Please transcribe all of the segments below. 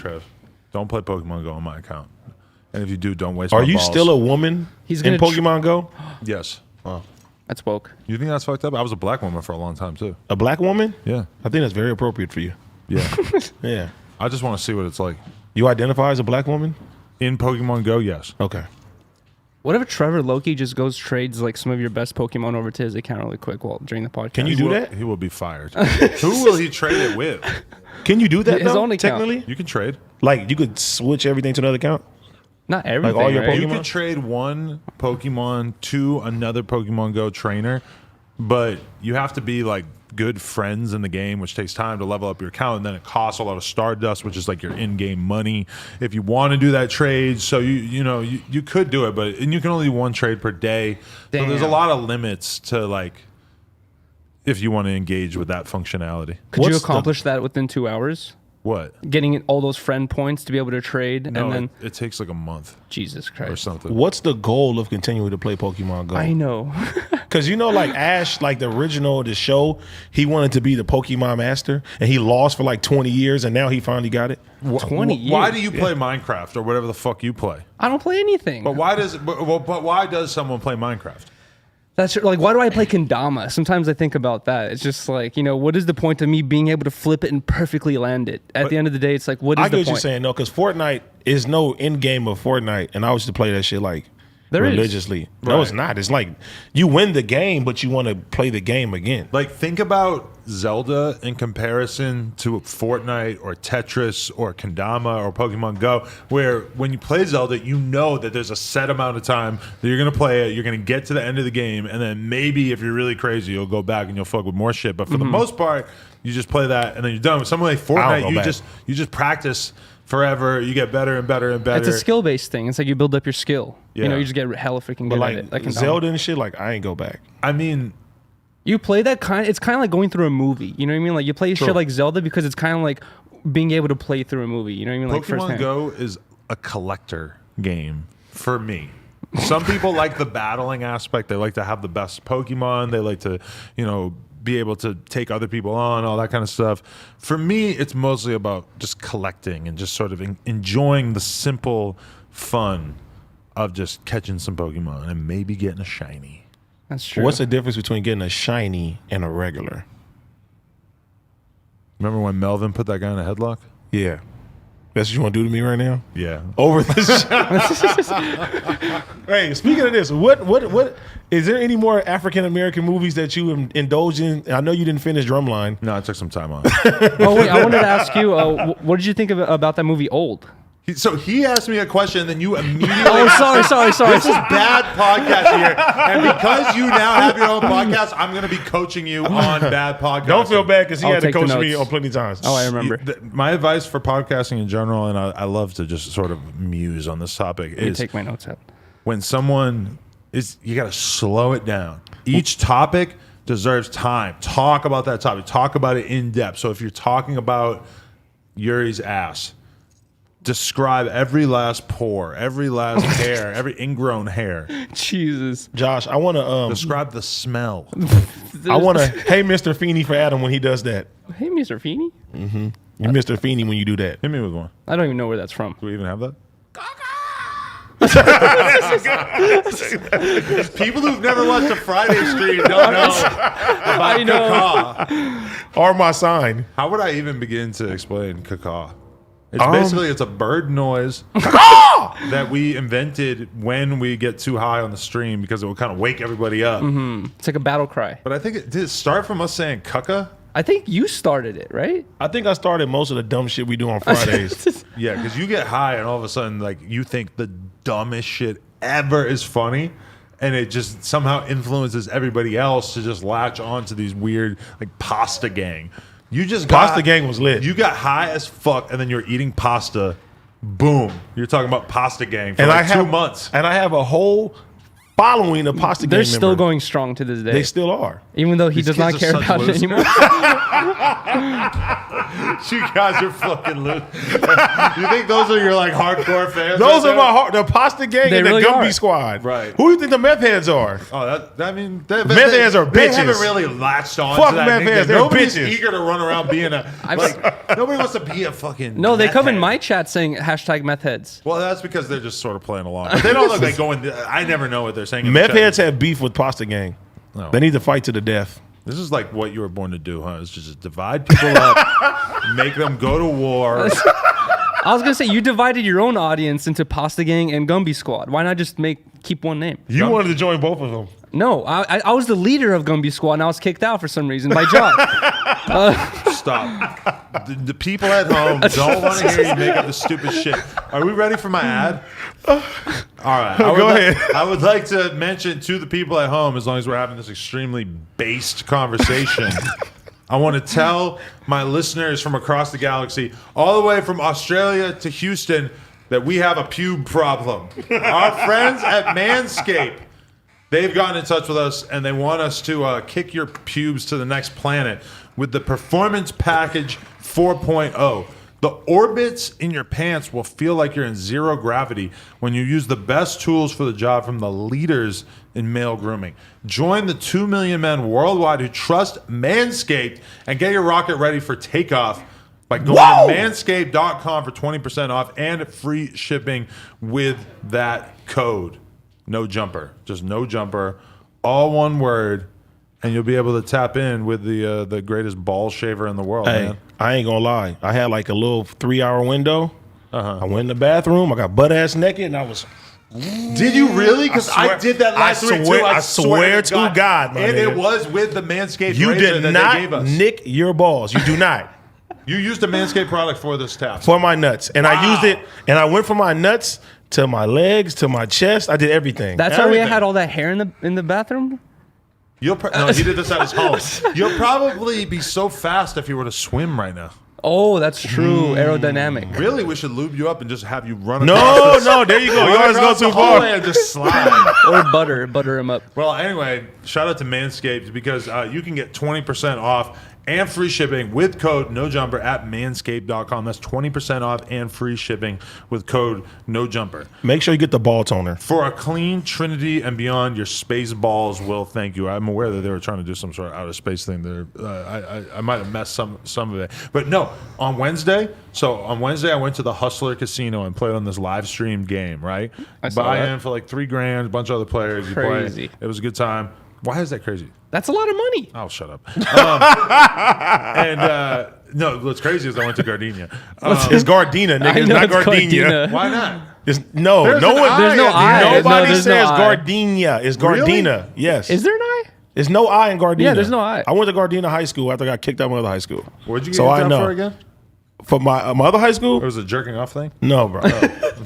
Minecraft. Don't play Pokemon Go on my account. And if you do, don't waste Are my you balls. still a woman in Pokemon Go? Yes. Oh. That's woke. You think that's fucked up? I was a black woman for a long time, too. A black woman? Yeah. I think that's very appropriate for you. Yeah. Yeah. I just want to see what it's like. You identify as a black woman? In Pokemon Go, yes. Okay. What if Trevor Loki just goes trades like some of your best Pokemon over to his account really quick during the podcast? Can you do that? He will be fired. Who will he trade it with? Can you do that, His though, own account. technically? You can trade. Like, you could switch everything to another account? Not everything, all your right? You Pokemon? could trade one Pokemon to another Pokemon Go trainer, but you have to be like good friends in the game, which takes time to level up your account, and then it costs a lot of Stardust, which is like your in-game money. If you want to do that trade, so you could do it, and you can only do one trade per day. Damn. So there's a lot of limits to like if you want to engage with that functionality. Could you What's accomplish that within 2 hours? What? Getting all those friend points to be able to trade, No, and then it takes like a month Jesus or Christ, something. What's the goal of continuing to play Pokemon Go? I know. Because like Ash, like the original of the show, he wanted to be the Pokemon master, and he lost for like 20 years, and now he finally got it. 20 years. Why do you play Minecraft or whatever the fuck you play? I don't play anything. But why does someone play Minecraft? That's like, why do I play Kendama? Sometimes I think about that. It's just like, what is the point of me being able to flip it and perfectly land it? At the end of the day, it's like, what is I the get what point? you're saying, no, because Fortnite is no end game of Fortnite, and I used to play that shit like There is. religiously. No, it's not. It's like you win the game, but you want to play the game again. Like, think about Zelda in comparison to Fortnite or Tetris or Kendama or Pokemon Go, where when you play Zelda, you know that there's a set amount of time that you're going to play it, you're going to get to the end of the game, and then maybe if you're really crazy, you'll go back and you'll fuck with more shit. But for the most part, you just play that and then you're done. With something like Fortnite, you just practice forever. You get better and better and better. It's a skill-based thing. It's like you build up your skill. Yeah. You just get hella freaking But good like at it. Like Zelda and shit, like I ain't go back. I mean, you play that it's kind of like going through a movie. You know what I mean? Like you play shit like Zelda because it's kind of like being able to play through a movie. You know what I mean? Like Pokemon firsthand. Go is a collector game for me. Some people like the battling aspect. They like to have the best Pokemon. They like to, be able to take other people on, all that kind of stuff. For me, it's mostly about just collecting and just sort of enjoying the simple fun of just catching some Pokemon and maybe getting a shiny. That's true. What's the difference between getting a shiny and a regular? Remember when Melvin put that guy in a headlock? Yeah. That's what you want to do to me right now? Yeah. Over this. Hey, speaking of this, what is there any more African American movies that you indulge in? I know you didn't finish Drumline. No, I took some time off. Oh wait, I wanted to ask you, what did you think about that movie Old? So he asked me a question, and then you immediately. Oh, sorry. This is bad podcasting here, and because you now have your own podcast, I'm going to be coaching you on bad podcasting. Don't feel bad because he I'll had to take the coach me notes. on plenty of times. Oh, I remember. My advice for podcasting in general, and I love to just sort of muse on this topic, Let me is take my notes out. when someone is, you got to slow it down. Each topic deserves time. Talk about that topic. Talk about it in depth. So if you're talking about Yuri's ass, describe every last pore, every last hair, every ingrown hair. Jesus. Josh, I want to Describe the smell. I want to hey Mr. Feeney for Adam when he does that. Hey, Mr. Feeney? You Mr. Feeney when you do that. Hit me with one. I don't even know where that's from. Do we even have that? People who've never watched a Friday stream don't know about caca. Or my sign. How would I even begin to explain caca? It's a bird noise that we invented when we get too high on the stream because it will kind of wake everybody up. It's like a battle cry. But I think did it start from us saying cucka? I think you started it, right? I think I started most of the dumb shit we do on Fridays. Yeah, because you get high and all of a sudden, like, you think the dumbest shit ever is funny, and it just somehow influences everybody else to just latch on to these weird, like, pasta gang. Pasta gang was lit. You got high as fuck, and then you're eating pasta. Boom. You're talking about pasta gang for and like I have, 2 months. And I have a whole following of pasta gang They're members. still going strong to this day. They still are. Even though he These does not kids are care such about it losers. anymore. You guys are fucking loose. You think those are your like hardcore fans? Those are the Pasta Gang They and really the Gumby are. Squad. Right. Who do you think the meth heads are? Oh, I mean, Meth heads are They bitches. haven't really latched on Fuck to that meth nickname. heads, they're Nobody's bitches. eager to run around being a like. Nobody wants to be a fucking. No, they meth come in head. my chat saying hashtag meth heads. Well, that's because they're just sort of playing along. But they don't look like going. I never know what they're saying. in the Meth chat. heads have beef with Pasta Gang. No. They need to fight to the death. This is like what you were born to do, huh? It's just divide people up, make them go to war. I was gonna say you divided your own audience into Pasta Gang and Gumby Squad. Why not just keep one name? You wanted to join both of them. No, I was the leader of Gumby Squad and I was kicked out for some reason by John. Stop. The people at home don't want to hear you make up the stupid shit. Are we ready for my ad? All right. Go ahead. I would like to mention to the people at home, as long as we're having this extremely based conversation, I want to tell my listeners from across the galaxy, all the way from Australia to Houston, that we have a pube problem. Our friends at Manscaped, they've gotten in touch with us and they want us to kick your pubes to the next planet with the Performance Package 4.0. The orbits in your pants will feel like you're in zero gravity when you use the best tools for the job from the leaders in male grooming. Join the 2 million men worldwide who trust Manscaped and get your rocket ready for takeoff by going to manscaped.com for 20% off and free shipping with that code. No jumper. Just no jumper. All one word. And you'll be able to tap in with the greatest ball shaver in the world, Hey, man. I ain't gonna lie. I had like a little 3-hour window. I went in the bathroom. I got butt ass naked, and I was. Did you really? Because I did that last week too. I swear to God, my and nigga. it was with the Manscaped You razor did that not they gave us. nick your balls. You do not. You used a Manscaped product for this task. For my nuts, and I used it, and I went from my nuts to my legs to my chest. I did everything. That's why we Everything. had all that hair in the bathroom? No, he did this at his home. You'll probably be so fast if you were to swim right now. Oh, that's true. Aerodynamic. Really, we should lube you up and just have you run. No, there you go. You always go too far. And just slide. Or butter him up. Well, anyway, shout out to Manscaped because you can get 20% off and free shipping with code NOJUMPER at manscaped.com. That's 20% off and free shipping with code NOJUMPER. Make sure you get the ball toner. For a clean Trinity and beyond, your space balls will thank you. I'm aware that they were trying to do some sort of outer space thing there. I might have messed some of it. But no, on Wednesday, I went to the Hustler Casino and played on this live stream game, right? I saw Buy that. in for like $3,000, a bunch of other players. You Crazy. play. It was a good time. Why is that crazy? That's a lot of money. Oh, shut up. No, what's crazy is I went to Gardenia. It's Gardena, nigga. I It's know not it's Gardenia. Gardena. Why not? No There's one. an I There's no at the I. end. Nobody No, there's says no I. Gardenia. It's Gardena. Yes. Is there an I? There's no I in Gardena. Yeah, there's no I. I went to Gardena High School after I got kicked out of my other high school. What'd you get So I down know. for again? For my other high It school? was a jerking off thing? No, bro.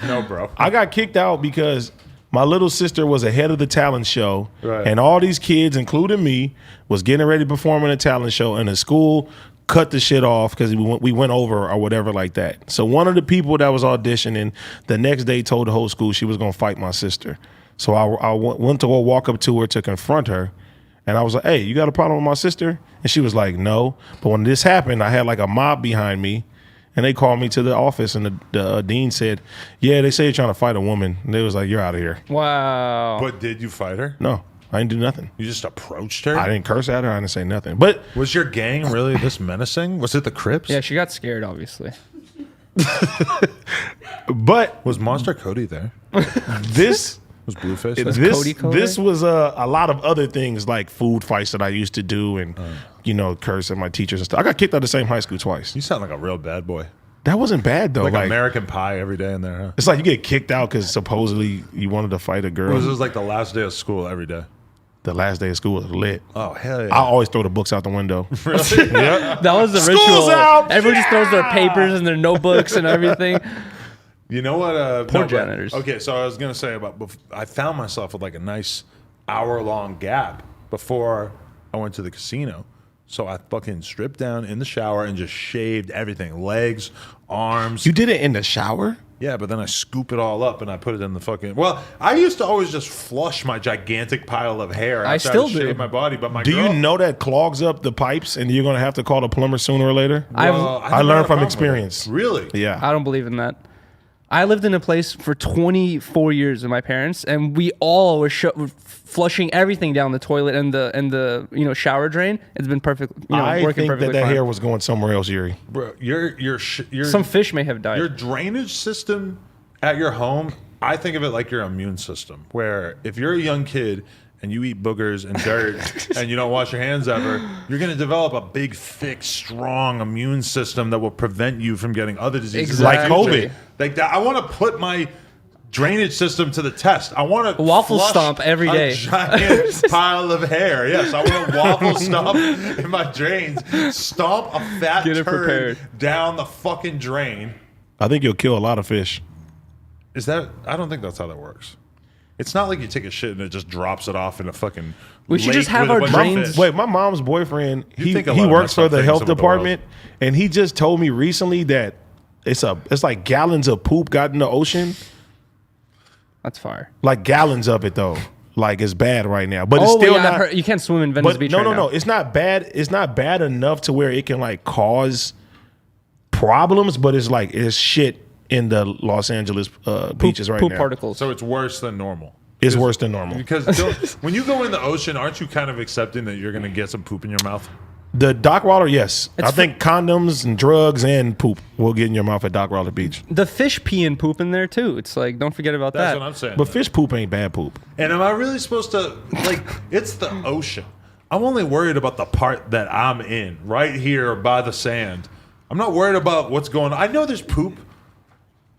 No, bro. I got kicked out because my little sister was ahead of the talent show, Right. and all these kids, including me, was getting ready to perform in a talent show, and the school cut the shit off because we went over or whatever like that. So one of the people that was auditioning the next day told the whole school she was going to fight my sister. So I went to go walk up to her to confront her, and I was like, hey, you got a problem with my sister? And she was like, no. But when this happened, I had like a mob behind me. And they called me to the office, and the dean said, yeah, they say you're trying to fight a woman. And they was like, you're out of here. Wow. But did you fight her? No, I didn't do nothing. You just approached her? I didn't curse at her. I didn't say nothing. But Was your gang really this menacing? Was it the Crips? Yeah, she got scared, obviously. Was Monster Cody there? this Was Blueface there? this was a lot of other things like food fights that I used to do and, curse at my teachers and stuff. I got kicked out of the same high school twice. You sound like a real bad boy. That wasn't bad, though. Like, Like, American Pie every day in there, huh? it's like you get kicked out because supposedly you wanted to fight a girl. This was like the last day of school every day. The last day of school was lit. Oh, hell I yeah. always throw the books out the window. That was the School's ritual. out! Everyone just throws their papers and their notebooks and everything. You know what? Poor but- janitors. Okay, so I was going to say I found myself with like a nice hour-long gap before I went to the casino. So I fucking stripped down in the shower and just shaved everything. Legs, arms. You did it in the shower? Yeah, but then I scoop it all up and I put it in the fucking. Well, I used to always just flush my gigantic pile of hair. I After still shave do. my body, but my Do girl, you know that clogs up the pipes, and you're gonna have to call the plumber sooner or later? Well, I never learned had a from problem with experience. it. Really? Yeah. I don't believe in that. I lived in a place for 24 years with my parents, and we all were flushing everything down the toilet and the shower drain. It's been perfect. I Working think perfectly that fine. hair was going somewhere else, Yuri. Bro, your Some fish may have died. Your drainage system at your home, I think of it like your immune system, where if you're a young kid and you eat boogers and dirt and you don't wash your hands ever, you're going to develop a big, thick, strong immune system that will prevent you from getting other diseases. Exactly. Like COVID. Like that, I want to put my drainage system to the test. I want to Waffle flush stomp every day. a giant pile of hair. Yes, I want to waffle stomp in my drains, stomp a fat Get it turd prepared. down the fucking drain. I think you'll kill a lot of fish. Is that? I don't think that's how that works. It's not like you take a shit and it just drops it off in a fucking. We should lake just have with a our bunch of drains- fish. Wait, my mom's boyfriend, he think a lot of works messed for up the things health about the world. department, and he just told me recently that it's like gallons of poop got in the ocean. That's fire. Like gallons of it though. Like it's bad right now. But it's Oh, still yeah, I've not heard- you can't swim in Venice but Beach no, right no, now. no. It's not bad. It's not bad enough to where it can like cause problems, but it's shit in the Los Angeles beaches right Poop now. particles. So it's worse than normal. It's worse than normal. Because when you go in the ocean, aren't you kind of accepting that you're going to get some poop in your mouth? The dock water, yes. It's I think condoms and drugs and poop will get in your mouth at Dock Water Beach. The fish pee and poop in there too. It's like, don't forget about That's that. what I'm saying. But fish poop ain't bad poop. And am I really supposed to, like, it's the ocean. I'm only worried about the part that I'm in, right here by the sand. I'm not worried about what's going on. I know there's poop.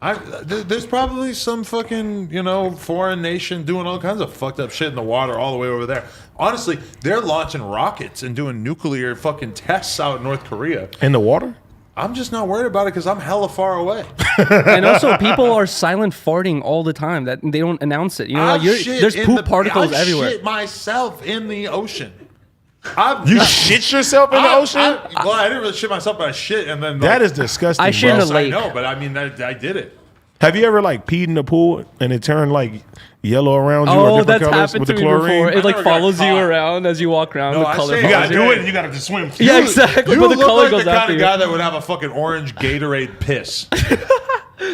There's probably some fucking, foreign nation doing all kinds of fucked up shit in the water all the way over there. Honestly, they're launching rockets and doing nuclear fucking tests out in North Korea. In the water? I'm just not worried about it because I'm hella far away. And also, people are silent farting all the time. That they don't announce it. There's poop particles everywhere. I shit myself in the ocean. You shit yourself in the ocean? I didn't really shit myself, but I shit and then That is disgusting. I shit bro. in a I lake. know, but I mean, I did it. Have you ever like peed in the pool and it turned like yellow around you or Oh, different that's colors happened with to the me chlorine? before. It like never got follows you caught. around as you walk around. No, the I color say- You follows gotta you. do it and you gotta just swim. Yeah, exactly. You But the look color like goes the kind after of you. guy that would have a fucking orange Gatorade piss.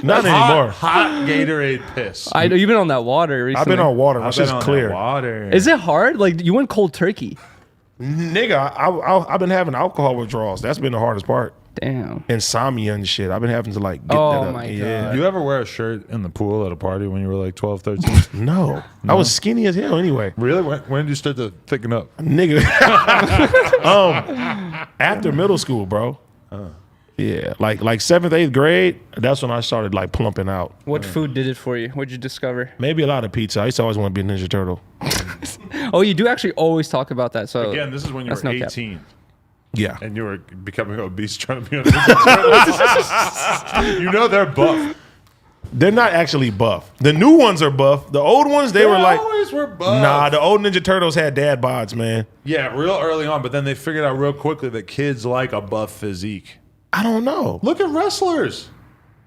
Not anymore. Hot Gatorade piss. I know you've been on that water recently. I've been on water. I've It's been just on that clear. water. Is it hard? Like you went cold turkey. Nigga, I've been having alcohol withdrawals. That's been the hardest part. Damn. Insomnia and shit. I've been having to like get Oh that up. my Yeah. God. You ever wear a shirt in the pool at a party when you were like 12, 13? No. I was skinny as hell anyway. Really? When did you start to thicken up? Nigga. After middle school, bro. Yeah. Like 7th, 8th grade, that's when I started like plumping out. What food did it for you? What'd you discover? Maybe a lot of pizza. I used to always want to be a Ninja Turtle. Oh, you do actually always talk about that. So Again, this is when you that's were no cap. 18 Yeah. and you were becoming obese trying to be on Ninja Turtles. You know they're buff. They're not actually buff. The new ones are buff. The old ones, they were like, always were buff. nah, the old Ninja Turtles had dad bods, man. Yeah, real early on, but then they figured out real quickly that kids like a buff physique. I don't know. Look at wrestlers.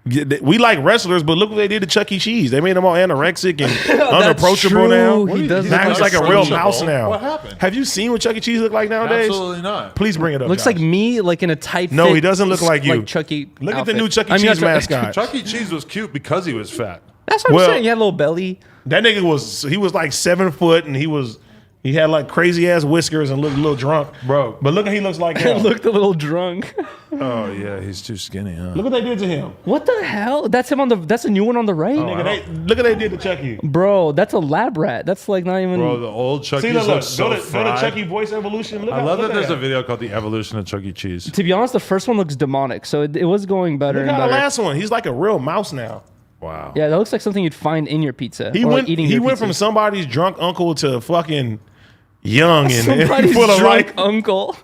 Yeah, we like wrestlers, but look what they did to Chuck E. Cheese. They made him all anorexic and unapproachable true. now. He does Now look he's like a real approachable. mouse now. What happened? Have you seen what Chuck E. Cheese look like nowadays? Absolutely not. Please bring it up. Looks Josh. like me, like in a tight. No, fit, he doesn't look like you. Like Chucky. Look at the new Chuck E. Cheese mascot. Chuck E. Cheese was cute because he was fat. That's what Well- I'm saying. He had a little belly. That nigga was like 7 foot and he had like crazy ass whiskers and looked a little drunk, Bro. But look what he looks like now. Looked a little drunk. Oh, yeah, he's too skinny, huh? Look what they did to him. What the hell? That's him on the. That's a new one on the right, Nigga, look what they did to Chucky. bro. That's a lab rat. That's like not even. Bro, the old Chuck See, E. look, looks so go to fried. Chucky voice evolution. Look I love that there's a look video called The Evolution of Chuck E. Cheese. To be honest, the first one looks demonic, so it was going better Look and at the better. last one. He's like a real mouse now. Wow. Yeah, that looks like something you'd find in your pizza. He or went. like eating He your went pizza. from somebody's drunk uncle to fucking young and somebody's full of drunk life. uncle.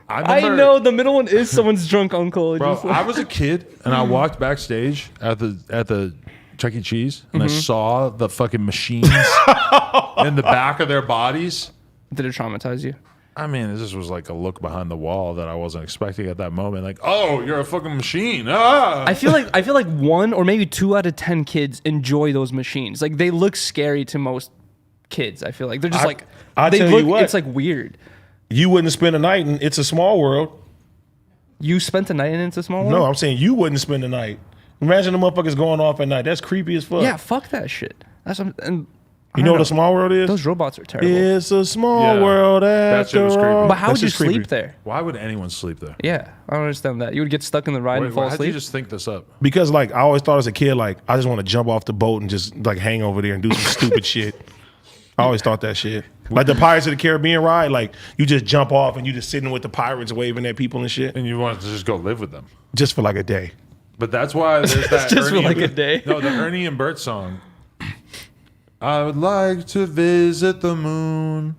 I remember- know the middle one is someone's drunk uncle. Bro, Just like- I was a kid and I walked backstage at the Chuck E. Cheese and I saw the fucking machines in the back of their bodies. Did it traumatize you? I mean, this just was like a look behind the wall that I wasn't expecting at that moment. Like, oh, you're a fucking machine. Ah! I feel like 1 or maybe 2 out of 10 kids enjoy those machines. Like they look scary to most kids. I feel like they're just I they tell look. you what. It's like weird. You wouldn't spend a night in It's a Small World. You spent a night in It's a Small World? No, I'm saying you wouldn't spend the night. Imagine the motherfuckers going off at night. That's creepy as fuck. Yeah, fuck that shit. That's what and I You don't know what a small world is? Those robots are terrible. It's a small Yeah. world That shit after was creepy. all. But how That's would you just creepy. sleep there? Why would anyone sleep there? Yeah, I don't understand that. You would get stuck in the ride and fall Why did you asleep. just think this up? Because like I always thought as a kid, like I just want to jump off the boat and just like hang over there and do some stupid shit. I always thought that shit. Like the Pirates of the Caribbean ride, like you just jump off and you just sitting with the pirates waving at people and shit. And you wanted to just go live with them. Just for like a day. But that's why there's that Just for Ernie like and- a day. No, the Ernie and Bert song. I would like to visit the moon.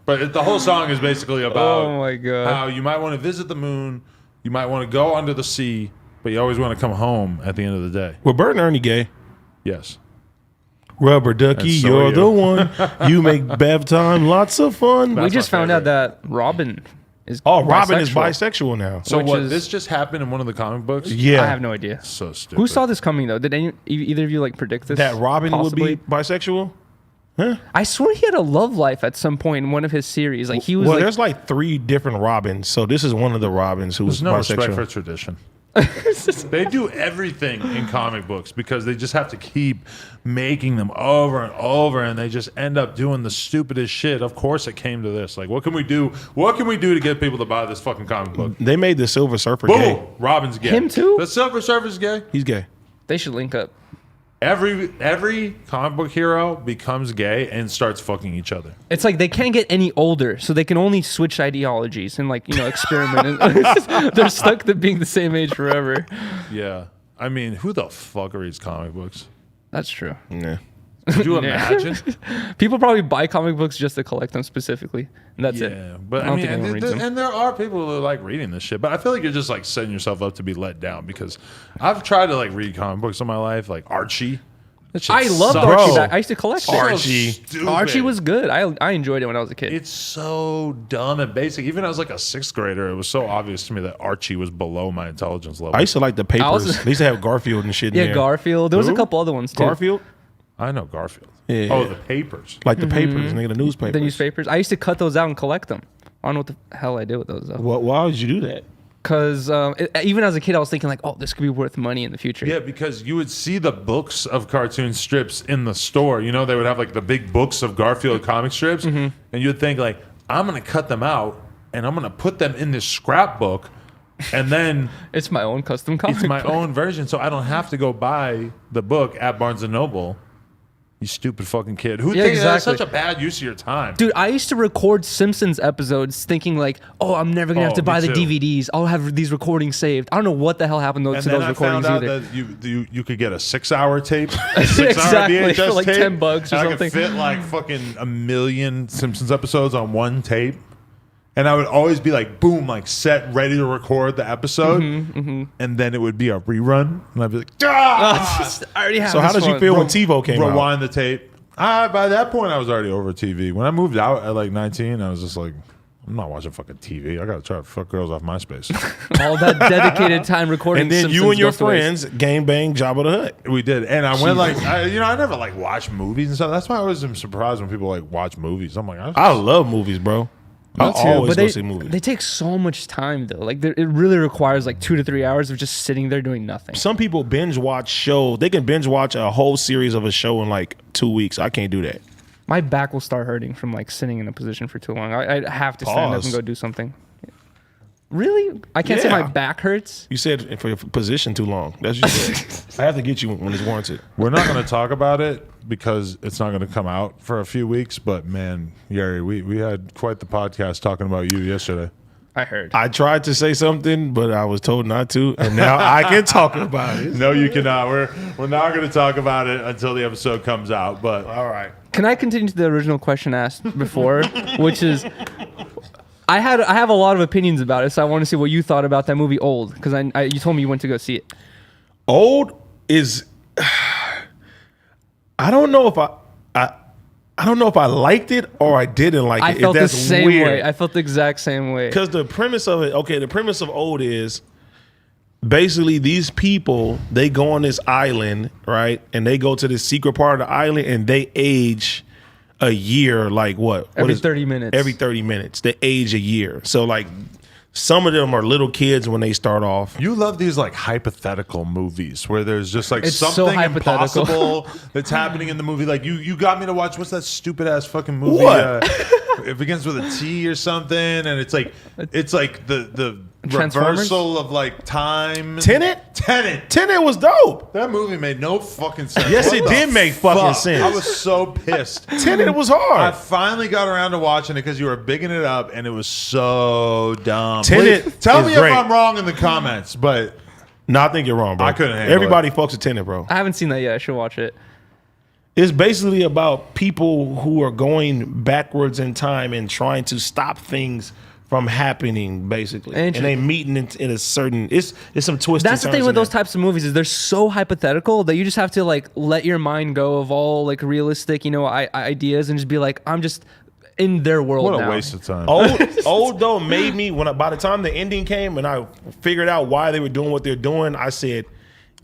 But the whole song is basically about Oh my God. how you might want to visit the moon, you might want to go under the sea, but you always want to come home at the end of the day. Were Bert and Ernie gay? Yes. Rubber ducky, And so you're are the you. one. You make bev time lots of fun. We That's just my found out favorite. that Robin is Oh, Robin is bisexual. bisexual now. So Which what? is- This just happened in one of the comic books? Yeah. I have no idea. So stupid. Who saw this coming though? Did either of you like predict this? That Robin possibly? would be bisexual? I swear he had a love life at some point in one of his series. Like he was Well, like there's like 3 different Robins, so this is one of the Robins who's There's no respect bisexual. for tradition. They do everything in comic books because they just have to keep making them over and over, and they just end up doing the stupidest shit. Of course, it came to this. Like, what can we do? What can we do to get people to buy this fucking comic book? They made the Silver Surfer Boom! gay. Robin's gay. Him too? The Silver Surfer's gay. He's gay. they should link up. Every comic book hero becomes gay and starts fucking each other. It's like they can't get any older, so they can only switch ideologies and like experiment. They're stuck to being the same age forever. Yeah. I mean, who the fuck reads comic books? That's true. Yeah. Could you Yeah. imagine? People probably buy comic books just to collect them specifically, and that's it. Yeah, but I I, don't mean, think anyone reads them. and there are people who like reading this shit, but I feel like you're just like setting yourself up to be let down because I've tried to like read comic books in my life, like Archie. That shit I loved sucks. Archie. Bro. I used to collect So it. Archie. stupid. Archie was good. I enjoyed it when I was a kid. It's so dumb and basic. Even as like a 6th grader, it was so obvious to me that Archie was below my intelligence level. I used to like the papers. was- They used to have Garfield and shit in Yeah, there. Garfield. There was a Who? couple other ones too. Garfield? I know Garfield. Yeah. Oh, the papers. Like the papers, nigga, the newspapers. The newspapers. I used to cut those out and collect them. I don't know what the hell I did with those though. Why would you do that? Because even as a kid, I was thinking like, oh, this could be worth money in the future. Yeah, because you would see the books of cartoon strips in the store. You know, they would have like the big books of Garfield comic strips, and you'd think like, I'm gonna cut them out and I'm gonna put them in this scrapbook, and then It's my own custom comic. it's my book. own version, so I don't have to go buy the book at Barnes and Noble. You stupid fucking kid. Who Yeah, thinks that's exactly. such a bad use of your time? Dude, I used to record Simpsons episodes thinking like, oh, I'm never gonna have to Oh, buy me the too. DVDs. I'll have these recordings saved. I don't know what the hell happened to and those then I recordings found out either. that you could get a 6-hour tape, a 6-hour Exactly, VHS for like tape, $10 or and I something. could fit like fucking a million Simpsons episodes on one tape, and I would always be like, boom, like set, ready to record the episode, and then it would be a rerun, and I'd be like, ah! I already have So how this did you one. feel when TiVo came out? rewind the tape. By that point, I was already over TV. When I moved out at like 19, I was just like, I'm not watching fucking TV. I gotta try to fuck girls off MySpace. All that dedicated time recording. And then Simpsons you and your goes to waste. friends gang bang Jabba the Hutt. We did, and I went like, I never like watch movies and stuff. That's why I always am surprised when people like watch movies. I'm like, I love movies, bro. I too, always but go they, see movies. They take so much time though. Like it really requires like 2 to 3 hours of just sitting there doing nothing. Some people binge watch shows. They can binge watch a whole series of a show in like 2 weeks. I can't do that. My back will start hurting from like sitting in a position for too long. I have to stand up Pause. and go do something. Really? I can't say my Yeah. back hurts. You said for your position too long. That's what you said. I have to get you when it's warranted. we're not going to talk about it because it's not going to come out for a few weeks. But man, Yuri, we had quite the podcast talking about you yesterday. I heard. I tried to say something, but I was told not to, and now I can talk about it. No, you cannot. We're not going to talk about it until the episode comes out. But All right. Can I continue to the original question asked before, which is, I have a lot of opinions about it, so I want to see what you thought about that movie Old, because you told me you went to go see it. Old is. I don't know if I I don't know if I liked it or I didn't like it. I felt if the that's same weird. way. I felt the exact same way. Because the premise of it, the premise of Old is basically these people, they go on this island, right? And they go to this secret part of the island and they age a year, like what? Every 30 minutes. Every 30 minutes. They age a year. So like some of them are little kids when they start off. You love these like hypothetical movies where there's just like It's so something hypothetical. impossible that's happening in the movie. Like you got me to watch what's that stupid ass fucking movie? What? It begins with a T or something, and it's like the Transformers? reversal of like time. Tenet? Tenet was dope. That movie made no fucking sense. Yes, What it the did make fucking sense. I was so pissed. Tenet was I hard. finally got around to watching it because you were bigging it up, and it was so dumb. Tenet Tell is me great. if I'm wrong in the comments, but No, I think you're wrong, bro. I couldn't handle Everybody fucks with Tenet, bro. I haven't seen that yet. I should watch it. It's basically about people who are going backwards in time and trying to stop things from happening, basically. And they meeting in a certain. It's some twists. That's the thing with those types of movies is they're so hypothetical that you just have to like let your mind go of all like realistic, ideas and just be like, I'm just in their world. what a now. waste of time. Old though made me by the time the ending came and I figured out why they were doing what they're doing, I said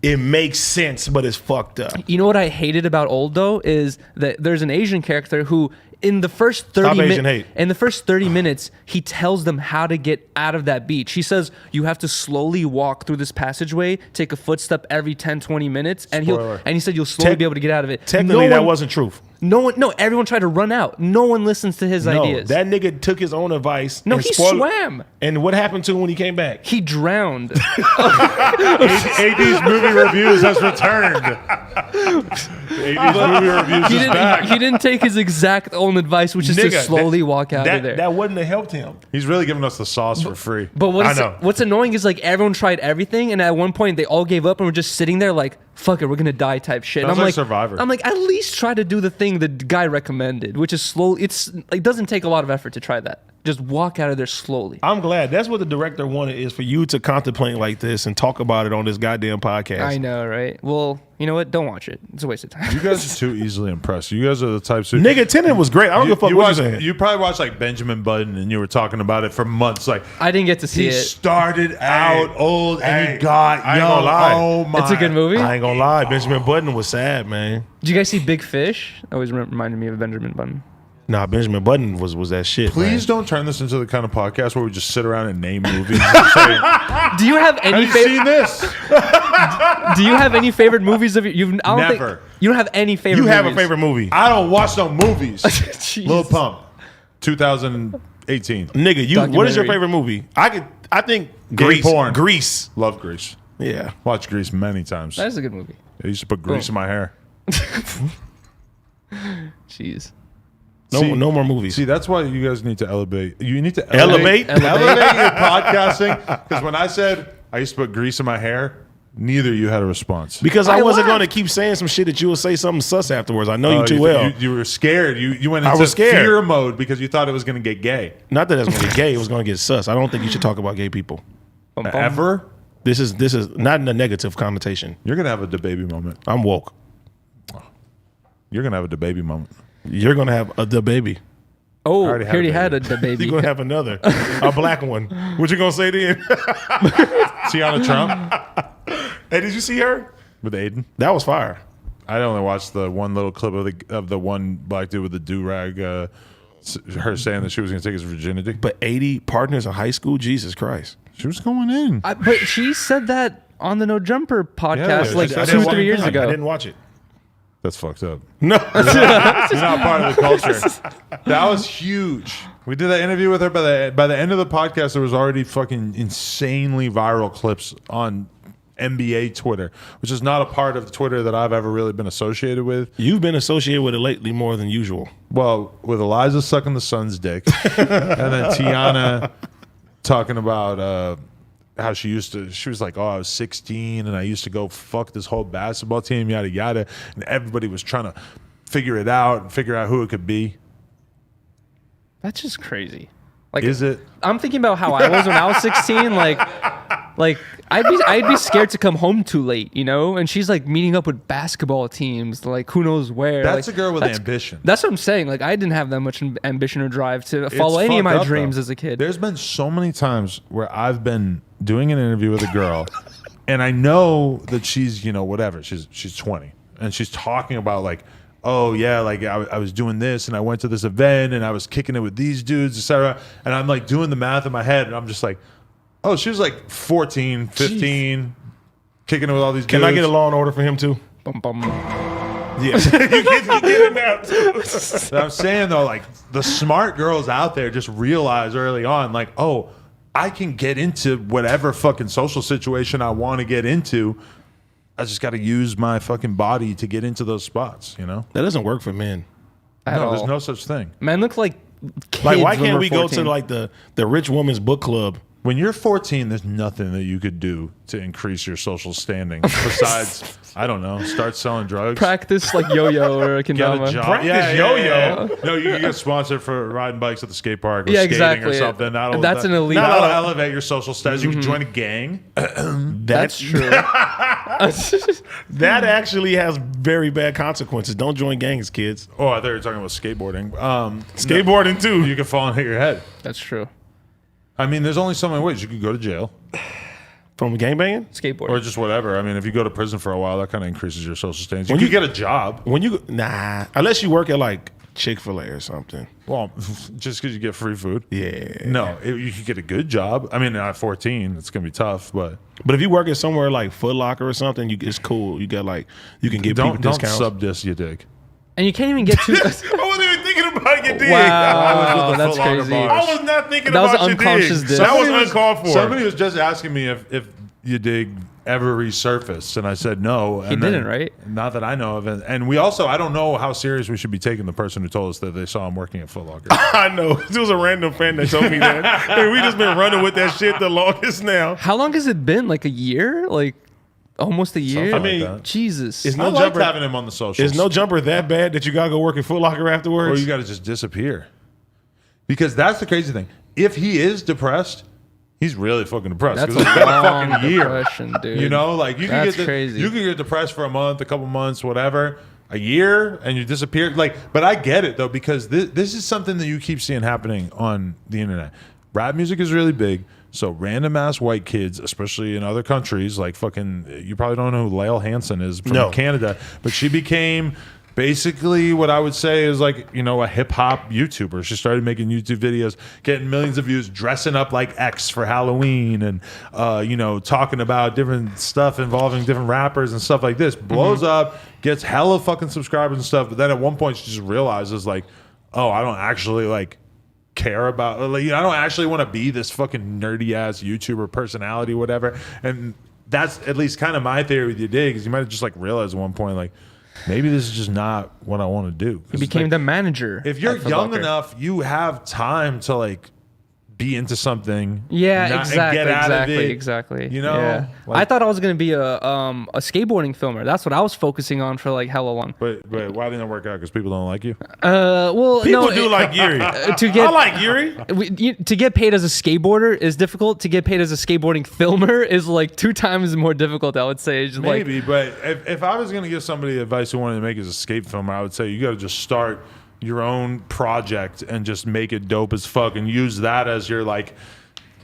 it makes sense, but it's fucked up. You know what I hated about Old though is that there's an Asian character who in the first 30 minutes he tells them how to get out of that beach. He says you have to slowly walk through this passageway, take a footstep every 10-20 minutes and he said you'll slowly be able to get out of it. Technically that wasn't truth. No, everyone tried to run out. No one listens to his ideas. That nigga took his own advice. No, and he spoiled- swam. And what happened to him when he came back? He drowned. AD's movie reviews has returned. AD's movie reviews is back. He didn't take his exact own advice, which is to Nigga, slowly walk out of there. That wouldn't have helped him. He's really giving us the sauce for free. But I know. what's annoying is like everyone tried everything, and at one point they all gave up and were just sitting there like, "Fuck it, we're gonna die" type shit. And Sounds I'm like like, Survivor. I'm like, at least try to do the thing the guy recommended, which is slow. It doesn't take a lot of effort to try that. Just walk out of there slowly. I'm glad. That's what the director wanted, is for you to contemplate like this and talk about it on this goddamn podcast. I know, right? Well, you know what? Don't watch it. It's a waste of time. You guys are too easily impressed. You guys are the types who Nigga, Tenet was great. I don't give a fuck what you're saying. You probably watched like Benjamin Button, and you were talking about it for months. Like I didn't get to see he it. started out old, and hey, he got I ain't young. gonna lie. Oh my! It's a good movie. I ain't gonna lie. Benjamin Button was sad, man. Did you guys see Big Fish? Always reminded me of Benjamin Button. Nah, Benjamin Button was that shit. Please man. don't turn this into the kind of podcast where we just sit around and name movies. And say, Do you have have any you seen this? Do you have any favorite movies of your? I don't Never. Think, you don't have any favorite. You have a movies. favorite movie, I don't watch no movies. Jeez. Lil Pump, 2018. nigga. What is your Documentary. favorite movie? I think Gay Grease. porn. Grease. Love Grease. Yeah. Watched Grease many times. That's a good movie. I used to put grease in my hair. Jeez. No more movies. See, that's why you guys need to elevate. You need to Elevate? elevate your podcasting. Because when I said I used to put grease in my hair, neither of you had a response. Because I wasn't laughed. going to keep saying some shit that you would say something sus afterwards. I know Oh, you too well. You were scared. You went I into was scared. fear mode because you thought it was going to get gay. Not that it was going to get gay. It was going to get sus. I don't think you should talk about gay people. Ever? This is not in a negative connotation. You're going to have a DeBaby moment. I'm woke. You're going to have a DeBaby moment. You're going to have a baby. Oh, already he had a already baby. had a baby. You're going to have another. A black one. What you going to say then? Tiana Trump Hey, did you see her? with Aiden. That was fire. I only watched the one little clip of the one black dude with the do-rag, her saying that she was going to take his virginity. But 80 partners in high school? Jesus Christ. She was going in. But she said that on the No Jumper podcast Yeah, like she said 2 or that 3 years I ago. didn't watch it. That's fucked up. No. You're not part of the culture. That was huge. We did that interview with her. By the end of the podcast, there was already fucking insanely viral clips on NBA Twitter, which is not a part of the Twitter that I've ever really been associated with. You've been associated with it lately more than usual. Well, with Eliza sucking the son's dick, and then Tiana talking about how she was like, oh, I was 16 and I used to go fuck this whole basketball team, yada, yada. And everybody was trying to figure it out and figure out who it could be. That's just crazy. Like, Is it? I'm thinking about how I was when I was 16. Like, Like I'd be scared to come home too late, you know. And she's like meeting up with basketball teams, like who knows where. That's like, a girl with ambition. That's what I'm saying. Like I didn't have that much ambition or drive to follow any of my dreams as a kid. There's been so many times where I've been doing an interview with a girl, and I know that she's, you know, whatever. She's 20, and she's talking about like, oh yeah, like I was doing this, and I went to this event, and I was kicking it with these dudes, etc. And I'm like doing the math in my head, and I'm just like, oh, she was like 14, 15, Jeez. Kicking it with all these dudes. Can I get a Law and Order for him too? Bum, bum. Yeah, you get it now too. I'm saying though, like the smart girls out there just realize early on, like, oh, I can get into whatever fucking social situation I want to get into. I just got to use my fucking body to get into those spots, you know? That doesn't work for men. No, there's no such thing. Men look like kids. Like, why can't we 14. go to like the rich woman's book club? When you're 14, there's nothing that you could do to increase your social standing besides, I don't know, start selling drugs. Practice like yo-yo or a Get kendama. a job. Practice yo-yo. No, you get sponsored for riding bikes at the skate park or Yeah, skating exactly. or something. That's an elite. That'll elevate your social status. You can join a gang. That's true. That actually has very bad consequences. Don't join gangs, kids. Oh, I thought you were talking about skateboarding. Skateboarding too. You can fall and hit your head. That's true. I mean, there's only so many ways. You could go to jail From gangbanging? Skateboard. or just whatever. I mean, if you go to prison for a while, that kind of increases your social status. You could get a job. When you unless you work at like Chick-fil-A or something. Well, just because you get free food. Yeah. No, you could get a good job. I mean, at 14, it's going to be tough, but But if you work at somewhere like Foot Locker or something, it's cool. You got like you can give people don't discounts. sub-diss your dick. And you can't even get too. I wasn't even thinking about your dick. Wow, with the that's Foot Locker crazy. bars. I was not thinking That was about an your unconscious dick. diss. That was uncalled for. Somebody was just asking me if you dig ever resurface, and I said no. He didn't, right? Not that I know of. And we also, I don't know how serious we should be taking the person who told us that they saw him working at Foot Locker. I know. It was a random fan that told me that. And we just been running with that shit the longest now. How long has it been? Like a year? Like almost a year? Something like I mean, that. Jesus. It's I no liked jumper. having him on the socials. Is no jumper that bad that you gotta go work at Foot Locker afterwards? Or you got to just disappear. Because that's the crazy thing. If he is depressed, he's really fucking depressed. That's 'Cause it's a been long fucking year. depression, dude. You know, like you can That's get crazy. You can get depressed for a month, a couple months, whatever, a year, and you disappear. Like, but I get it though, because this is something that you keep seeing happening on the internet. Rap music is really big. So random ass white kids, especially in other countries, like fucking, you probably don't know who Lael Hansen is from Canada, but she became basically what I would say is like, you know, a hip hop YouTuber. She started making YouTube videos, getting millions of views, dressing up like X for Halloween, and you know, talking about different stuff involving different rappers and stuff like this. Blows up, gets hella fucking subscribers and stuff. But then at one point, she just realizes like, oh, I don't actually like care about, like, I don't actually want to be this fucking nerdy ass YouTuber personality, whatever. And that's at least kind of my theory with your dig, is you might have just like realized at one point like, maybe this is just not what I want to do. He became like, the manager. if you're at Foot young Locker. enough, you have time to like be into something. Yeah, and exactly, get out of it, exactly. You know, yeah. like- I thought I was gonna be a skateboarding filmer. That's what I was focusing on for like hella long. But why didn't it work out? Because people don't like you. Well, People no, do like Yuri. to get I like Yuri. to get paid as a skateboarder is difficult. To get paid as a skateboarding filmer is like 2 times more difficult. I would say. It's like, Maybe, but if I was gonna give somebody advice who wanted to make his escape film, I would say you got to just start your own project and just make it dope as fuck, and use that as your like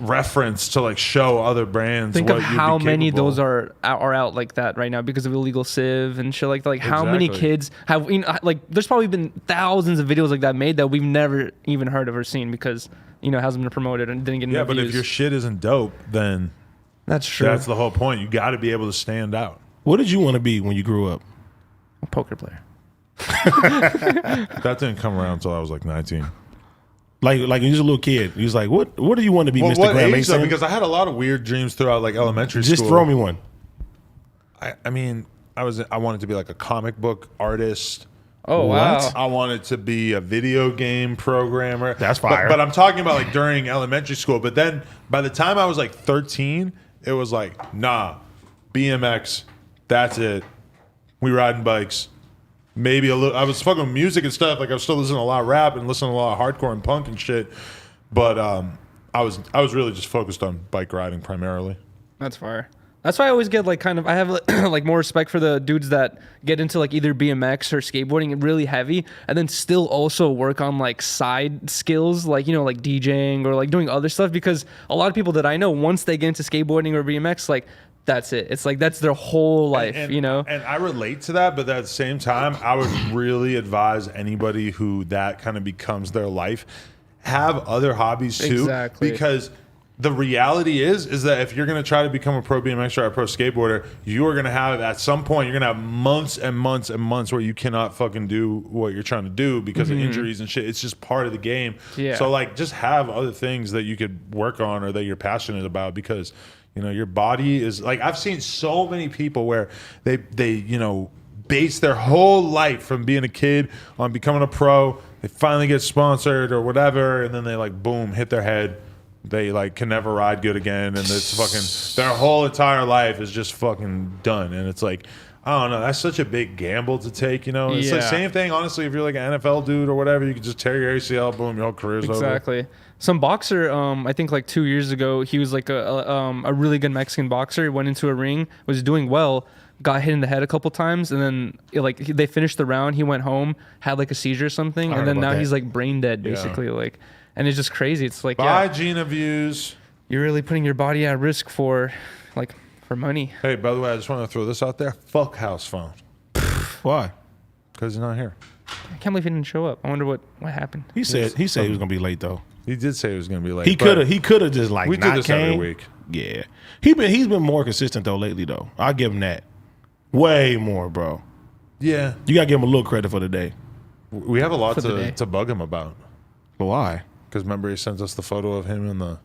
reference to like show other brands. think what of you'd be how many of capable. those are out like that right now because of illegal civ and shit like that. Like how many Exactly. kids have, you know, like there's probably been thousands of videos like that made that we've never even heard of or seen because, you know, it hasn't been promoted and didn't get enough But views. if your shit isn't dope, then That's true. that's the whole point. You got to be able to stand out. What did you want to be when you grew up? A poker player. That didn't come around until I was like 19. Like when you was a little kid, you was like, what do you want to be, Mr. What Graham age though? Mason? Because I had a lot of weird dreams throughout like elementary school. Just throw me one. I mean, I wanted to be like a comic book artist. Oh, wow. I wanted to be a video game programmer. That's fire. But I'm talking about like during elementary school. But then by the time I was like 13, it was like, nah, BMX, that's it. We riding bikes. Maybe a little. I was fucking with music and stuff. Like I was still listening to a lot of rap and listening to a lot of hardcore and punk and shit. But I was really just focused on bike riding primarily. That's fire. That's why I always get like I have like more respect for the dudes that get into like either BMX or skateboarding really heavy and then still also work on like side skills like like DJing or like doing other stuff, because a lot of people that I know, once they get into skateboarding or BMX, like that's it. It's like that's their whole life, And I relate to that, but at the same time, I would really advise anybody who that kind of becomes their life, have other hobbies too. Exactly. Because the reality is that if you're going to try to become a pro BMX or a pro skateboarder, you are going to have, at some point, you're going to have months and months and months where you cannot fucking do what you're trying to do because of injuries and shit. It's just part of the game. Yeah. So like, just have other things that you could work on or that you're passionate about, because your body is like, I've seen so many people where they base their whole life from being a kid on becoming a pro. They finally get sponsored or whatever, and then they like boom, hit their head. They like can never ride good again, and it's fucking their whole entire life is just fucking done. And it's like, I don't know, that's such a big gamble to take, It's the same thing, honestly, if you're like an NFL dude or whatever, you could just tear your ACL, boom, your whole career's over. Exactly. Some boxer, I think like 2 years ago, he was like a really good Mexican boxer, went into a ring, was doing well, got hit in the head a couple times, and then they finished the round, he went home, had like a seizure or something, and then now he's like brain dead, basically. Like, and it's just crazy. It's like, buy Gina views. You're really putting your body at risk for money. Hey, by the way, I just want to throw this out there. Fuck Housephone. Why? Because he's not here. I can't believe he didn't show up. I wonder what happened. He said he was gonna be late though. He did say he was going to be late. He could have just like we not do this came. every week. Yeah, he's been more consistent though lately though. I'll give him that. Way more, bro. Yeah, you gotta give him a little credit for the day. We have a lot to bug him about. But why? Because remember he sent us the photo of him in the.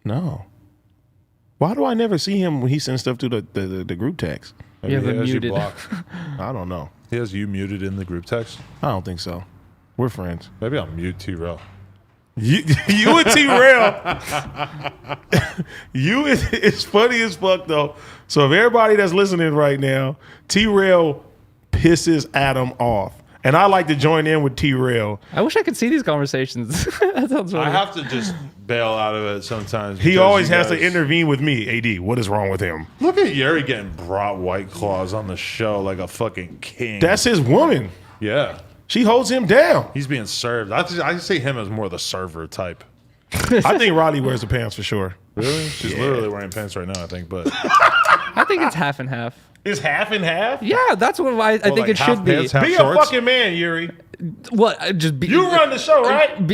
No. Why do I never see him when he sends stuff to the group text? You have him muted. I don't know. He has you muted in the group text? I don't think so. We're friends. Maybe I'll mute T-Rail. You and T-Rail. It's funny as fuck though. So if everybody that's listening right now, T-Rail pisses Adam off. And I like to join in with T-Rail. I wish I could see these conversations. That sounds funny. I have to just bail out of it sometimes. He always has to intervene with me. AD, what is wrong with him? Look at Yuri getting brought White Claws on the show like a fucking king. That's his woman. Yeah. She holds him down. He's being served. I see him as more the server type. I think Riley wears the pants for sure. Really? She's literally wearing pants right now, I think. But I think it's half and half. It's half and half? Yeah, that's what I think it should be. Pants, be shorts? a fucking man, Yuri. What? Just be. You run the show, right?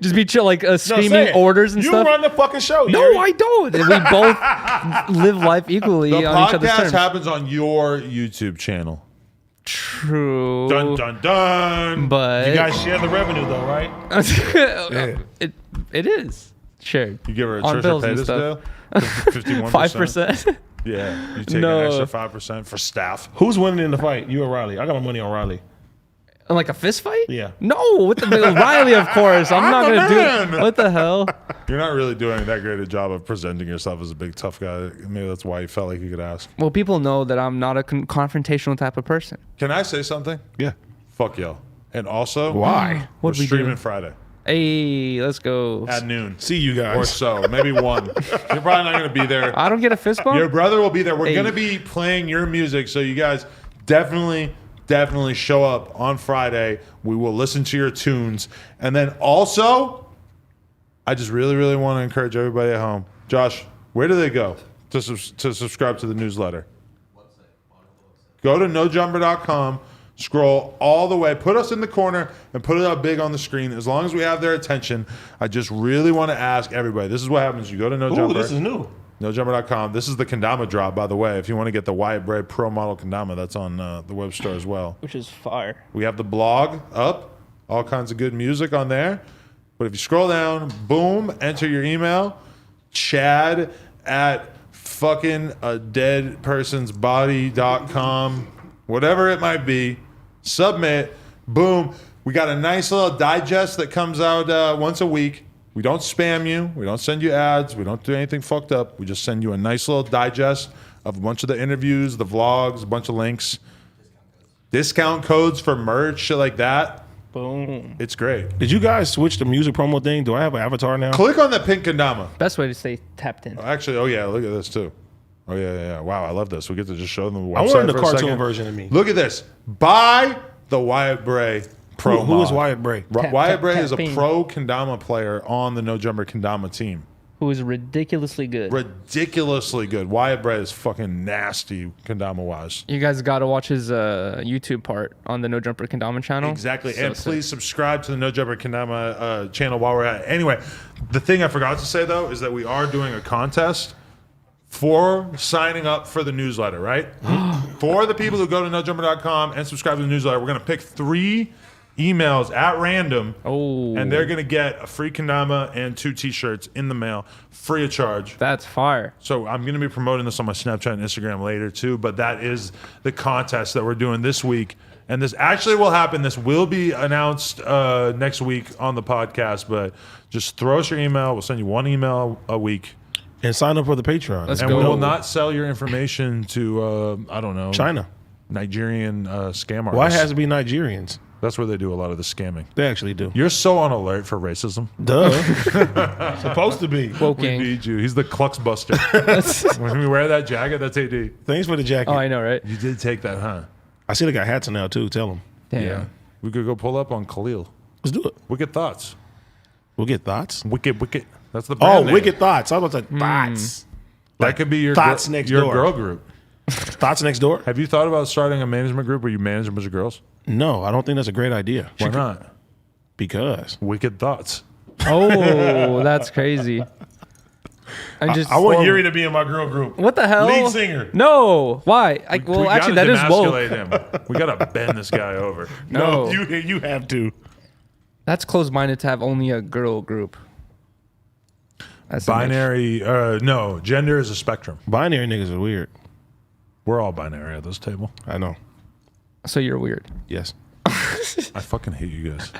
Just be chill, like screaming orders and stuff. You run the fucking show. No, Yuri. I don't. We both live life equally the on each other's podcast terms. happens on your YouTube channel. True. Dun dun dun. But you guys share the revenue though, right? It is shared. You give her a on Trisha bills and Paytas stuff. deal? 51%. 5%. Yeah. You take No. an extra 5% for staff. Who's winning in the fight? You or Riley? I got my money on Riley. Like a fist fight? Yeah. No, with the Riley, of course. I'm not gonna do it. What the hell? You're not really doing that great a job of presenting yourself as a big tough guy. Maybe that's why you felt like you could ask. Well, people know that I'm not a confrontational type of person. Can I say something? Yeah. Fuck y'all. And also, Why? We're What'd we streaming do? Friday Hey, let's go. at noon. See you guys. Or so. Maybe 1. You're probably not going to be there. I don't get a fist bump? Your brother will be there. We're Hey. going to be playing your music. So you guys definitely show up on Friday. We will listen to your tunes. And then also, I just really, really want to encourage everybody at home. Josh, where do they go to subscribe to the newsletter? Go to nojumper.com. Scroll all the way, put us in the corner, and put it up big on the screen. As long as we have their attention, I just really want to ask everybody. This is what happens. You go to No Jumper. Ooh, this is new. NoJumper.com. This is the Kendama drop, by the way. If you want to get the Wyatt Bray Pro Model Kendama, that's on the web store as well. Which is fire. We have the blog up, all kinds of good music on there. But if you scroll down, boom, enter your email, Chad at fucking a dead person's body.com, whatever it might be, submit, boom. We got a nice little digest that comes out once a week. We don't spam you. We don't send you ads. We don't do anything fucked up. We just send you a nice little digest of a bunch of the interviews, the vlogs, a bunch of links, discount codes for merch, shit like that. Boom. It's great. Did you guys switch the music promo thing? Do I have an avatar now? Click on the pink kendama. Best way to stay tapped in. Actually, oh yeah, look at this too. Oh yeah. Wow, I love this. We get to just show them the website. I wanted the for a cartoon second. version of me. Look at this. Buy the Wyatt Bray Pro. Who is mod. Wyatt Bray? Wyatt Bray is a ping. pro kendama player on the No Jumper Kendama team. Who is ridiculously good. Ridiculously good. Wyatt Bray is fucking nasty kendama wise. You guys got to watch his YouTube part on the No Jumper Kendama channel. Exactly. So And sick. please subscribe to the No Jumper Kendama channel while we're at it. Anyway, the thing I forgot to say though is that we are doing a contest for signing up for the newsletter, right? For the people who go to nojumper.com and subscribe to the newsletter, we're going to pick 3 emails at random. Oh. And they're going to get a free kendama and 2 t-shirts in the mail, free of charge. That's fire. So I'm going to be promoting this on my Snapchat and Instagram later too, but that is the contest that we're doing this week. And this actually will happen. This will be announced next week on the podcast, but just throw us your email. We'll send you 1 email a week. And sign up for the Patreon. Let's And go. we will not sell your information to, I don't know, China. Nigerian scam artists. Why has to be Nigerians? That's where they do a lot of the scamming. They actually do. You're so on alert for racism. Duh. Supposed to be. We Woking. need you. He's the Klux Buster. When we wear that jacket, that's AD. Thanks for the jacket. Oh, I know, right? You did take that, huh? I see they got hats now too. Tell them. Damn. We could go pull up on Khalil. Let's do it. Wicked Thoughts. We'll get thoughts. Wicked. That's the Oh, brand name. Wicked Thoughts. I was about to say thoughts. That could be your Thoughts next your door. girl group. Thoughts next door? Have you thought about starting a management group where you manage a bunch of girls? No, I don't think that's a great idea. Why not? Because Wicked Thoughts. Oh, that's crazy. I'm just. I want Yuri to be in my girl group. What the hell? Lead singer. No. Why? Well, We actually, gotta that is woke. demasculate him. We gotta bend this guy over. No. You have to. That's closed-minded to have only a girl group. That's Binary. No, gender is a spectrum. Binary niggas are weird. We're all binary at this table. I know. So you're weird. Yes. I fucking hate you guys.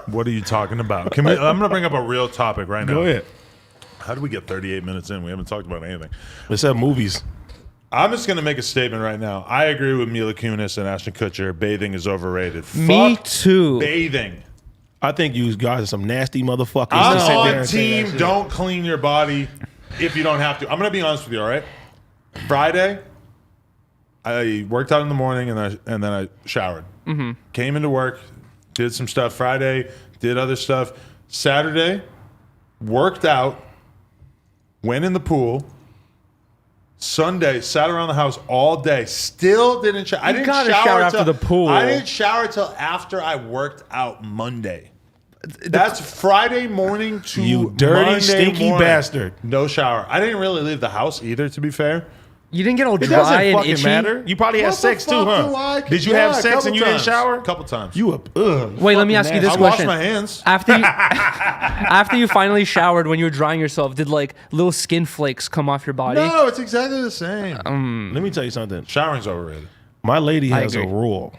What are you talking about? I'm gonna bring up a real topic right now. Go ahead. How did we get 38 minutes in? We haven't talked about anything. Let's have movies. I'm just gonna make a statement right now. I agree with Mila Kunis and Ashton Kutcher. Bathing is overrated. Me Fuck too. bathing. I think you guys are some nasty motherfuckers. I'm to sit there on and say that team. shit. Don't clean your body if you don't have to. I'm gonna be honest with you. All right. Friday, I worked out in the morning and then I showered. Mm-hmm. Came into work, did some stuff. Friday, did other stuff. Saturday, worked out, went in the pool. Sunday, sat around the house all day. Still didn't shower. I didn't gotta shower shower after till- the pool. I didn't shower till after I worked out Monday. That's Friday morning to You dirty, Monday stinky morning. bastard. No shower. I didn't really leave the house either, to be fair. You didn't get all It dry doesn't and fucking itchy. matter. You probably had What the sex too, fuck do huh? I- Did you Yeah, have a sex couple and you didn't times. shower? A couple times. You a Wait, let me ask you this I question. washed my hands. After you finally showered, when you were drying yourself, did like little skin flakes come off your body? No, it's exactly the same. Let me tell you something. Showering's overrated. My lady I has a agree. rule.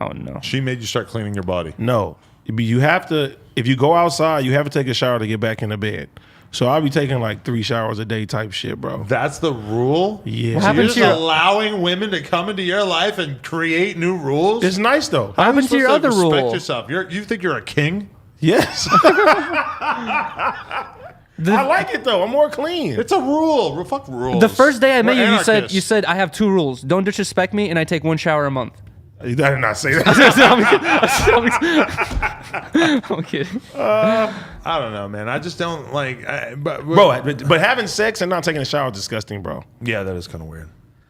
Oh no. She made you start cleaning your body. No, you have to. If you go outside, you have to take a shower to get back into bed. So I'll be taking like 3 showers a day type shit, bro. That's the rule? Yeah. What So happened you're to just your- allowing women to come into your life and create new rules? It's nice though. What happened to your other Respect rule? yourself. You think you're a king? Yes. I like it though. I'm more clean. It's a rule. Fuck rules. The first day I met We're you, anarchists. you said I have 2 rules: don't disrespect me, and I take 1 shower a month. You did not say that. I'm kidding. I don't know, man. I just don't like. But having sex and not taking a shower is disgusting, bro. Yeah, that is kind of weird.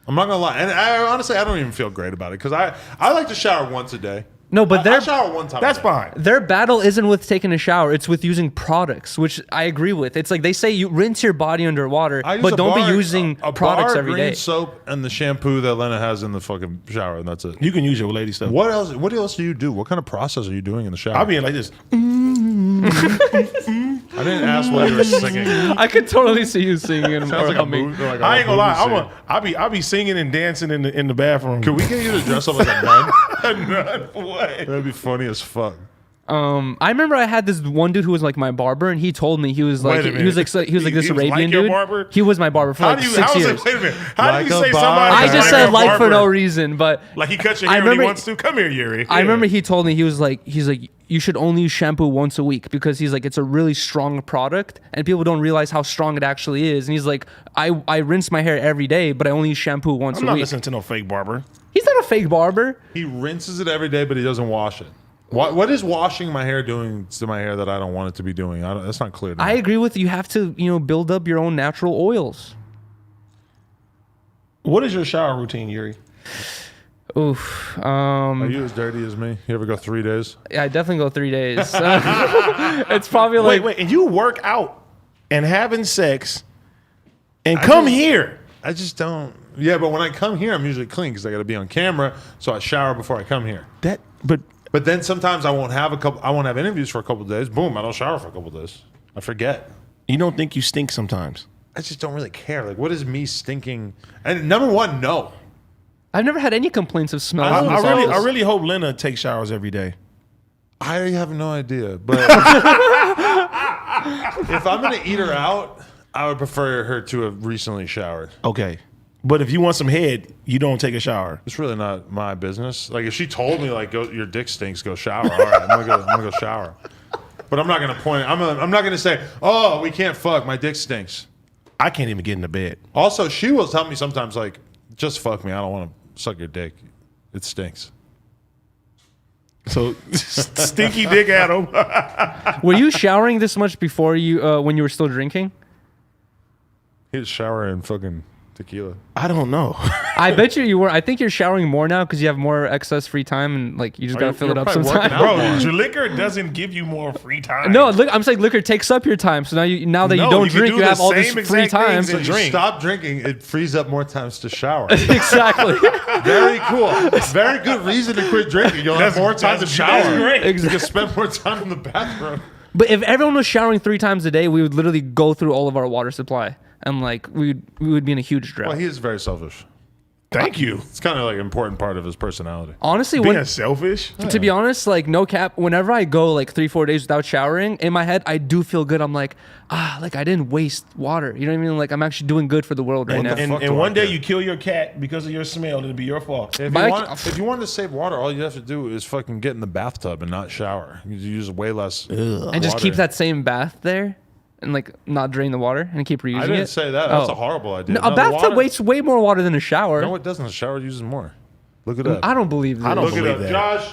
I'm not gonna lie, and honestly, I don't even feel great about it because I like to shower once a day. No, but I shower one time. That's a day. fine. their battle isn't with taking a shower; it's with using products, which I agree with. It's like they say you rinse your body underwater, I use but a don't bar- be using a products bar every green day. soap and the shampoo that Lena has in the fucking shower, and that's it. You can use your lady stuff. What else? What else do you do? What kind of process are you doing in the shower? I'll be in like this. I didn't ask what you were singing. I could totally see you singing and Sounds like a humming. movie. Like I ain't gonna lie. movie scene. I'll be singing and dancing in the bathroom. Could we get you to dress up like a nun? None. What? That'd be funny as fuck. I remember I had this one dude who was like my barber, and he told me he was like this Arabian dude. Barber? He was my barber for like 6 years. Wait a minute. How Like do you a say barber. somebody? I just said like for no reason, but Like he cuts your hair when he wants to. Come here, Yuri. I remember he told me he's like you should only use shampoo once a week because he's like it's a really strong product and people don't realize how strong it actually is. And he's like I rinse my hair every day, but I only use shampoo once I'm a not week. listening to no fake barber. He's not a fake barber. He rinses it every day, but he doesn't wash it. What is washing my hair doing to my hair that I don't want it to be doing? That's not clear to me. I agree with you. Have to build up your own natural oils. What is your shower routine, Yuri? Oof. Are you as dirty as me? You ever go 3 days? Yeah, I definitely go 3 days. It's probably like Wait, and you work out and having sex and come here. I just don't. Yeah, but when I come here, I'm usually clean because I got to be on camera. So I shower before I come here. But then sometimes I won't have interviews for a couple of days. Boom, I don't shower for a couple of days. I forget. You don't think you stink sometimes? I just don't really care. Like, what is me stinking? And number one, no. I've never had any complaints of smell. I really hope Lena takes showers every day. I have no idea. But if I'm going to eat her out, I would prefer her to have recently showered. Okay. But if you want some head, you don't take a shower. It's really not my business. Like, if she told me, like, go, your dick stinks, go shower. All right, I'm gonna go shower. But I'm not gonna point. I'm not gonna say, oh, we can't fuck. My dick stinks. I can't even get into bed. Also, she will tell me sometimes, like, just fuck me. I don't want to suck your dick. It stinks. So stinky dick Adam. Were you showering this much before you when you were still drinking? He was showering fucking tequila. I don't know. I bet you were. I think you're showering more now because you have more excess free time and like you just gotta fill it up sometimes. Bro, your liquor doesn't give you more free time. No, look, I'm saying liquor takes up your time. So now that you don't drink, you have all this free time. So you stop drinking, it frees up more times to shower. Exactly. Very cool. Very good reason to quit drinking. You'll have more time to shower. That's great. You can spend more time in the bathroom. But if everyone was showering 3 times a day, we would literally go through all of our water supply. And like we would be in a huge drought. Well, he is very selfish. Thank you. It's kind of like an important part of his personality. Honestly, being selfish. To be honest, like no cap, whenever I go like 3-4 days without showering, in my head I do feel good. I'm like, like I didn't waste water. You know what I mean? Like I'm actually doing good for the world right now. And one day you kill your cat because of your smell, it'll be your fault. If you want to save water, all you have to do is fucking get in the bathtub and not shower. You use way less and just keep that same bath there. And like not drain the water and keep reusing it. I didn't say that. That's a horrible idea. No, a bathtub wastes way more water than a shower. No, it doesn't. A shower uses more. Look it up. I don't believe this. I don't believe that. Josh,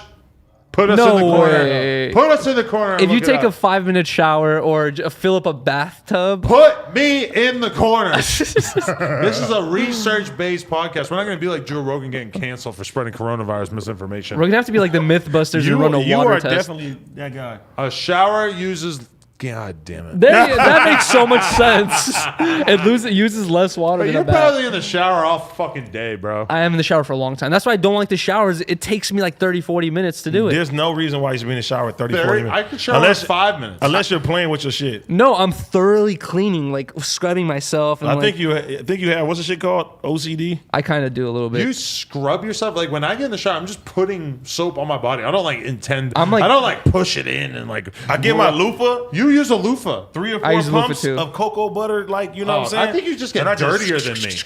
put us in the corner. Put us in the corner. If you take a 5-minute shower or fill up a bathtub, put me in the corner. This is a research-based podcast. We're not going to be like Joe Rogan getting canceled for spreading coronavirus misinformation. We're going to have to be like the Mythbusters and run a water test. You are definitely that guy. A shower uses... God damn it. That makes so much sense. It uses less water than a bath. You're probably in the shower all fucking day, bro. I am in the shower for a long time. That's why I don't like the showers. It takes me like 30-40 minutes to do it. There's no reason why you should be in the shower 30-40 minutes. I could shower in 5 minutes. Unless you're playing with your shit. No, I'm thoroughly cleaning, like scrubbing myself. And I think you have, what's the shit called? OCD? I kind of do a little bit. You scrub yourself? Like when I get in the shower, I'm just putting soap on my body. I don't like I don't like push it in and like. I get my loofah. You use a loofah. 3 or 4 pumps of cocoa butter, like, you know what I'm saying? I think you just get dirtier than me.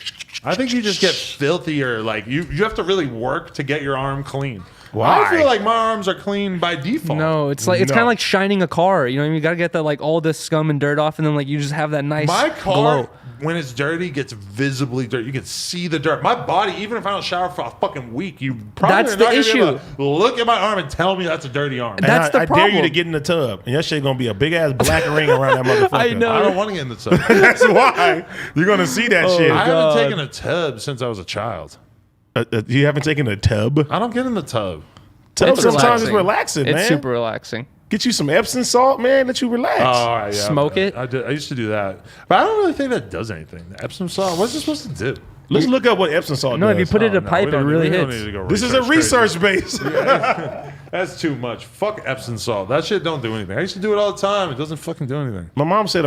I think you just get filthier. Like you have to really work to get your arm clean. Why? I feel like my arms are clean by default. No, it's kind of like shining a car. You know what I mean? You gotta get that like all the scum and dirt off, and then like you just have that nice glow. When it's dirty, gets visibly dirty. You can see the dirt. My body, even if I don't shower for a fucking week, you probably that's the issue. Look at my arm and tell me that's a dirty arm. That's the problem. I dare you to get in the tub, and your shit gonna be a big ass black ring around that motherfucker. I know. I don't want to get in the tub. That's why you're gonna see that shit. I haven't taken a tub since I was a child. You haven't taken a tub? I don't get in the tub. Sometimes it's relaxing, man. It's super relaxing. Get you some Epsom salt, man, that you relax. Oh, all right, yeah. Smoke it. I used to do that. But I don't really think that does anything. The Epsom salt, what's it supposed to do? Let's look up what Epsom salt does. No, if you put it in a pipe, it really hits. This is a research base. That's too much. Fuck Epsom salt. That shit don't do anything. I used to do it all the time. It doesn't fucking do anything. My mom said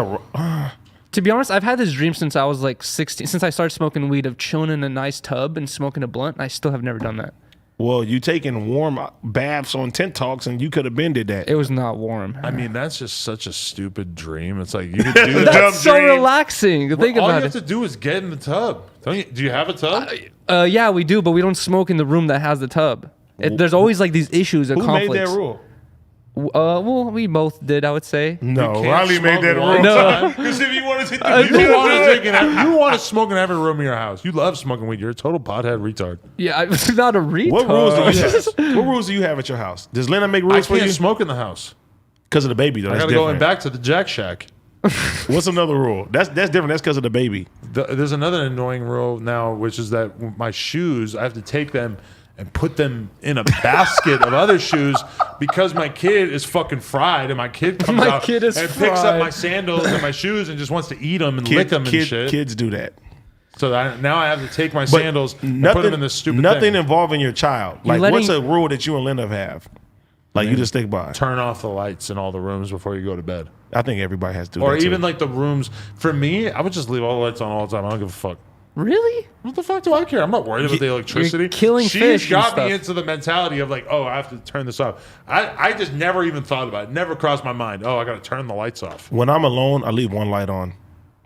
to be honest, I've had this dream since I was like 16, since I started smoking weed, of chilling in a nice tub and smoking a blunt. I still have never done that. Well, you taking warm baths on tent talks, and you could have been did that. It was not warm. I mean, that's just such a stupid dream. It's like you could do that. That's so relaxing. Think all about you have to do is get in the tub. Do you have a tub? Yeah, we do, but we don't smoke in the room that has the tub. There's always like these issues or Who conflicts. made that rule? Well, we both did, I would say. No, Riley made that rule. No. Because if you wanted to, You want to smoke in every room in your house. You love smoking weed. You're a total pothead retard. Yeah, I'm not a retard. What rules do you have? What rules do you have at your house? Does Lena make rules for I can't you? smoke in the house. Because of the baby, though. I gotta go in back to the Jack Shack. What's another rule? That's different. That's because of the baby. There's another annoying rule now, which is that my shoes, I have to take them and put them in a basket of other shoes because my kid is fucking fried, and my kid comes out and picks up my sandals and my shoes and just wants to eat them and lick them and shit. Kids do that. So now I have to take my sandals and put them in this stupid Nothing thing. involving your child. Like, what's a rule that you and Linda have? Like, you just stick by. Turn off the lights in all the rooms before you go to bed. I think everybody has to do or that. Or even like the rooms. For me, I would just leave all the lights on all the time. I don't give a fuck. Really? What the fuck do I care? I'm not worried about the electricity. You're killing fish. She's got me into the mentality of like, oh, I have to turn this off. I just never even thought about it. Never crossed my mind. Oh, I got to turn the lights off. When I'm alone, I leave one light on.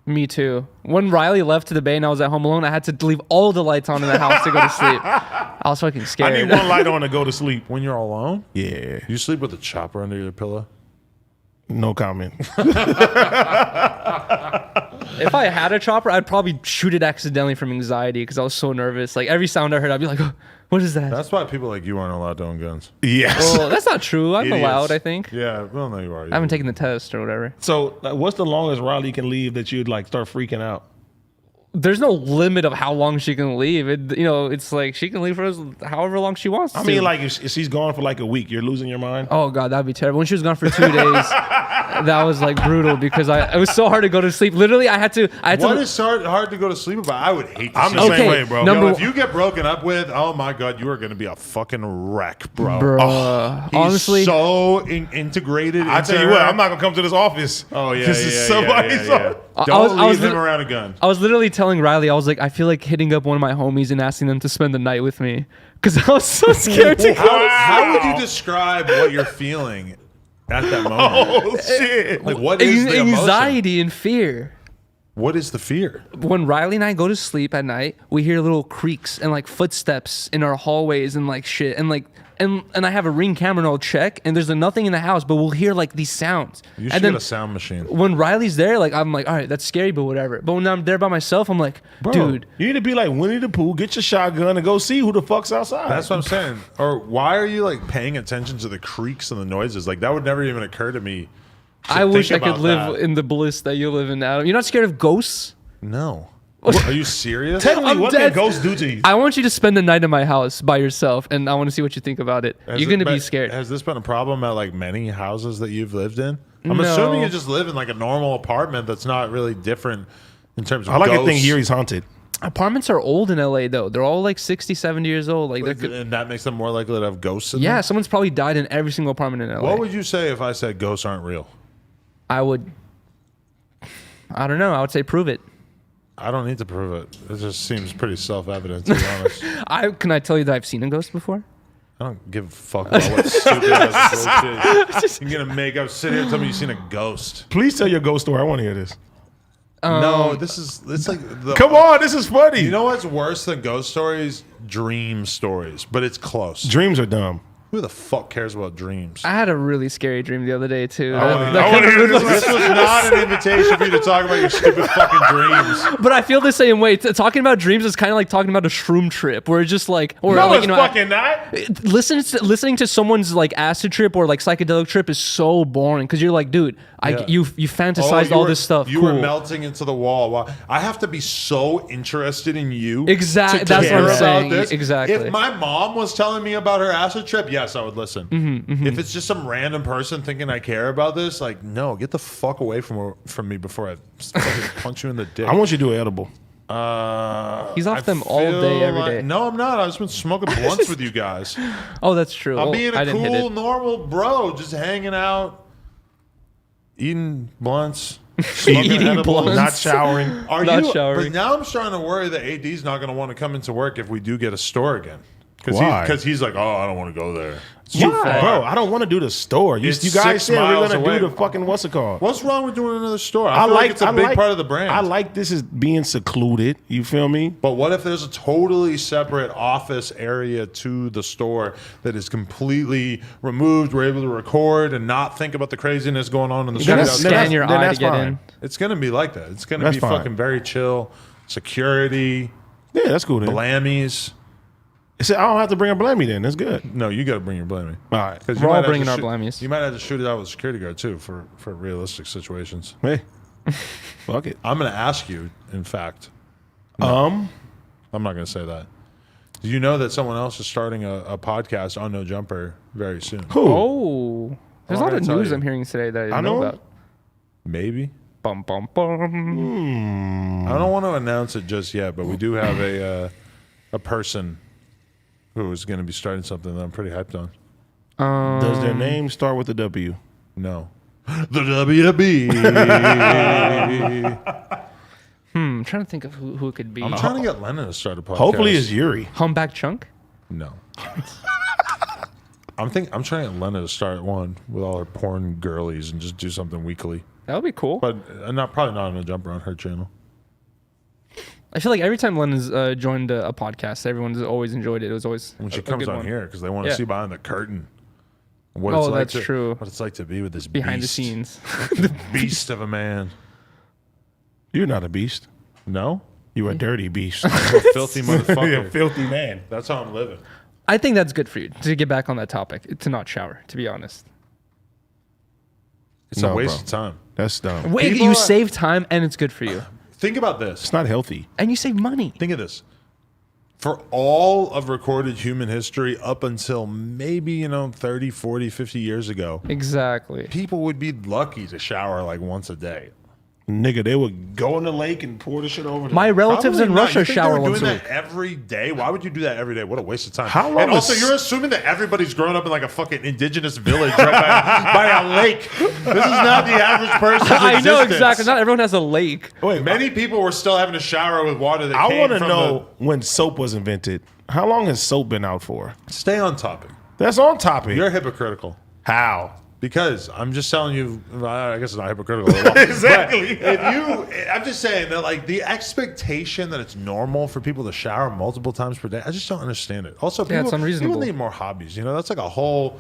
Me too. When Riley left to the bay and I was at home alone, I had to leave all the lights on in the house to go to sleep. I was fucking scared. I need one light on to go to sleep. When you're alone? Yeah. You sleep with a chopper under your pillow? No comment. If I had a chopper, I'd probably shoot it accidentally from anxiety because I was so nervous. Like every sound I heard, I'd be like, oh, what is that? That's why people like you aren't allowed to own guns. Yes. Well, that's not true. I'm allowed, I think. Yeah, well, no, you are. I haven't taken the test or whatever. So, like, what's the longest Riley can leave that you'd like start freaking out? There's no limit of how long she can leave. It's like she can leave for however long she wants to. I mean, like if she's gone for like a week, you're losing your mind. Oh God, that'd be terrible. When she was gone for 2 days, that was like brutal because it was so hard to go to sleep. Literally, I had to. What is hard to go to sleep about? I would hate to I'm see the that. same way, bro. If you get broken up with, oh my God, you are going to be a fucking wreck, bro. He's honestly, so integrated. I tell you what, I'm not gonna come to this office. Oh yeah, this is somebody's. Don't leave him around a gun. I was literally telling Riley, I was like, I feel like hitting up one of my homies and asking them to spend the night with me because I was so scared to go. How would you describe what you're feeling at that moment? Oh shit! Like what is the anxiety and fear? What is the fear? When Riley and I go to sleep at night, we hear little creaks and like footsteps in our hallways and like shit and like. And I have a Ring camera and I'll check and there's nothing in the house, but we'll hear like these sounds. You should get a sound machine. When Riley's there, like I'm like, all right, that's scary, but whatever. But when I'm there by myself, I'm like, Bro, dude. You need to be like Winnie the Pooh, get your shotgun and go see who the fuck's outside. That's what I'm saying. Or why are you like paying attention to the creaks and the noises? Like that would never even occur to me. I wish I could live in the bliss that you live in, Adam. You're not scared of ghosts? No. Are you serious? Tell me, what can ghosts do to you? I want you to spend the night in my house by yourself, and I want to see what you think about it. You're going to be scared. Has this been a problem at like many houses that you've lived in? I'm assuming you just live in like a normal apartment that's not really different in terms of I like ghosts. to think here he's haunted. Apartments are old in LA, though. They're all like 60, 70 years old. And that makes them more likely to have ghosts in them? Yeah, someone's probably died in every single apartment in LA. What would you say if I said ghosts aren't real? I don't know. I would say prove it. I don't need to prove it. It just seems pretty self-evident, to be honest. Can I tell you that I've seen a ghost before? I don't give a fuck about what stupid ass bullshit you're gonna make up. Sit here and tell me you've seen a ghost. Please tell your ghost story. I want to hear this. No, it's like come on, this is funny. You know what's worse than ghost stories? Dream stories, but it's close. Dreams are dumb. Who the fuck cares about dreams? I had a really scary dream the other day too. This was not an invitation for you to talk about your stupid fucking dreams. But I feel the same way. Talking about dreams is kind of like talking about a shroom trip, where it's just like, or no, like, it's fucking not. Listening to someone's like acid trip or like psychedelic trip is so boring because you're like, dude, you fantasized all this stuff. You were melting into the wall. Wow. I have to be so interested in you. Exactly. That's what I'm saying. Exactly. If my mom was telling me about her acid trip, yes, I would listen. If it's just some random person thinking I care about this, like, no, get the fuck away from me before I fucking punch you in the dick. I want you to do an edible. He's off them all day, every day. No, I'm not. I've just been smoking blunts with you guys. Oh, that's true. I'm being a cool, normal bro, just hanging out, eating blunts. Eating blunts. Not showering. Not showering. But now I'm starting to worry that AD's not going to want to come into work if we do get a store again. Why? Because he's like, oh, I don't want to go there. It's Why? too far. Bro, I don't want to do the store. You It's guys 6 said we're miles going to away. do the fucking what's it called? What's wrong with doing another store? I feel like it's a big part of the brand. I like this as being secluded. You feel me? But what if there's a totally separate office area to the store that is completely removed? We're able to record and not think about the craziness going on in the You street gotta outside. scan your then eye that's to get fine. in. It's going to be like that. It's going to That's be fine. fucking very chill. Security, Yeah, that's cool then. blammies. I said, I don't have to bring a blammy then. That's good. No, you got to bring your blammy. All right. 'Cause you We're might all have to bringing our shoot- blammies. You might have to shoot it out with a security guard too for realistic situations. Hey, fuck it. I'm going to ask you, in fact. I'm not going to say that. Do you know that someone else is starting a podcast on No Jumper very soon? Who? Oh, there's a lot I'm of gonna tell news you. I'm hearing today that I I didn't know. know about. Maybe. Bum bum bum. I don't want to announce it just yet, but we do have a person who is going to be starting something that I'm pretty hyped on. Does their name start with a W? No. The WWE. I'm trying to think of who it could be. I'm trying to get Lennon to start a podcast. Hopefully it's Yuri. Humpback Chunk. No. I'm trying to get Lena to start one with all her porn girlies and just do something weekly. That would be cool. But probably not on a jumper on her channel. I feel like every time Lennon's joined a podcast, everyone's always enjoyed it. It was always When she a comes good on one. here because they want to Yeah. see behind the curtain. What Oh, it's like that's true. What it's like to be with this Behind beast, the scenes. the beast of a man. You're not a beast. No? You a dirty beast. I'm a filthy motherfucker. You're a filthy man. That's how I'm living. I think that's good for you to get back on that topic, to not shower, to be honest. It's No, a waste bro. of time. That's dumb. Wait, People you are- save time and it's good for you. Think about this. It's not healthy. And you save money. Think of this. For all of recorded human history up until maybe, 30, 40, 50 years ago, Exactly. people would be lucky to shower like once a day. Nigga, they would go in the lake and pour the shit over. My relatives Probably in not. Russia You think shower they were once doing a week. that every day? Why would you do that every day? What a waste of time. How long And also, is- you're assuming that everybody's grown up in like a fucking indigenous village right by a lake. This is not the average person's I know existence. exactly. Not everyone has a lake. Wait, Many people were still having to shower with water that I came want to from know when soap was invented. How long has soap been out for? Stay on topic. That's on topic. You're hypocritical. How? Because I'm just telling you, I guess it's not hypocritical at all. Exactly. But I'm just saying that like the expectation that it's normal for people to shower multiple times per day, I just don't understand it. Also, Yeah, it's unreasonable. people need more hobbies. That's like a whole.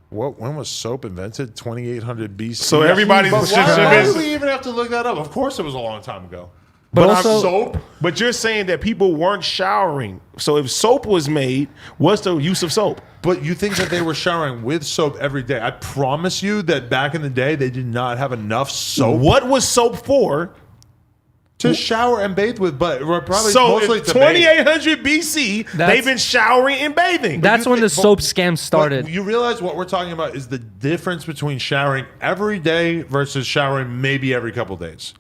When was soap invented? 2800 BC. So everybody's But should why have do been. we even have to look that up? Of course, it was a long time ago. But I'm also, Soap. But you're saying that people weren't showering. So if soap was made, what's the use of soap? But you think that they were showering with soap every day? I promise you that back in the day, they did not have enough soap What was soap for? to shower and bathe with. But probably So mostly in to bathe. 2800 BC, they've been showering and bathing. that's you when the think- soap scam started. But you realize what we're talking about is the difference between showering every day versus showering maybe every couple days.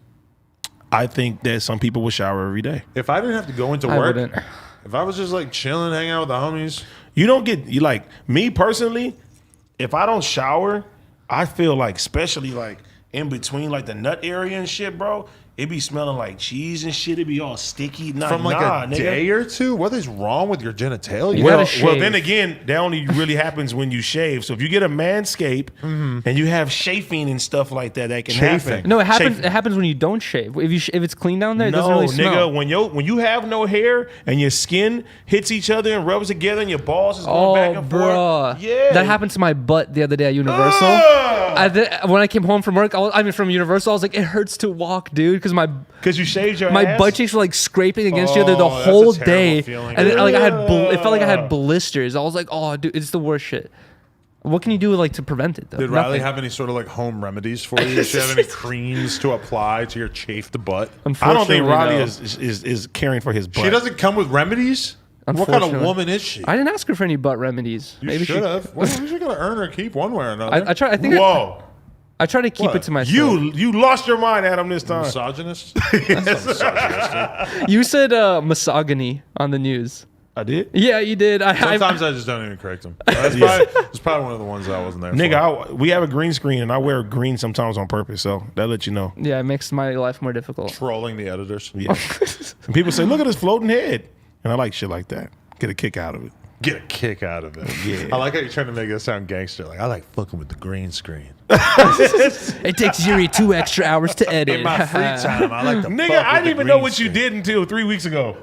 I think that some people would shower every day. If I didn't have to go into I work, wouldn't. if I was just like chilling, hanging out with the homies, You don't get you like me personally. If I don't shower, I feel like, especially like in between like the nut area and shit, bro. It be smelling like cheese and shit. It be all sticky. from like a day or two, what is wrong with your genitalia? You Well, gotta well, shave. then again, that only really happens when you shave. So if you get a manscape and you have chafing and stuff like that, that can Chafing. happen. No, it happens. Chafing. It happens when you don't shave. If it's clean down there, it doesn't No, really smell. nigga, when you have no hair and your skin hits each other and rubs together and your balls is going Oh, back and bruh. forth. Yeah. That happened to my butt the other day at Universal. When I came home from work, from Universal, I was like, it hurts to walk, dude, because Because you shaved your my ass? butt cheeks were like scraping against each other the Oh, that's a whole terrible day, feeling. and then, like it felt like I had blisters. I was like, oh, dude, it's the worst shit. What can you do like to prevent it though? Did Riley Nothing. have any sort of like home remedies for you? Does she have any creams to apply to your chafed butt? I don't think Unfortunately, Riley no. is caring for his butt. She doesn't come with remedies? What kind of Unfortunately. woman is she? I didn't ask her for any butt remedies. You Maybe should have. Well, she got to earn her keep one way or another. I try. I think Whoa. I try to keep What? it to myself. You lost your mind, Adam, this time. Misogynist? That's not misogynistic. You said misogyny on the news. I did? Yeah, you did. Sometimes I just don't even correct them. That's probably one of the ones that I wasn't there for. Nigga, we have a green screen and I wear green sometimes on purpose, so that let you know. Yeah, it makes my life more difficult. Trolling the editors. Yeah. And people say, look at his floating head. And I like shit like that. Get a kick out of it. Get a kick out of it. Yeah. I like how you're trying to make it sound gangster. Like, I like fucking with the green screen. It takes Yuri 2 extra hours to edit. In my free time, I like to Nigga, I didn't even know what you did until 3 weeks ago.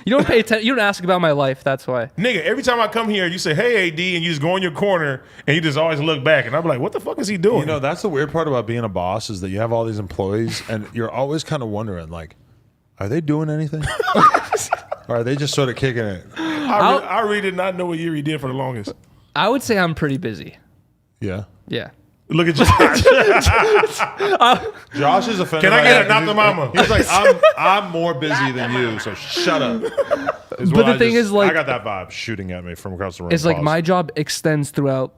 You don't pay attention. You don't ask about my life. That's why. Nigga, every time I come here, you say, hey, AD, and you just go in your corner, and you just always look back. And I'm like, what the fuck is he doing? You know, that's the weird part about being a boss is that you have all these employees, and you're always kind of wondering, like, are they doing anything? Or are they just sort of kicking it? I really did not know what Yuri did for the longest. I would say I'm pretty busy. Yeah. Yeah. Look at Josh. Josh is offended. Can I by get that. a not the mama? He's like, I'm more busy than you, so shut up. But the thing is, like, I got that vibe shooting at me from across the room. It's like my job extends throughout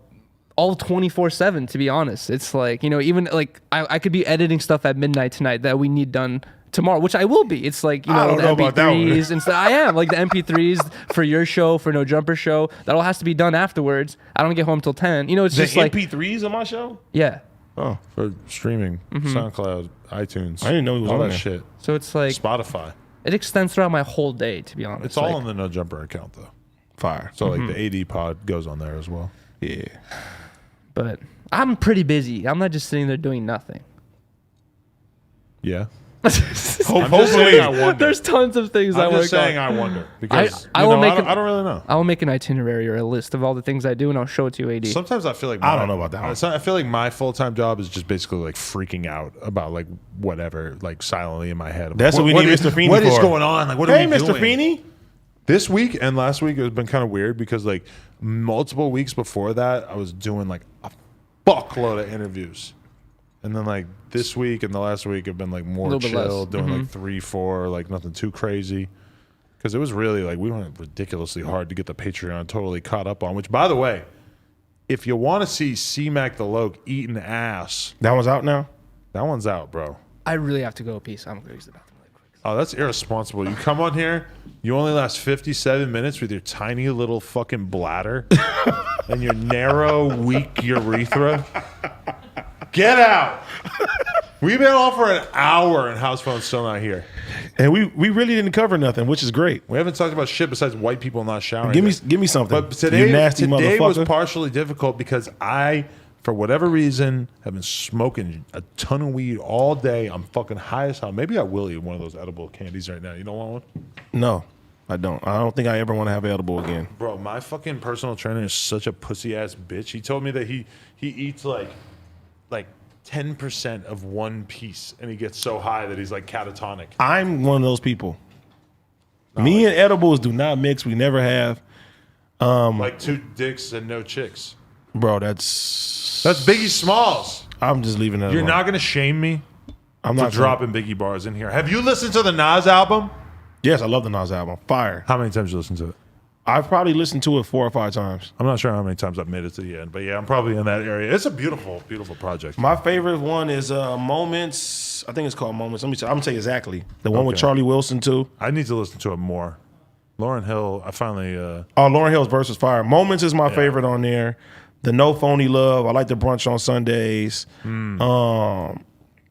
all 24/7. To be honest, it's like, you know, even like I could be editing stuff at midnight tonight that we need done tomorrow, which I will be. It's like, you know, I don't the know about that one. MP3s and stuff. I am like the MP3s for your show, for No Jumper show. That all has to be done afterwards. I don't get home till 10. You know, it's The just like MP3s on my show? yeah. Oh, for streaming, SoundCloud, iTunes. I didn't know he was all on that there. shit. So it's like Spotify. it extends throughout my whole day. To be honest, It's all like, on the No Jumper account though. fire. So like the AD pod goes on there as well. Yeah. But I'm pretty busy. I'm not just sitting there doing nothing. Yeah. Hopefully. I wonder. There's tons of things I I'm work just saying on. I wonder because I will make I don't really know. I will make an itinerary or a list of all the things I do, and I'll show it to you, AD. Sometimes I feel like I don't know about that one. I feel like my full-time job is just basically like freaking out about like whatever, like silently in my head. That's what we need Mr. Feeney What is for. going on? Like, what Hey, are we Mr. doing? Feeney. This week and last week has been kind of weird because like multiple weeks before that I was doing like a fuckload of interviews, and then like this week and the last week have been like more chill, doing like 3, 4, like nothing too crazy. Because it was really like we went ridiculously hard to get the Patreon totally caught up on. Which, by the way, if you want to see C-Mac the Loke eating ass, That one's out now? that one's out, bro. I really have to go pee, so I'm going to use the bathroom really quick. Oh, that's irresponsible. You come on here, you only last 57 minutes with your tiny little fucking bladder and your narrow, weak urethra. Get out. We've been on for an hour and Housephone's still not here. And we really didn't cover nothing, which is great. We haven't talked about shit besides white people not showering. Give me something. But today, you nasty today was motherfucker. partially difficult because I, for whatever reason, have been smoking a ton of weed all day. I'm fucking high as hell. Maybe I will eat one of those edible candies right now. You don't want one? No, I don't. I don't think I ever want to have edible again. Bro, my fucking personal trainer is such a pussy ass bitch. He told me that he eats like 10% of one piece and he gets so high that he's like catatonic. I'm one of those people. Me and edibles do not mix. We never have. Like 2 dicks and no chicks. Bro, that's Biggie Smalls. I'm just leaving that You're alone. not gonna shame me I'm for not dropping Biggie bars in here. Have you listened to the Nas album? Yes, I love the Nas album. Fire. How many times you listened to it? I've probably listened to it 4 or 5 times. I'm not sure how many times I've made it to the end, but yeah, I'm probably in that area. It's a beautiful, beautiful project. My favorite one is Moments. I think it's called Moments. I'm gonna tell you exactly. The one with Okay. Charlie Wilson too. I need to listen to it more. Lauryn Hill, I finally Oh, Lauryn Hill's versus Fire. Moments is my favorite on there. The No Phony Love. I like the Brunch on Sundays.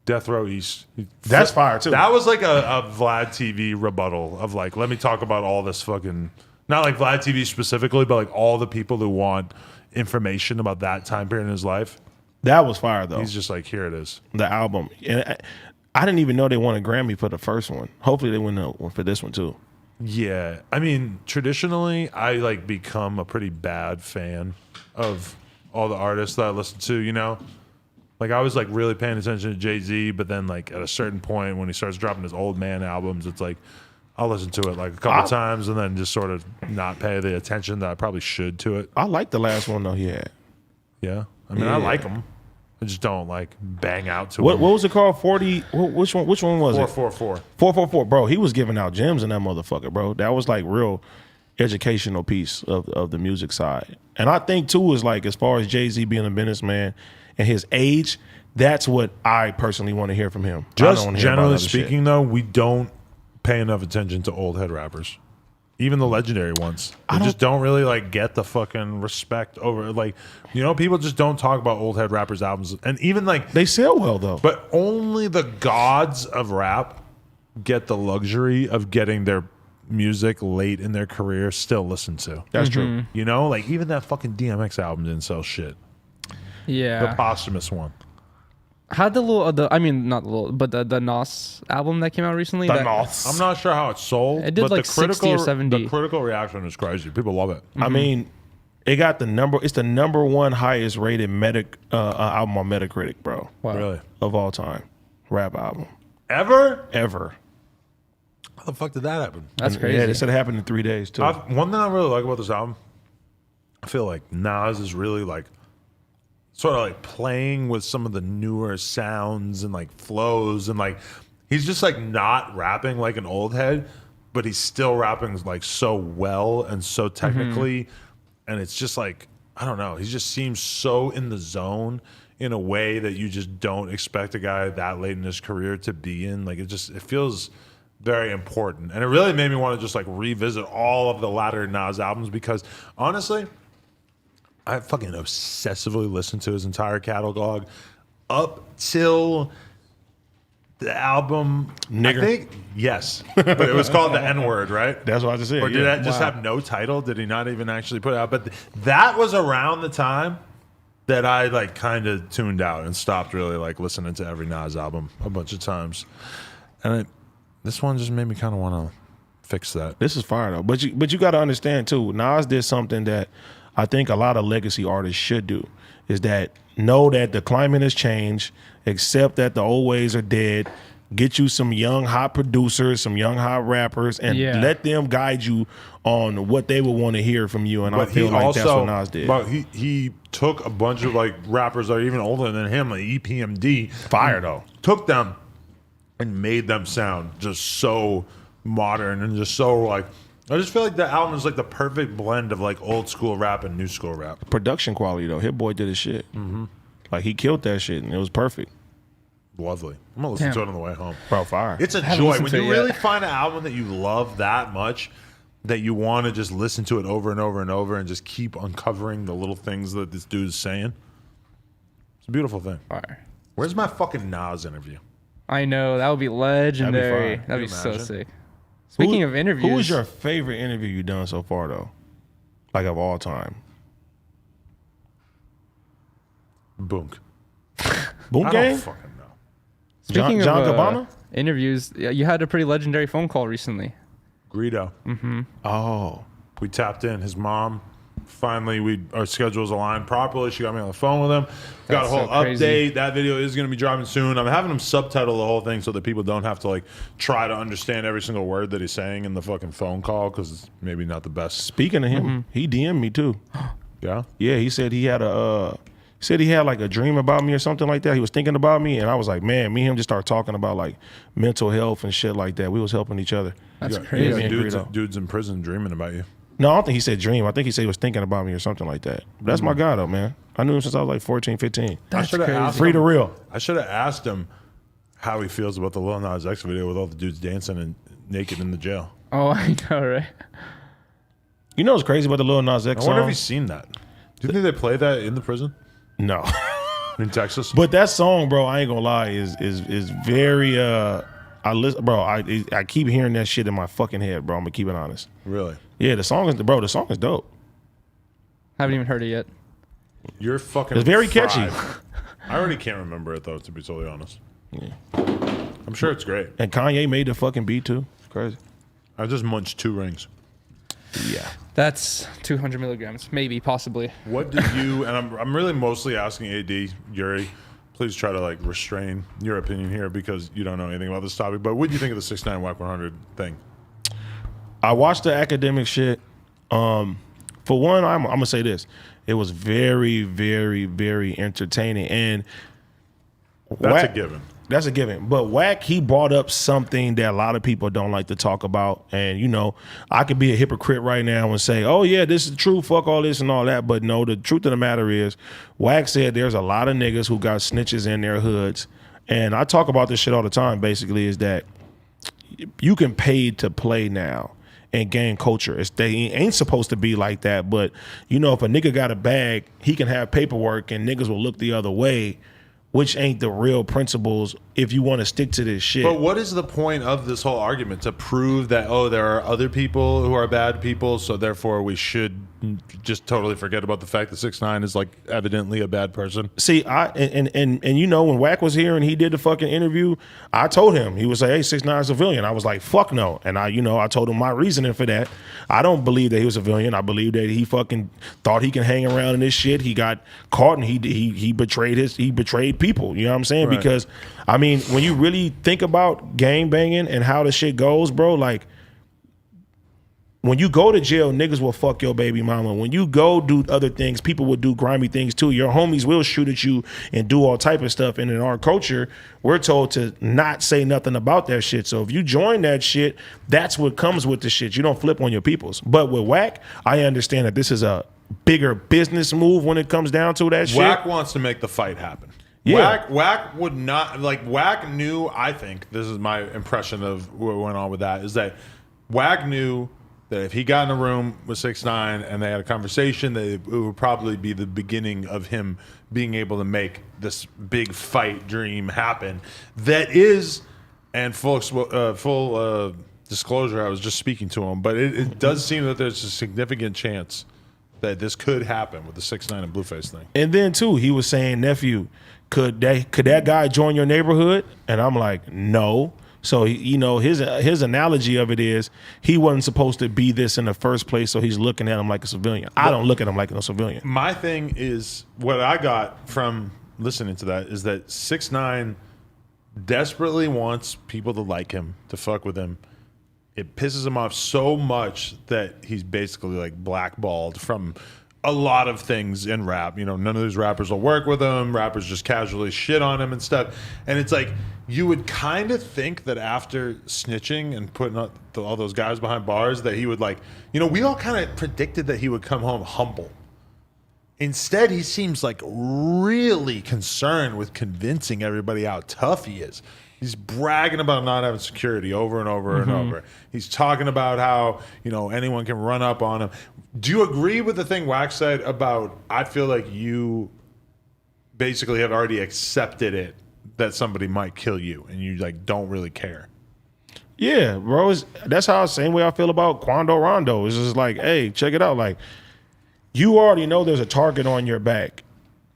Death Row East. That's fire too. That was like a Vlad TV rebuttal of like, let me talk about all this fucking, not like Vlad TV specifically, but like all the people who want information about that time period in his life. That was fire though. He's just like, here it is. The album. And I didn't even know they won a Grammy for the first one. Hopefully they win one for this one too. Yeah. I mean, traditionally, I like become a pretty bad fan of all the artists that I listen to, you know? Like I was like really paying attention to Jay-Z, but then like at a certain point when he starts dropping his old man albums, it's like I'll listen to it like a couple times and then just sort of not pay the attention that I probably should to it. I like the last one though he had. Yeah. I mean, I like them. I just don't like bang out to What them. was it called? 40 which one was it? 444. 444. Bro, he was giving out gems in that motherfucker, bro. That was like real educational piece of the music side. And I think too is like as far as Jay-Z being a businessman and his age, that's what I personally want to hear from him. I don't Just wanna hear about generally other shit. speaking, though, we don't pay enough attention to old head rappers. Even the legendary ones. They just don't really like get the fucking respect over like, you know, people just don't talk about old head rappers' albums. And even like They sell well though. but only the gods of rap get the luxury of getting their music late in their career still listen to. That's true. You know, like even that fucking DMX album didn't sell shit. Yeah. The posthumous one. How'd the little, I mean, not the little, but the Nos album that came out recently? I'm not sure how it sold. It did but like the critical, 60 or 70. The critical reaction is crazy. People love it. I mean, it got it's the number one highest rated album on Metacritic, bro. Wow. Really? Of all time. Rap album. Ever? How the fuck did that happen? That's crazy. Yeah, they said it happened in 3 days, too. One thing I really like about this album, I feel like Nas is really like sort of like playing with some of the newer sounds and like flows, and like he's just like not rapping like an old head, but he's still rapping like so well and so technically, and it's just like, I don't know, he just seems so in the zone in a way that you just don't expect a guy that late in his career to be in. Like it feels very important, and it really made me want to just like revisit all of the latter Nas albums, because honestly, I fucking obsessively listened to his entire catalog up till the album. Nigger. I think, yes, but it was called the N-word, right? That's what I just said. Or did that just have no title? Did he not even actually put it out? But that was around the time that I like kind of tuned out and stopped really like listening to every Nas album a bunch of times, and this one just made me kind of want to fix that. This is fire though, but you got to understand too. Nas did something that I think a lot of legacy artists should do, is that know that the climate has changed, accept that the old ways are dead, get you some young hot producers, some young hot rappers, and let them guide you on what they would want to hear from you. And I feel like that's what Nas did. But he took a bunch of like rappers that are even older than him, like EPMD. Fire though. Took them and made them sound just so modern and just so like, I just feel like the album is like the perfect blend of like old school rap and new school rap. Production quality though, Hit Boy did his shit. Like he killed that shit and it was perfect. Lovely. I'm gonna listen to it on the way home. Bro, fire. It's a haven't joy listened when to you it yet. really find an album that you love that much that you want to just listen to it over and over and over and just keep uncovering the little things that this dude's saying. It's a beautiful thing. Fire. Where's my fucking Nas interview? I know. That would be legendary. fire. That'd be Can you so imagine? sick. Speaking of interviews. Who was your favorite interview you done so far though? Like of all time? Boonk. Boom I Gang? don't fucking know. Speaking John of Cabana? interviews, you had a pretty legendary phone call recently. Greedo. Oh. We tapped in. His mom. Finally, our schedules aligned properly. She got me on the phone with him. Got a That's whole so crazy. update. That video is going to be dropping soon. I'm having him subtitle the whole thing so that people don't have to like try to understand every single word that he's saying in the fucking phone call, because it's maybe not the best. Speaking of him, he DM'd me too. Yeah. Yeah, he said he had like a dream about me or something like that. He was thinking about me, and I was like, man, me and him just started talking about like mental health and shit like that. We was helping each other. That's You got crazy. dudes in prison dreaming about you. No, I don't think he said dream. I think he said he was thinking about me or something like that. But that's my guy though, man. I knew him since I was like 14, 15. That's I should have crazy. asked Free him, to real. I should have asked him how he feels about the Lil Nas X video with all the dudes dancing and naked in the jail. Oh, I know, right? You know what's crazy about the Lil Nas X I wonder if song? he's seen that. Do you think they play that in the prison No. in Texas? But that song, bro, I ain't gonna lie, is very I listen, bro. I keep hearing that shit in my fucking head, bro. I'm gonna keep it honest. Really? Yeah, the song is dope. Haven't even heard it yet. You're fucking. It's very fried. catchy. I already can't remember it though, to be totally honest. I'm sure it's great. And Kanye made the fucking beat too. It's crazy. I just munched 2 rings. Yeah. That's 200 milligrams, maybe, possibly. What did you? And I'm really mostly asking AD Yuri. Please try to like restrain your opinion here because you don't know anything about this topic. But what do you think of the 6ix9ine Wack 100 thing? I watched the academic shit. For one, I'm gonna say this: it was very, very, very entertaining, and That's a given. That's a given. But Wack, he brought up something that a lot of people don't like to talk about, and you know, I could be a hypocrite right now and say, "Oh yeah, this is true. Fuck all this and all that." But no, the truth of the matter is, Wack said there's a lot of niggas who got snitches in their hoods, and I talk about this shit all the time. Basically, is that you can pay to play now and gain culture. They ain't supposed to be like that, but you know, if a nigga got a bag, he can have paperwork and niggas will look the other way. which ain't the real principles if you want to stick to this shit. But what is the point of this whole argument? To prove that, oh, there are other people who are bad people, so therefore we should just totally forget about the fact that 6ix9ine is like evidently a bad person? See, and you know, when Wack was here and he did the fucking interview, I told him, he was like, hey, 6ix9ine is a villain. I was like, fuck no. And I told him my reasoning for that. I don't believe that he was a villain. I believe that he fucking thought he can hang around in this shit. He got caught and he betrayed people. You know what I'm saying? Right. Because I mean, when you really think about gang banging and how the shit goes, bro, like when you go to jail, niggas will fuck your baby mama. When you go do other things, people will do grimy things too. Your homies will shoot at you and do all type of stuff. And in our culture, we're told to not say nothing about that shit. So if you join that shit, that's what comes with the shit. You don't flip on your peoples. But with Wack, I understand that this is a bigger business move when it comes down to that shit. Wack wants to make the fight happen. Yeah. Wack would not, like, Wack knew, I think, this is my impression of what went on with that, is that Wack knew that if he got in a room with 6ix9ine and they had a conversation, that it would probably be the beginning of him being able to make this big fight dream happen. That is, and full disclosure, I was just speaking to him, but it does seem that there's a significant chance that this could happen with the 6ix9ine and Blueface thing. And then too, he was saying, nephew, could that guy join your neighborhood? And I'm like, no. So his analogy of it is he wasn't supposed to be this in the first place, so he's looking at him like a civilian. I don't look at him like a civilian. My thing is, what I got from listening to that is that 6ix9ine desperately wants people to like him, to fuck with him. It pisses him off so much that he's basically like blackballed from a lot of things in rap. You know, none of these rappers will work with him. Rappers just casually shit on him and stuff. And it's like, you would kind of think that after snitching and putting all those guys behind bars, that he would like, you know, we all kind of predicted that he would come home humble. Instead, he seems like really concerned with convincing everybody how tough he is. He's bragging about not having security over and over and over. He's talking about how, you know, anyone can run up on him. Do you agree with the thing Wack said about, I feel like you basically have already accepted it that somebody might kill you and you like don't really care? Yeah, bro. That's how same way I feel about Quando Rondo. It's just like, hey, check it out. Like, you already know there's a target on your back.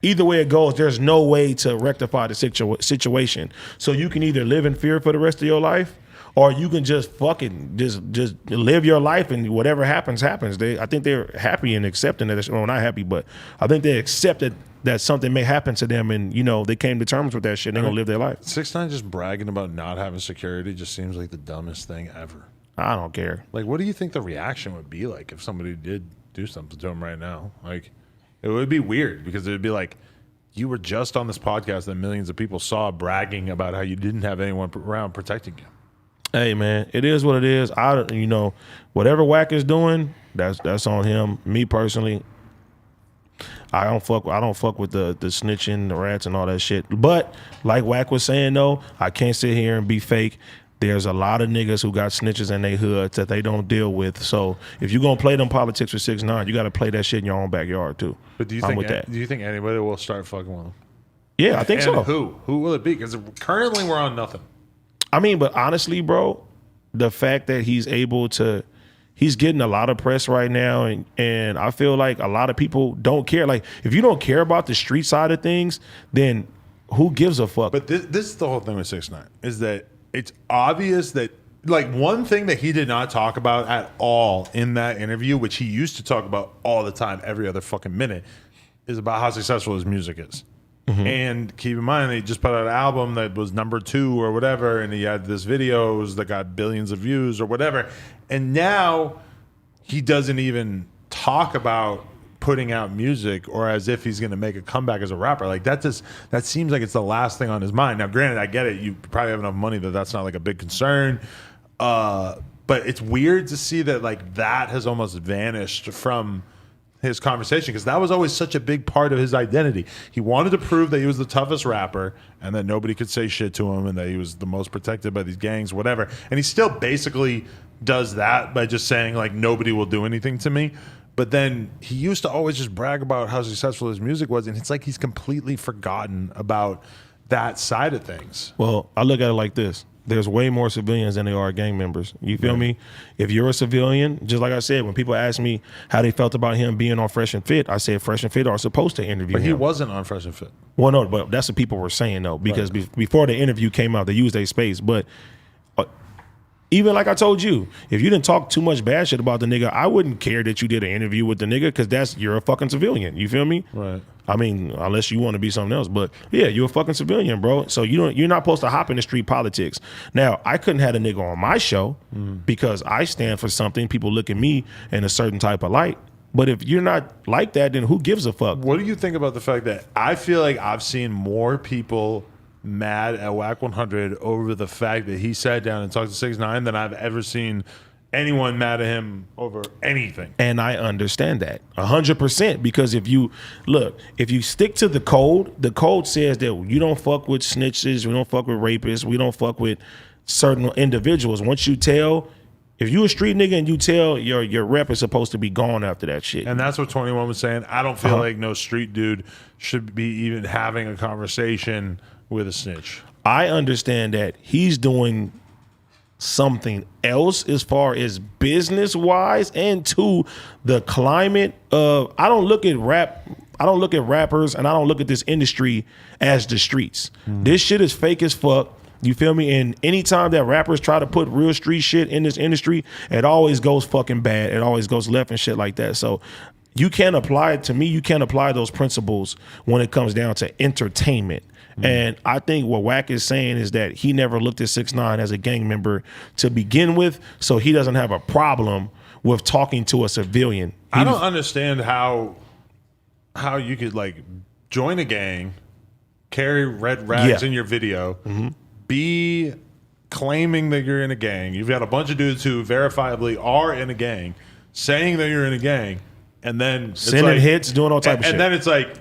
Either way it goes, there's no way to rectify the situation. So you can either live in fear for the rest of your life, or you can just fucking just live your life and whatever happens, happens. I think they're happy and accepting that. Well, not happy, but I think they accept that something may happen to them, and you know they came to terms with that shit. And they're gonna live their life. 6ix9ine just bragging about not having security just seems like the dumbest thing ever. I don't care. Like, what do you think the reaction would be like if somebody did do something to him right now? Like, it would be weird because it would be like, you were just on this podcast that millions of people saw bragging about how you didn't have anyone around protecting you. Hey man, it is what it is. Whatever Wack is doing, that's on him. Me personally, I don't fuck with the snitching, the rats, and all that shit. But like Wack was saying though, I can't sit here and be fake. There's a lot of niggas who got snitches in their hoods that they don't deal with. So if you're gonna play them politics with 6ix9ine, you got to play that shit in your own backyard too. But do you think anybody will start fucking with them? Yeah, I think so. Who will it be? Because currently we're on nothing. I mean, but honestly, bro, the fact that he's getting a lot of press right now, and I feel like a lot of people don't care. Like, if you don't care about the street side of things, then who gives a fuck? But this is the whole thing with 6ix9ine, is that it's obvious that, like, one thing that he did not talk about at all in that interview, which he used to talk about all the time, every other fucking minute, is about how successful his music is. And keep in mind, he just put out an album that was #2 or whatever, and he had this videos that got billions of views or whatever. And now he doesn't even talk about putting out music or as if he's going to make a comeback as a rapper. Like, that seems like it's the last thing on his mind. Now, granted, I get it. You probably have enough money that that's not like a big concern. But it's weird to see that like that has almost vanished from his conversation, because that was always such a big part of his identity. He wanted to prove that he was the toughest rapper and that nobody could say shit to him and that he was the most protected by these gangs, whatever. And he still basically does that by just saying like, nobody will do anything to me. But then he used to always just brag about how successful his music was, and it's like he's completely forgotten about that side of things. Well, I look at it like this. There's way more civilians than there are gang members. You feel me? If you're a civilian, just like I said, when people ask me how they felt about him being on Fresh and Fit, I said Fresh and Fit are supposed to interview him. But he wasn't on Fresh and Fit. Well, no, but that's what people were saying, though, because before the interview came out, they used their space. But even like I told you, if you didn't talk too much bad shit about the nigga, I wouldn't care that you did an interview with the nigga because you're a fucking civilian. You feel me? Right. I mean, unless you want to be something else, but yeah, you're a fucking civilian, bro. So you're not supposed to hop into street politics. Now, I couldn't have a nigga on my show because I stand for something. People look at me in a certain type of light. But if you're not like that, then who gives a fuck? What do you think about the fact that I feel like I've seen more people mad at Whack 100 over the fact that he sat down and talked to 6ix9ine than I've ever seen anyone mad at him over anything. And I understand that 100% because if you stick to the code says that you don't fuck with snitches, we don't fuck with rapists, we don't fuck with certain individuals. Once you tell, if you a street nigga and you tell, your rep is supposed to be gone after that shit. And that's what 21 was saying. I don't feel like no street dude should be even having a conversation with a snitch. I understand that he's doing something else as far as business wise and to the climate of I don't look at rappers and I don't look at this industry as the streets. This shit is fake as fuck. You feel me? And anytime that rappers try to put real street shit in this industry, it always goes fucking bad. It always goes left and shit like that. So you can't apply those principles when it comes down to entertainment. And I think what Wack is saying is that he never looked at 6ix9ine as a gang member to begin with, so he doesn't have a problem with talking to a civilian. I don't understand how you could like join a gang, carry red rags in your video, be claiming that you're in a gang. You've got a bunch of dudes who verifiably are in a gang, saying that you're in a gang, and then sending hits, doing all type of shit. And then it's like,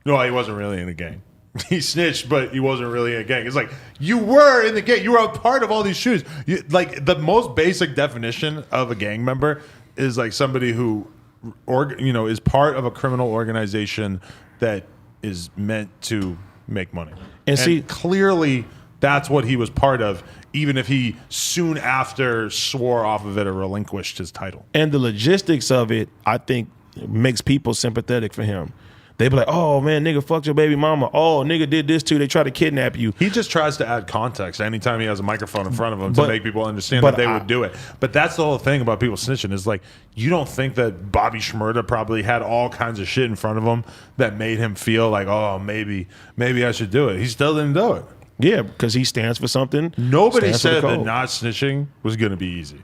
no, he wasn't really in a gang. He snitched, but he wasn't really in a gang. It's like, you were in the gang. You were a part of all these shoots. Like, the most basic definition of a gang member is like somebody who, is part of a criminal organization that is meant to make money. And see, clearly that's what he was part of, even if he soon after swore off of it or relinquished his title. And the logistics of it, I think, makes people sympathetic for him. They be like, oh, man, nigga fucked your baby mama. Oh, nigga did this too. They try to kidnap you. He just tries to add context anytime he has a microphone in front of him to make people understand that they would do it. But that's the whole thing about people snitching is like, you don't think that Bobby Shmurda probably had all kinds of shit in front of him that made him feel like, oh, maybe I should do it. He still didn't do it. Yeah, because he stands for something. Nobody said that not snitching was going to be easy.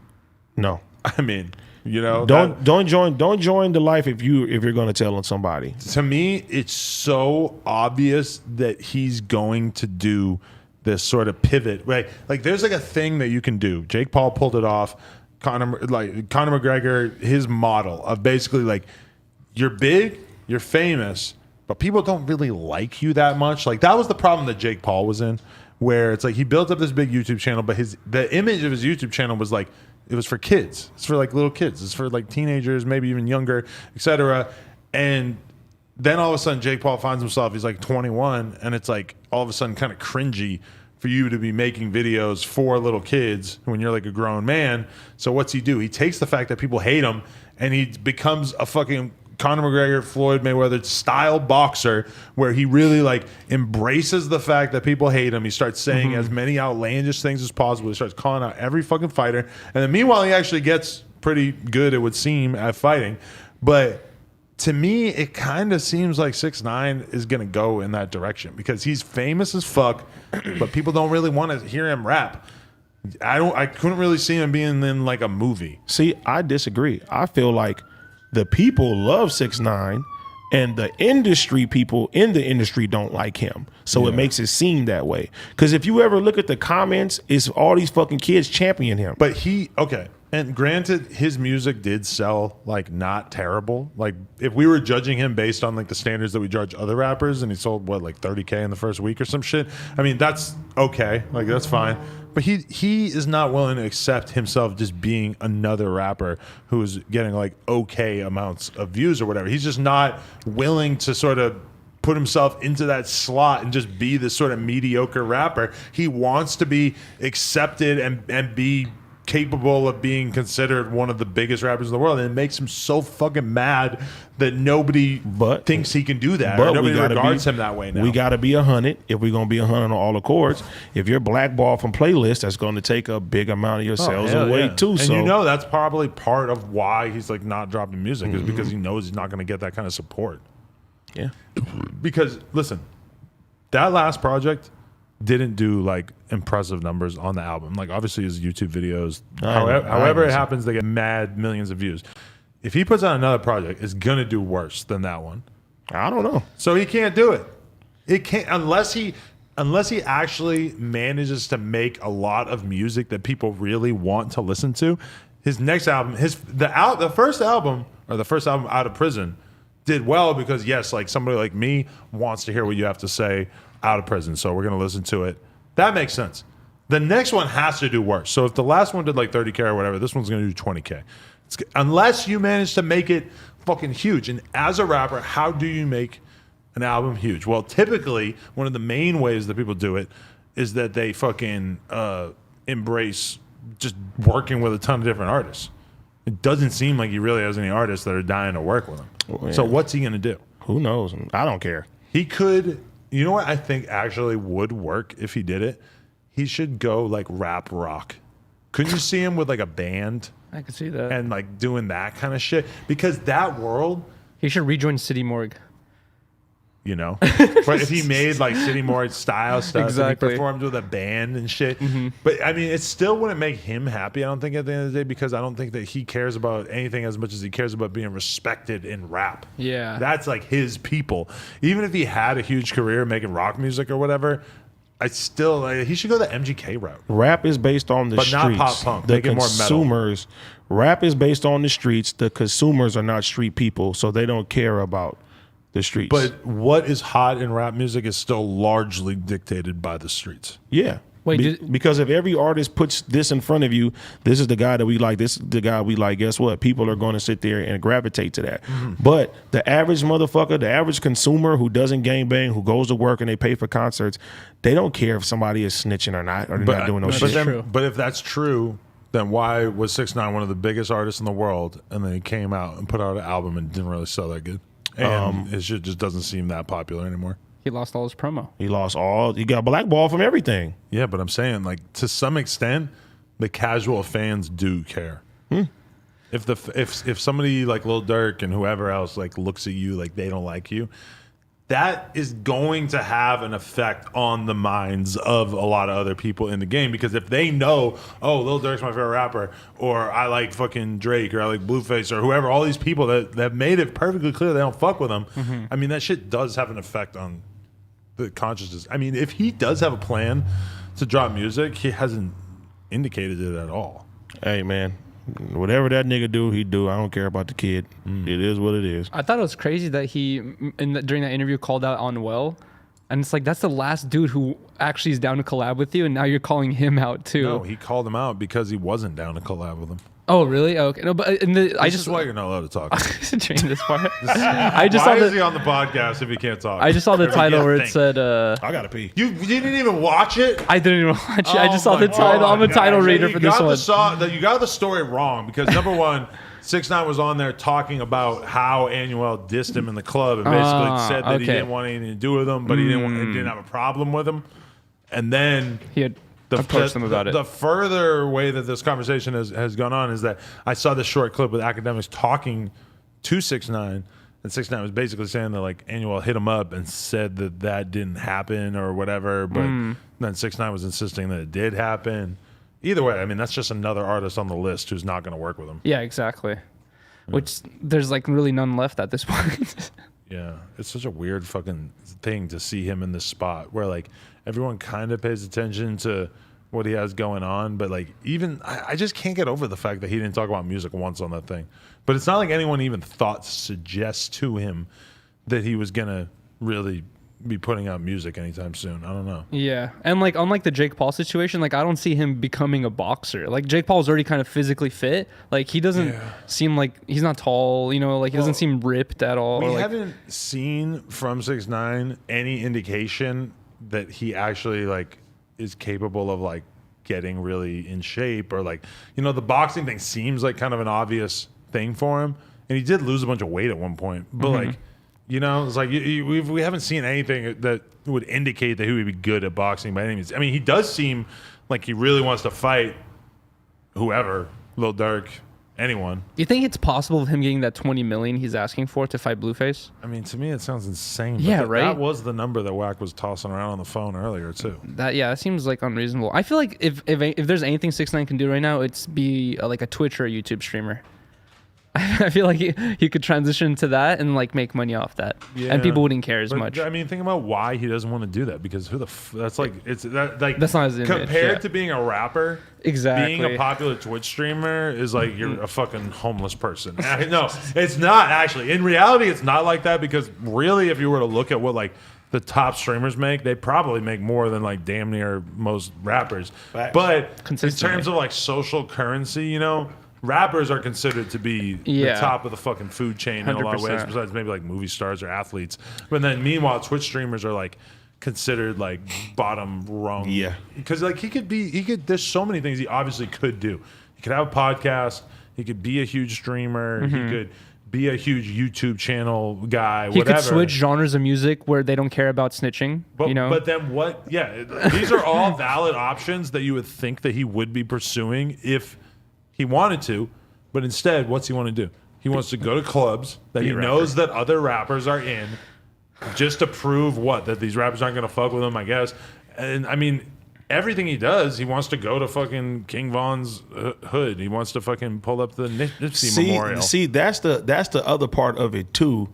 No. I mean... don't join the life if you're going to tell on somebody. To me, it's so obvious that he's going to do this sort of pivot, right? Like there's like a thing that you can do. Jake Paul pulled it off. Conor McGregor, his model of basically like you're big, you're famous, but people don't really like you that much. Like that was the problem that Jake Paul was in, where it's like he built up this big YouTube channel, but the image of his YouTube channel was like, it was for kids. It's for like little kids. It's for like teenagers, maybe even younger, etc. And then all of a sudden, Jake Paul finds himself, he's like 21, and it's like all of a sudden kind of cringy for you to be making videos for little kids when you're like a grown man. So what's he do? He takes the fact that people hate him and he becomes a fucking Conor McGregor, Floyd Mayweather style boxer where he really like embraces the fact that people hate him. He starts saying as many outlandish things as possible. He starts calling out every fucking fighter. And then meanwhile, he actually gets pretty good, it would seem, at fighting. But to me, it kind of seems like 6ix9ine is going to go in that direction because he's famous as fuck, but people don't really want to hear him rap. I couldn't really see him being in like a movie. See, I disagree. I feel like the people love 6ix9ine and the industry people in the industry don't like him. So it makes it seem that way. Because if you ever look at the comments, it's all these fucking kids championing him. But and granted, his music did sell like not terrible. Like if we were judging him based on like the standards that we judge other rappers and he sold what, like 30K in the first week or some shit. I mean, that's okay. Like that's fine. But he is not willing to accept himself just being another rapper who's getting like okay amounts of views or whatever. He's just not willing to sort of put himself into that slot and just be this sort of mediocre rapper. He wants to be accepted and be capable of being considered one of the biggest rappers in the world, and it makes him so fucking mad that nobody thinks he can do that. But nobody regards him that way now. We got to be 100 if we're gonna be 100 on all accords. If you're blackballed from playlists, that's going to take a big amount of your sales away too. And so that's probably part of why he's like not dropping music is because he knows he's not going to get that kind of support. Yeah, because listen, that last project didn't do like impressive numbers on the album. Like obviously his YouTube videos, however it happens, they get mad millions of views. If he puts out another project, it's gonna do worse than that one. I don't know. So he can't do it. It can't unless he actually manages to make a lot of music that people really want to listen to. His next album, the first album out of prison did well because yes, like somebody like me wants to hear what you have to say out of prison, so we're gonna listen to it. That makes sense. The next one has to do worse. So if the last one did like 30K or whatever, this one's gonna do 20K. Unless you manage to make it fucking huge. And as a rapper, how do you make an album huge? Well, typically one of the main ways that people do it is that they fucking embrace just working with a ton of different artists. It doesn't seem like he really has any artists that are dying to work with him. Oh, yeah. So what's he gonna do? Who knows? I don't care. He could. You know what I think actually would work if he did it? He should go like rap rock. Couldn't you see him with like a band? I could see that. And like doing that kind of shit? Because that world... He should rejoin City Morgue. You know? But if he made like City Morgue style stuff, exactly. And he performed with a band and shit. Mm-hmm. But I mean, it still wouldn't make him happy, I don't think, at the end of the day, because I don't think that he cares about anything as much as he cares about being respected in rap. Yeah. That's like his people. Even if he had a huge career making rock music or whatever, I still he should go the MGK route. Rap is based on the streets. But not pop punk. The consumers. Rap is based on the streets. The consumers are not street people, so they don't care about the streets. But what is hot in rap music is still largely dictated by the streets. Yeah. Wait, because if every artist puts this in front of you, this is the guy that we like, this is the guy we like, guess what? People are going to sit there and gravitate to that. Mm-hmm. But the average motherfucker, the average consumer who doesn't gangbang, who goes to work and they pay for concerts, they don't care if somebody is snitching or not, or they're not doing no shit. But if that's true, then why was 6ix9ine one of the biggest artists in the world, and then he came out and put out an album and didn't really sell that good? And it just doesn't seem that popular anymore. He lost all his promo. He got blackballed from everything. Yeah, but I'm saying, like, to some extent, the casual fans do care. If somebody like Lil Durk and whoever else like looks at you like they don't like you, that is going to have an effect on the minds of a lot of other people in the game, because if they know, oh, Lil Durk's my favorite rapper, or I like fucking Drake, or I like Blueface, or whoever, all these people that have made it perfectly clear they don't fuck with them, I mean, that shit does have an effect on the consciousness. I mean, if he does have a plan to drop music, he hasn't indicated it at all. Hey, man. Whatever that nigga do, he do. I don't care about the kid. It is what it is. I thought it was crazy that he, during that interview, called out Anuel. And it's like, that's the last dude who actually is down to collab with you, and now you're calling him out, too. No, he called him out because he wasn't down to collab with him. Oh, really? Okay. No, but I just why you're not allowed to talk. Change this part. Why is he on the podcast if he can't talk? I just saw the title where it said... I gotta pee. You didn't even watch it? I didn't even watch it. I just saw the title. I'm a title reader for this one. You got the story wrong, because number one, 6ix9ine was on there talking about how Anuel dissed him in the club and basically said that he didn't want anything to do with him, but he didn't have a problem with him. And then he had approached them about it. The further way that this conversation has gone on is that I saw this short clip with academics talking to 6ix9ine, and 6ix9ine was basically saying that like Anuel hit him up and said that didn't happen or whatever, but then 6ix9ine was insisting that it did happen. Either way, I mean, that's just another artist on the list who's not going to work with him. Yeah, exactly. Which there's like really none left at this point. Yeah, it's such a weird fucking thing to see him in this spot where like everyone kind of pays attention to what he has going on, but like even I just can't get over the fact that he didn't talk about music once on that thing. But it's not like anyone even thought to suggest to him that he was gonna really be putting out music anytime soon. I don't know. Yeah, and like unlike the Jake Paul situation, like I don't see him becoming a boxer. Like Jake Paul's already kind of physically fit. Like he doesn't seem like he's not tall. You know, like he doesn't seem ripped at all. We like, haven't seen from 6ix9ine any indication that he actually like is capable of like getting really in shape, or like, you know, the boxing thing seems like kind of an obvious thing for him, and he did lose a bunch of weight at one point, but like, you know, it's like we haven't seen anything that would indicate that he would be good at boxing by any means. I mean, he does seem like he really wants to fight whoever, Lil Durk, anyone. You think it's possible of him getting that 20 million he's asking for to fight Blueface? I mean, to me, it sounds insane. But Yeah, right? That was the number that Wack was tossing around on the phone earlier, too. That seems like unreasonable. I feel like if there's anything 6ix9ine can do right now, it's be like a Twitch or a YouTube streamer. I feel like he could transition to that and like make money off that, and people wouldn't care as much. I mean, think about why he doesn't want to do that, because that's like it's that like that's not his image, compared to being a rapper. Exactly, being a popular Twitch streamer is like you're a fucking homeless person. No, it's not actually. In reality, it's not like that, because really, if you were to look at what like the top streamers make, they probably make more than like damn near most rappers. But in terms of like social currency, you know, rappers are considered to be the top of the fucking food chain in a lot of ways, besides maybe like movie stars or athletes. But then meanwhile, Twitch streamers are like considered like bottom rung. Yeah. Because like he could there's so many things he obviously could do. He could have a podcast, he could be a huge streamer, he could be a huge YouTube channel guy, he could switch genres of music where they don't care about snitching. But, you know? But then what? Yeah, these are all valid options that you would think that he would be pursuing if he wanted to, but instead, what's he want to do? He wants to go to clubs that he knows that other rappers are in, just to prove that these rappers aren't going to fuck with him, I guess. And I mean, everything he does, he wants to go to fucking King Von's hood. He wants to fucking pull up the Nipsey Memorial. See, that's the other part of it too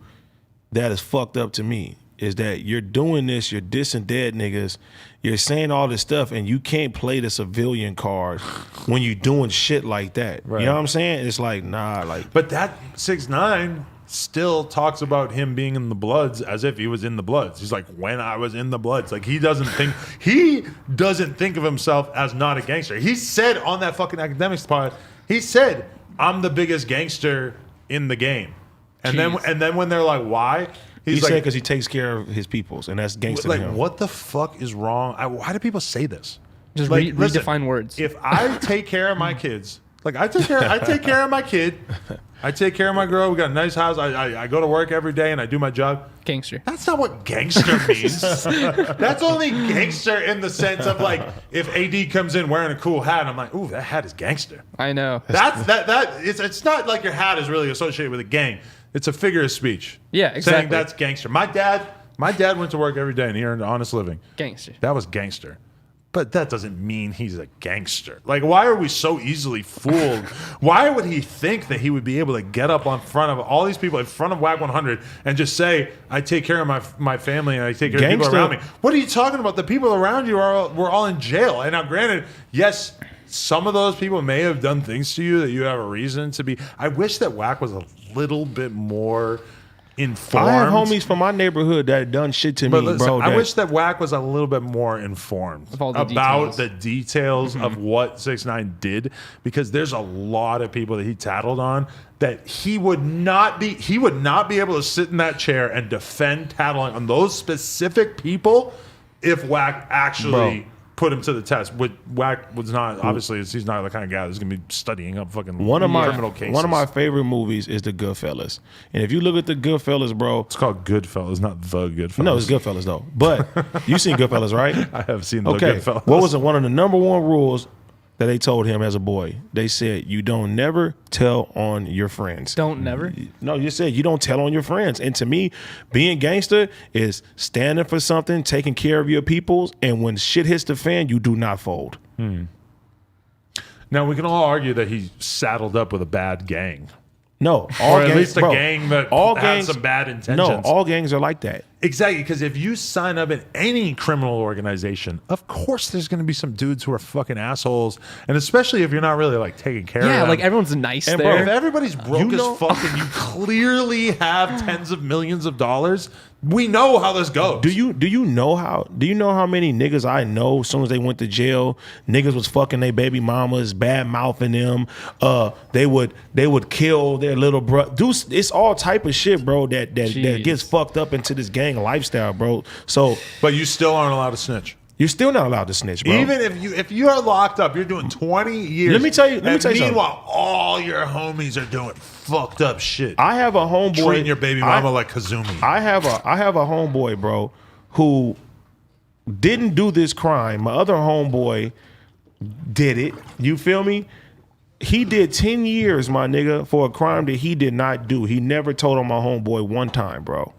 that is fucked up to me, is that you're doing this, you're dissing dead niggas, you're saying all this stuff, and you can't play the civilian card when you're doing shit like that. Right. You know what I'm saying? It's like, nah, like. But that 6ix9ine still talks about him being in the Bloods as if he was in the Bloods. He's like, when I was in the Bloods. Like, he doesn't think of himself as not a gangster. He said on that fucking academics pod, he said, I'm the biggest gangster in the game. And then when they're like, why? He said because he takes care of his peoples, and that's gangster to him. What the fuck is wrong? Why do people say this? Just like, redefine words. If I take care of my kids, like I take care of my kid, I take care of my girl. We got a nice house. I go to work every day and I do my job. Gangster. That's not what gangster means. That's only gangster in the sense of like if AD comes in wearing a cool hat, I'm like, ooh, that hat is gangster. I know. It's not like your hat is really associated with a gang. It's a figure of speech. Yeah, exactly. Saying that's gangster. My dad went to work every day and he earned an honest living. Gangster. That was gangster. But that doesn't mean he's a gangster. Like, why are we so easily fooled? Why would he think that he would be able to get up in front of all these people, in front of WAC 100, and just say, I take care of my family and I take care of people around me? What are you talking about? The people around you were all in jail. And now, granted, yes, some of those people may have done things to you that you have a reason to be. I wish that WAC was a little bit more informed. I have homies from my neighborhood that done shit to me, listen, bro. I wish that WAC was a little bit more informed about the details of what 6ix9ine did, because there's a lot of people that he tattled on that he would not be able to sit in that chair and defend tattling on those specific people if WAC actually put him to the test. WAC was not, obviously, he's not the kind of guy that's going to be studying up fucking criminal cases. One of my favorite movies is The Goodfellas. And if you look at The Goodfellas, bro. It's called Goodfellas, not The Goodfellas. No, it's Goodfellas, though. But you've seen Goodfellas, right? I have seen The Goodfellas. What was one of the number one rules that they told him as a boy? They said, you don't never tell on your friends. Don't never? No, you said you don't tell on your friends. And to me, being gangster is standing for something, taking care of your peoples, and when shit hits the fan, you do not fold. Now, we can all argue that he saddled up with a bad gang. No, or at least a gang that has some bad intentions. No, all gangs are like that. Exactly, because if you sign up in any criminal organization, of course there's going to be some dudes who are fucking assholes, and especially if you're not really like taking care of them. Yeah, like everyone's nice and there. Bro, if everybody's broke as fuck and you clearly have tens of millions of dollars, We know how this goes. Do you know how many niggas I know as soon as they went to jail, niggas was fucking their baby mamas, bad mouthing them. They would kill their little bro. Dude, it's all type of shit, bro, that gets fucked up into this gang lifestyle, bro. So, but you still aren't allowed to snitch. You're still not allowed to snitch, bro. Even if you are locked up, you're doing 20 years. Let me tell you something. Meanwhile, all your homies are doing fucked up shit. I have a homeboy treating your baby mama like Kazumi. I have a homeboy, bro, who didn't do this crime. My other homeboy did it. You feel me? He did 10 years, my nigga, for a crime that he did not do. He never told on my homeboy one time, bro.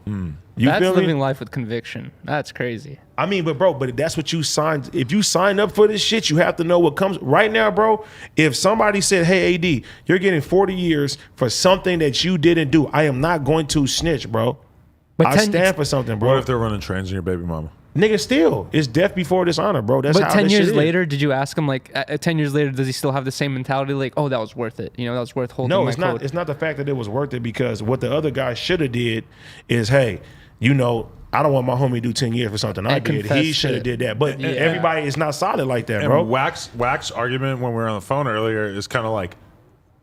That's living life with conviction. That's crazy. I mean, but that's what you signed. If you sign up for this shit, you have to know what comes. Right now, bro, if somebody said, hey, AD, you're getting 40 years for something that you didn't do, I am not going to snitch, bro. But I stand for something, bro. What if they're running trains on your baby mama? Nigga, still, it's death before dishonor, bro. That's but how 10 years shit later, did you ask him, like, 10 years later, does he still have the same mentality? Like, oh, that was worth it. You know, that was worth holding my code. It's not the fact that it was worth it, because what the other guy should have did is, hey, you know, I don't want my homie to do 10 years for something I did. He should have did that. But everybody is not solid like that, bro. Wax argument when we were on the phone earlier is kind of like,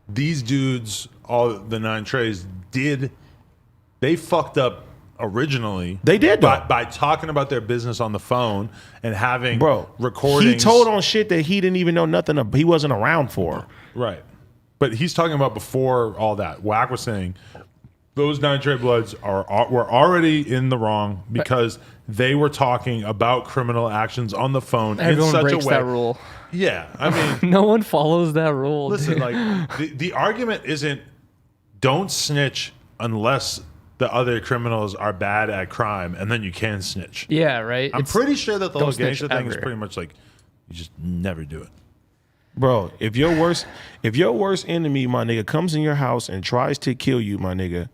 these dudes, all the 9 trays, they fucked up originally. They did, though. By talking about their business on the phone and having recordings. He told on shit that he didn't even know nothing of, he wasn't around for. Right. But he's talking about before all that. Wack was saying those 9 Tray Bloods were already in the wrong because they were talking about criminal actions on the phone. Everyone in such breaks a way. that rule. Yeah, I mean, no one follows that rule. Listen, like the argument isn't don't snitch unless the other criminals are bad at crime, and then you can snitch. Yeah, right. I'm pretty sure that the whole gangster thing is ever. pretty much like you just never do it. Bro, if your worst enemy, my nigga, comes in your house and tries to kill you, my nigga,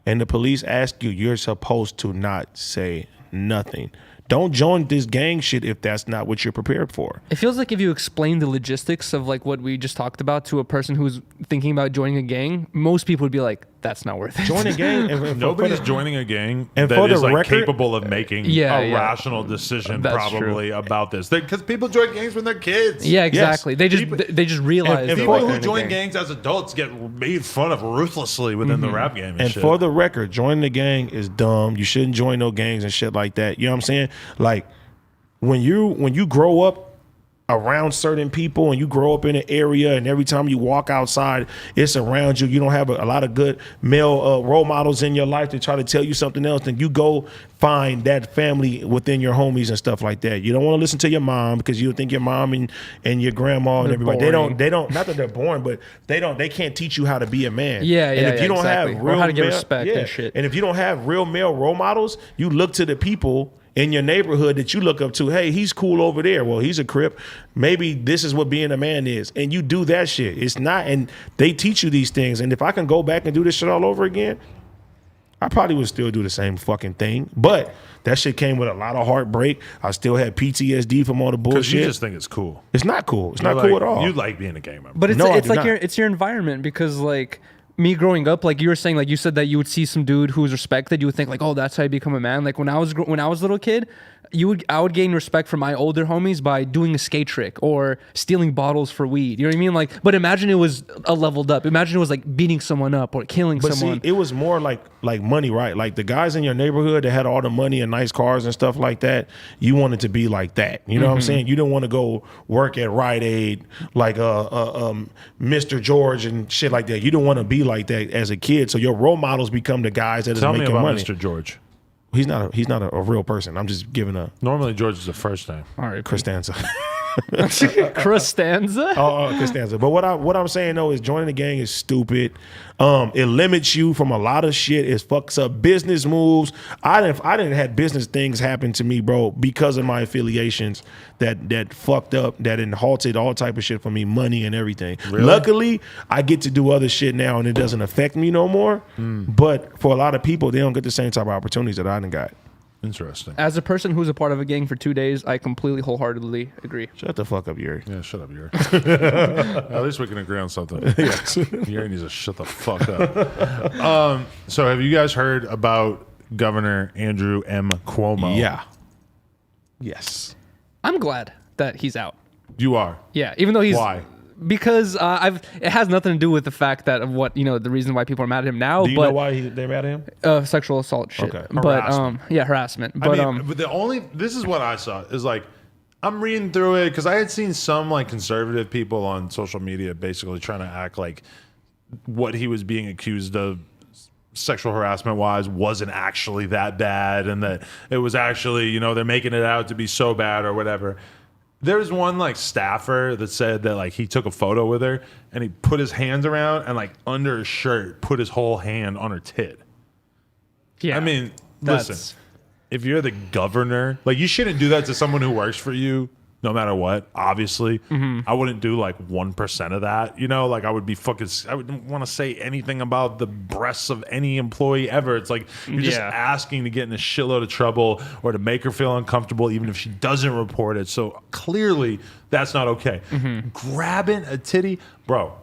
and the police ask you, you're supposed to not say nothing. Don't join this gang shit if that's not what you're prepared for. It feels like if you explain the logistics of like what we just talked about to a person who's thinking about joining a gang, most people would be like, that's not worth it. Join a gang. And nobody's joining a gang and that is like capable of making a rational decision probably about this. Because people join gangs when they're kids. Yeah, exactly. Yes. They just realize. And people who join gangs as adults get made fun of ruthlessly within the rap game. And shit. For the record, joining the gang is dumb. You shouldn't join no gangs and shit like that. You know what I'm saying? Like when you grow up around certain people and you grow up in an area and every time you walk outside it's around you, you don't have a lot of good male role models in your life to try to tell you something else, then you go find that family within your homies and stuff like that. You don't want to listen to your mom because you think your mom and your grandma and everybody they don't not that they're boring, but they can't teach you how to be a man. And if you don't have real how to get male, respect and shit. And if you don't have real male role models, you look to the people in your neighborhood that you look up to. Hey, he's cool over there. Well, he's a Crip. Maybe this is what being a man is. And you do that shit. It's not, and they teach you these things. And if I can go back and do this shit all over again, I probably would still do the same fucking thing. But that shit came with a lot of heartbreak. I still had PTSD from all the bullshit. Because you just think it's cool. It's not cool. It's not cool at all. You like being a gang member. But it's like it's your environment, because like me growing up, like you were saying, like you said that you would see some dude who was respected, you would think like, oh, that's how you become a man. Like when I was a little kid, I would gain respect from my older homies by doing a skate trick or stealing bottles for weed. You know what I mean? Like, but imagine it was a leveled up. Imagine it was like beating someone up or killing someone. See, it was more like money, right? Like the guys in your neighborhood that had all the money and nice cars and stuff like that, you wanted to be like that. You know what I'm saying? You didn't want to go work at Rite Aid like Mr. George and shit like that. You don't want to be like that as a kid. So your role models become the guys that is making money. Tell me about Mr. George. He's not a real person. I'm just giving a. Normally George is the first name. All right, Costanza. Costanza. Costanza. But what I'm saying though is joining the gang is stupid. It limits you from a lot of shit. It fucks up business moves. I didn't had business things happen to me, bro, because of my affiliations that fucked up, that halted all type of shit for me, money and everything. Really? Luckily, I get to do other shit now and it doesn't affect me no more. But for a lot of people, they don't get the same type of opportunities that I done got. Interesting. As a person who's a part of a gang for 2 days, I completely wholeheartedly agree. Shut the fuck up, Yuri. Yeah, shut up, Yuri. At least we can agree on something. Yuri needs to shut the fuck up. So have you guys heard about Governor Andrew M. Cuomo. Yeah. Yes. I'm glad that he's out. You are. Yeah, even though he's Why? Because it has nothing to do with the fact that of what the reason why people are mad at him now. Do you but know why they're mad at him? Sexual assault shit. Okay. But Harassment. harassment. But but this is what I saw is like, I'm reading through it because I had seen some like conservative people on social media basically trying to act like what he was being accused of sexual harassment wise wasn't actually that bad, and that it was actually, they're making it out to be so bad or whatever. There's one like staffer that said that like he took a photo with her and he put his hands around and like under his shirt put his whole hand on her tit. yeah, I mean, listen, if you're the governor, like you shouldn't do that to someone who works for you, no matter what. Obviously, I wouldn't do like 1% of that. Like I would be I wouldn't want to say anything about the breasts of any employee ever. It's like you're just asking to get in a shitload of trouble or to make her feel uncomfortable, even if she doesn't report it. So clearly, that's not okay. Grabbing a titty, bro.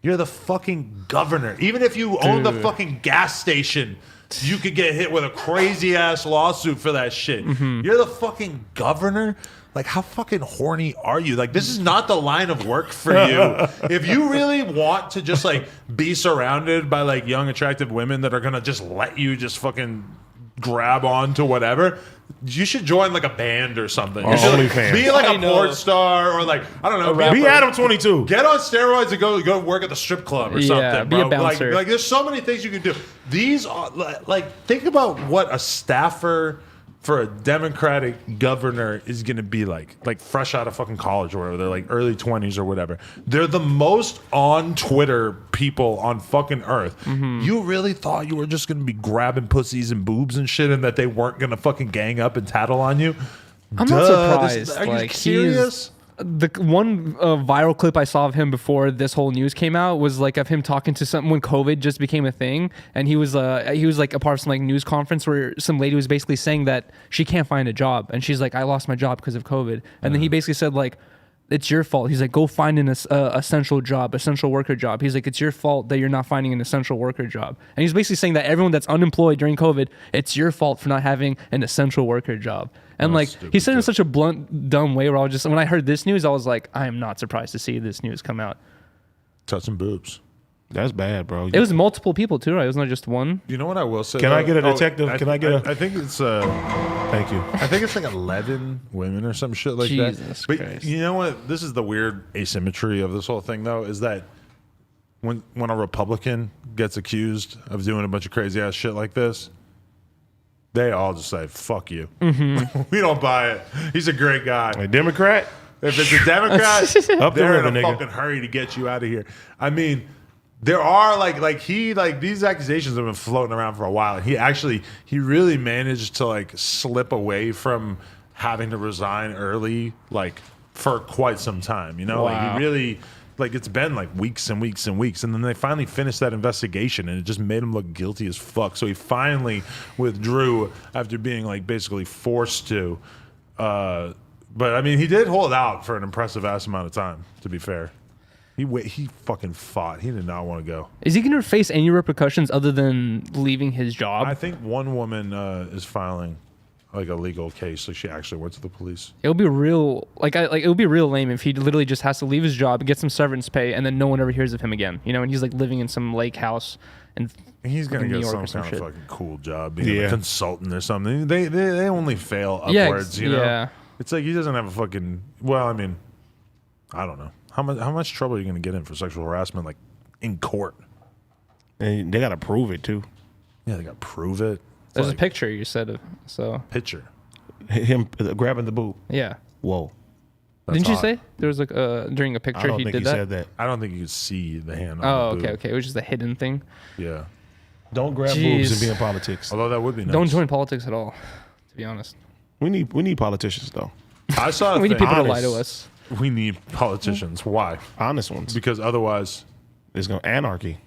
You're the fucking governor. Even if you own the fucking gas station, you could get hit with a crazy ass lawsuit for that shit. You're the fucking governor. Like, how fucking horny are you? Like, this is not the line of work for you. If you really want to just like be surrounded by like young, attractive women that are gonna just let you just fucking grab on to whatever, you should join like a band or something. You should, like, be like a porn star or like, I don't know, be Adam 22. Get on steroids and go work at the strip club or something, be bro. a bouncer. Like there's so many things you can do. These are like, think about what a staffer for a Democratic governor is going to be like fresh out of fucking college or whatever. They're like early 20s or whatever. They're the most on Twitter people on fucking earth. You really thought you were just going to be grabbing pussies and boobs and shit and that they weren't going to fucking gang up and tattle on you? I'm not surprised. Are you like, serious? The one viral clip I saw of him before this whole news came out was like of him talking to someone when COVID just became a thing, and he was like a part of some like news conference where some lady was basically saying that she can't find a job, and she's like, I lost my job because of COVID, and then he basically said like, it's your fault. He's like, go find an essential worker job. He's like, it's your fault that you're not finding an essential worker job. And he's basically saying that everyone that's unemployed during COVID, it's your fault for not having an essential worker job. And like, he said it in such a blunt, dumb way where when I heard this news, I was like, I am not surprised to see this news come out. Touching boobs. That's bad, bro. It was multiple people too, right? It was not just one. You know what I will say? Can I get a detective? Can I get a... I think it's Thank you. I think it's like 11 women or some shit like that. Jesus But Christ. you know what? This is the weird asymmetry of this whole thing, though, is that when a Republican gets accused of doing a bunch of crazy ass shit like this, they all just say, fuck you. We don't buy it. He's a great guy. A Democrat? If it's a Democrat, Up the they're river, in a nigga. fucking hurry to get you out of here. I mean, there are these accusations have been floating around for a while. He really managed to like slip away from having to resign early, like for quite some time. Wow. Like he really, like it's been like weeks and weeks and weeks, and then they finally finished that investigation, and it just made him look guilty as fuck. So he finally withdrew after being like basically forced to. But I mean, he did hold out for an impressive ass amount of time. To be fair. He fucking fought. He did not want to go. Is he going to face any repercussions other than leaving his job? I think one woman is filing like a legal case, so she actually went to the police. It would be real, it would be real lame if he literally just has to leave his job, get some severance pay, and then no one ever hears of him again. And he's like living in some lake house and he's gonna New get York some or kind of shit. fucking cool job, being a consultant or something. They only fail Yeah, upwards, you know. yeah. It's like he doesn't have a fucking. Well, I mean, I don't know how much trouble are you gonna get in for sexual harassment, like in court? And they got to prove it, too. Yeah, they got to prove it. There's like, a picture you said of, so picture. Him grabbing the boob. yeah. Whoa. Didn't you hot. say there was like during a picture I don't he think did he that? said that. I don't think you could see the hand. Oh, on the okay. boob. It was just a hidden thing. Yeah. Don't grab Jeez. boobs and be in politics. Although that would be nice. Don't join politics at all, to be honest. We need politicians, though. I saw. A We need thing- people to lie honest. to us. We need politicians. Why? Honest ones. Because otherwise, There's no anarchy.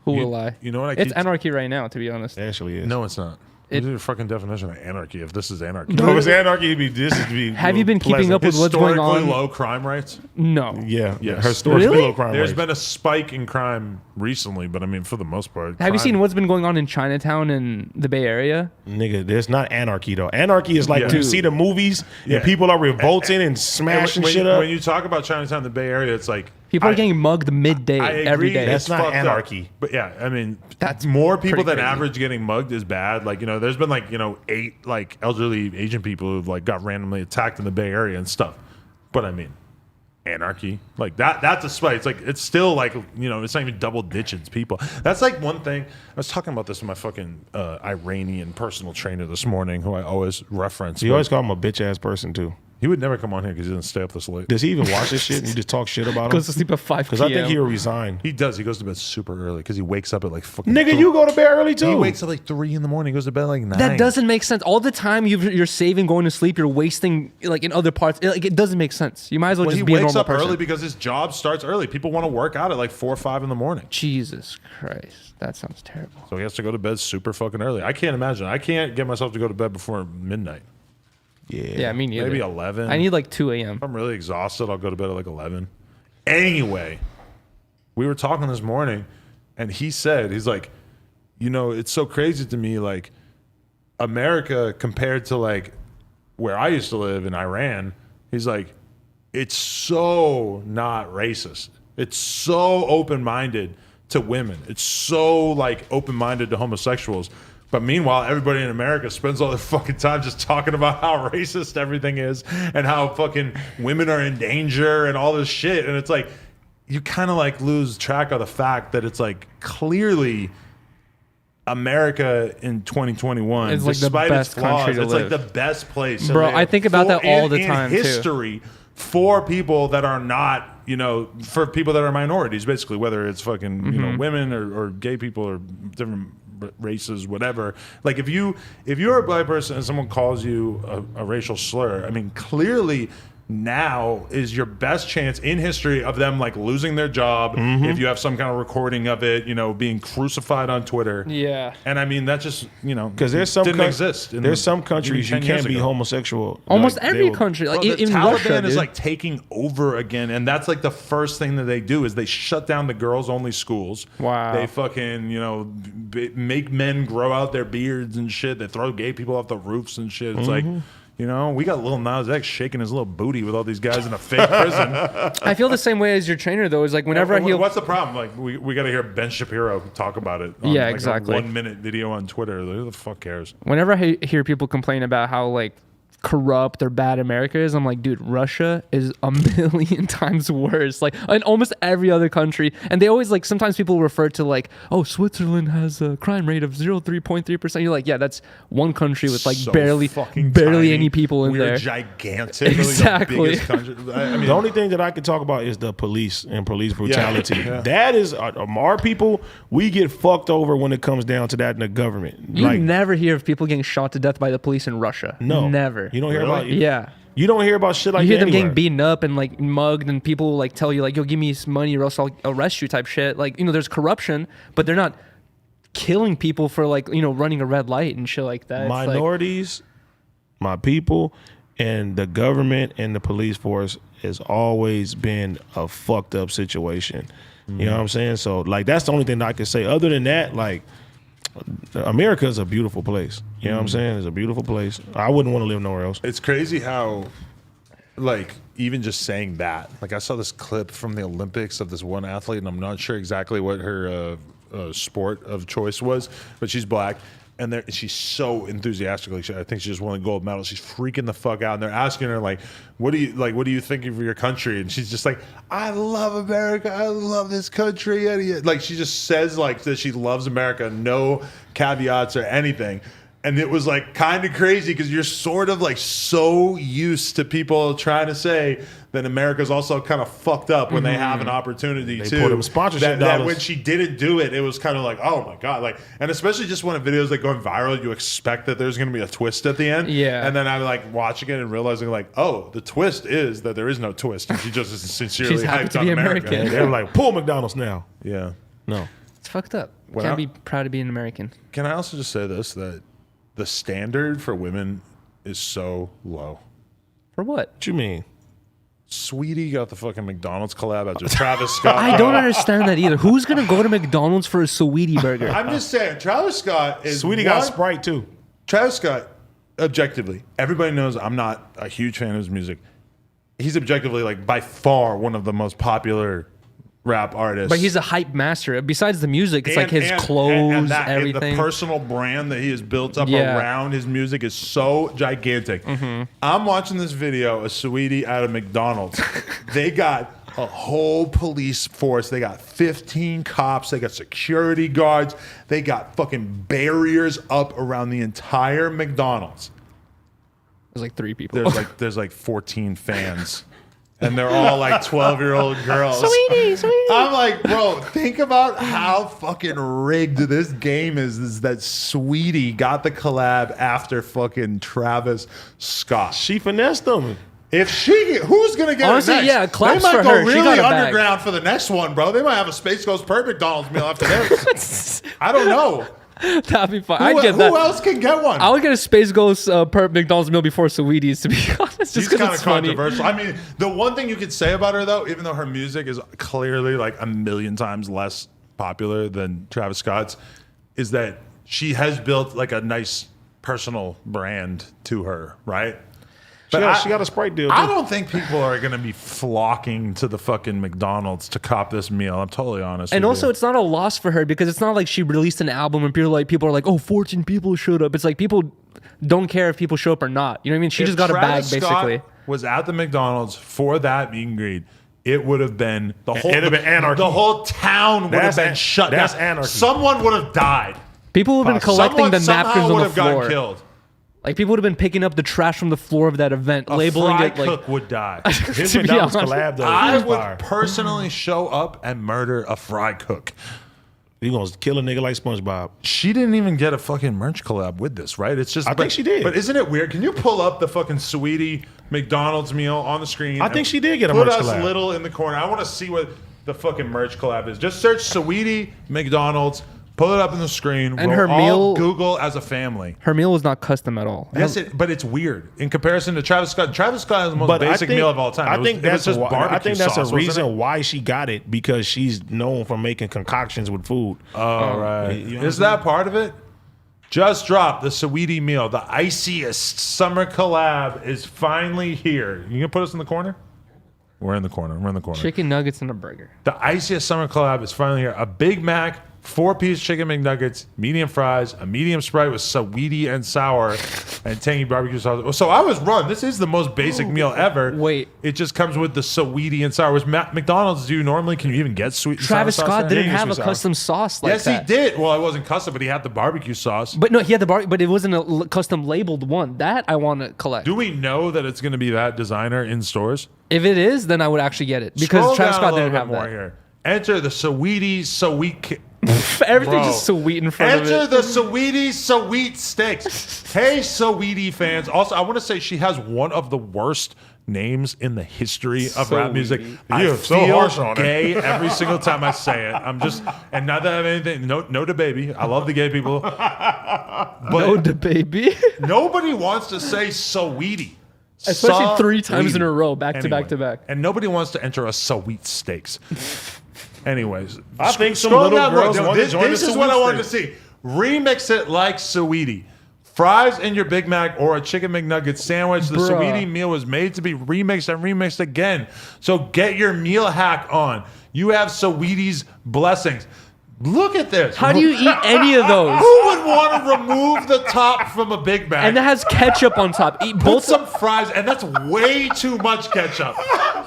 Who You- will lie? you know what I It's keep- anarchy right now, to be honest. It actually is. no, it's not. What's your fucking definition of anarchy? If this is anarchy, No, if it's anarchy, this would be. Have you been keeping up with what's going on? Historically low crime rates. No. Yeah, Yes. historically Really? low crime There's rates. been a spike in crime recently, but I mean, for the most part, Have you crime- seen what's been going on in Chinatown and the Bay Area? Nigga, there's not anarchy though. Anarchy is like when you Dude. see the movies Yeah. and people are revolting and smashing when, shit up. When you talk about Chinatown, the Bay Area, it's like People are getting mugged midday I every agree, day. That's it's not fucked up. anarchy. But yeah, I mean, That's more people pretty than crazy. average getting mugged is bad. Like, you know, there's been like, you know, 8 like elderly Asian people who've like got randomly attacked in the Bay Area and stuff. But I mean, anarchy like that's a spike. It's like it's still like, you know, it's not even double digits people. That's like one thing. I was talking about this with my fucking Iranian personal trainer this morning, who I always reference. You always call him a bitch ass person too. He would never come on here because he doesn't stay up this late. Does he even watch this shit and you just talk shit about him? Goes to sleep at 5 Because p.m. I think he'll resign. He does. He goes to bed super early because he wakes up at like fucking. Nigga, you go to bed early too. He wakes up like 3 in the morning. He goes to bed like 9. That doesn't make sense. All the time you're saving going to sleep, you're wasting like in other parts. Like it doesn't make sense. You might as well Well, just he be a wakes normal up person. early because his job starts early. People want to work out at like 4 or 5 in the morning. Jesus Christ, that sounds terrible. So he has to go to bed super fucking early. I can't imagine. I can't get myself to go to bed before midnight. Yeah, me neither. Maybe 11. I need like 2 a.m. If I'm really exhausted, I'll go to bed at like 11. Anyway, we were talking this morning, and he said, he's like, you know, it's so crazy to me, like, America compared to like where I used to live in Iran, he's like, it's so not racist. It's so open-minded to women. It's so like open-minded to homosexuals. But meanwhile, everybody in America spends all their fucking time just talking about how racist everything is and how fucking women are in danger and all this shit. And it's like, you kind of like lose track of the fact that it's like clearly America in 2021, It's like the despite best its flaws, country to it's live. like the best place. Bro, I think about that all the time, too. in history for people that are not, you know, for people that are minorities, basically, whether it's fucking, you Mm-hmm. know, women or gay people or different races, whatever. Like if you're a black person and someone calls you a racial slur, I mean, clearly now is your best chance in history of them like losing their job if you have some kind of recording of it, you know, being crucified on Twitter. Yeah. And I mean, that just, you know, Because there's some didn't exist. There's some countries you even 10 years can't be ago. homosexual. Almost Like, they every will- country, like Well, the in Taliban Russia, is dude. like taking over again, and that's like the first thing that they do is they shut down the girls-only schools. Wow. They fucking, you know, make men grow out their beards and shit. They throw gay people off the roofs and shit. It's like, you know, we got Lil Nas X shaking his little booty with all these guys in a fake prison. I feel the same way as your trainer though. Is like whenever I hear What's the problem? Like we got to hear Ben Shapiro talk about it. On, Yeah, like, exactly. A 1-minute video on Twitter. Like, who the fuck cares? whenever I hear people complain about how like corrupt or bad America is, I'm like, dude, Russia is a million times worse. Like in almost every other country, and they always like sometimes people refer to like, oh, Switzerland has a crime rate of 0.3%. You're like, yeah, that's one country with like So barely fucking barely tiny. any people in We're there. gigantic. Exactly. We're the biggest country. I mean, The only thing that I can talk about is the police and police brutality. Yeah. That is our people. We get fucked over when it comes down to that in the government. You never hear of people getting shot to death by the police in Russia. no, Never. You don't hear Really? about Yeah. You don't hear about shit like You hear that them anywhere. getting beaten up and like mugged, and people like tell you like, "Yo, give me some money or else I'll arrest you," type shit. Like, you know, there's corruption, but they're not killing people for like, you know, running a red light and shit like that. It's like- Minorities, my people, and the government and the police force has always been a fucked up situation. You know what I'm saying? So like that's the only thing that I can say. Other than that, like America is a beautiful place. You know what I'm saying? It's a beautiful place. I wouldn't want to live nowhere else. it's crazy how, like, even just saying that. Like, I saw this clip from the Olympics of this one athlete, and I'm not sure exactly what her sport of choice was, but she's black. And she's so enthusiastic. Like I think she just won a gold medal. She's freaking the fuck out. And they're asking her like, "What do you think of your country?" And she's just like, "I love America. I love this country." And like she just says like that she loves America, no caveats or anything. And it was like kind of crazy because you're sort of like so used to people trying to say that America's also kind of fucked up when they have an opportunity to. put them sponsorship that dollars. when she didn't do it, it was kind of like, oh my god, like, and especially just when a video is like going viral, you expect that there's going to be a twist at the end. Yeah. And then I'm like watching it and realizing like, oh, the twist is that there is no twist, and she just is sincerely She's happy hyped to on be America. American. They're like, pull McDonald's now. Yeah. No. It's fucked up. When Can't I- be proud to be an American. Can I also just say this, that the standard for women is so low. For what? What you mean? Sweetie got the fucking McDonald's collab after Travis Scott. I don't understand that either. Who's gonna go to McDonald's for a Sweetie burger? I'm just saying, Travis Scott is Sweetie got Sprite too. Travis Scott, objectively, everybody knows I'm not a huge fan of his music. He's objectively, like, by far one of the most popular rap artists. But he's a hype master. Besides the music, it's like his clothes, everything. The personal brand that he has built up around his music is so gigantic. I'm watching this video of Sweetie out of McDonald's. They got a whole police force. They got 15 cops. They got security guards. They got fucking barriers up around the entire McDonald's. There's like 3 people. There's like 14 fans. And they're all like 12-year-old girls. Sweetie. I'm like, bro, think about how fucking rigged this game is that Sweetie got the collab after fucking Travis Scott. She finessed them. Who's gonna get Honestly, it next? yeah, claps they might for go her. She really got a bag. underground for the next one, bro. They might have a Space Ghost per McDonald's meal after this. I don't know. That'd be fun. I'd get that. Who else can get one? I would get a Space Ghost per McDonald's meal before Sweetie's, to be honest. She's Just kind because of it's funny. controversial. I mean, the one thing you could say about her, though, even though her music is clearly like a million times less popular than Travis Scott's, is that she has built like a nice personal brand to her, right? She got a Sprite deal. I don't think people are going to be flocking to the fucking McDonald's to cop this meal. I'm totally honest. And with also, you. it's not a loss for her because it's not like she released an album and people are like, oh, 14 people showed up. It's like people don't care if people show up or not. You know what I mean? She just got Travis a bag, basically. Scott was at the McDonald's for that meet and greet, it would have been It'd have been anarchy. The whole town would have been shut down. That's anarchy. Someone would have died. People would have been collecting the napkins on the floor. Gotten killed. Like, people would have been picking up the trash from the floor of that event, labeling fry it like. cook would die. His To be McDonald's honest, collab though. I was would fire. personally show up and murder a fry cook. You gonna kill a nigga like SpongeBob? She didn't even get a fucking merch collab with this, right? It's just. I think she did. But isn't it weird? Can you pull up the fucking Sweetie McDonald's meal on the screen? I think she did get a put merch us collab. little in the corner. I want to see what the fucking merch collab is. Just search Sweetie McDonald's. Pull it up on the screen. And we'll her all meal- Google as a family. Her meal was not custom at all. Yes, but it's weird in comparison to Travis Scott. Travis Scott is the most But basic meal of all time. I think that's just why, barbecue I think that's sauce, a wasn't reason it? why she got it, because she's known for making concoctions with food. Oh, right. You know Is that part of it? Just dropped the Sweetie meal. The iciest summer collab is finally here. You gonna put us in the corner? We're in the corner. We're in the corner. Chicken nuggets and a burger. The iciest summer collab is finally here. A Big Mac, 4-piece chicken McNuggets, medium fries, a medium Sprite with Sweetie and sour, and tangy barbecue sauce. So I was wrong. This is the most basic meal ever. Wait. It just comes with the Sweetie and sour. Which McDonald's do normally? Can you even get sweet and Travis sour sauce Scott there? didn't Yeah, have a sweet custom sauce like Yes, that. he did. Well, it wasn't custom, but he had the barbecue sauce. But no, he had the bar, but it wasn't a custom labeled one. That I want to collect. Do we know that it's going to be that designer in stores? If it is, then I would actually get it because Scroll Travis down Scott a little didn't bit have more that. here. Enter the Sweetie Sweet. Everything's Bro. just sweet in front Enter of it. the Sweetie Sweet Sticks. Hey, Sweetie fans. Also, I want to say she has one of the worst names in the history of rap music. I You're so feel harsh on her. gay every single time I say it. I'm just, and not that I have anything, no to baby. I love the gay people. But No, the baby. nobody wants to say Sweetie. Especially 3 times in a Sweetie. row, back to Anyway, back to back. And nobody wants to enter a Sweet Steaks. Anyways, I think some scroll little down more. girls No, want to this join this the is what I Sweet wanted to see. Remix it like Sweetie. Fries in your Big Mac or a chicken McNugget sandwich. The Bruh. Sweetie meal was made to be remixed and remixed again. So get your meal hack on. You have Sweetie's blessings. Look at this. How do you eat any of those? Who would want to remove the top from a Big Mac? And that has ketchup on top. Eat Put both. some fries, and that's way too much ketchup.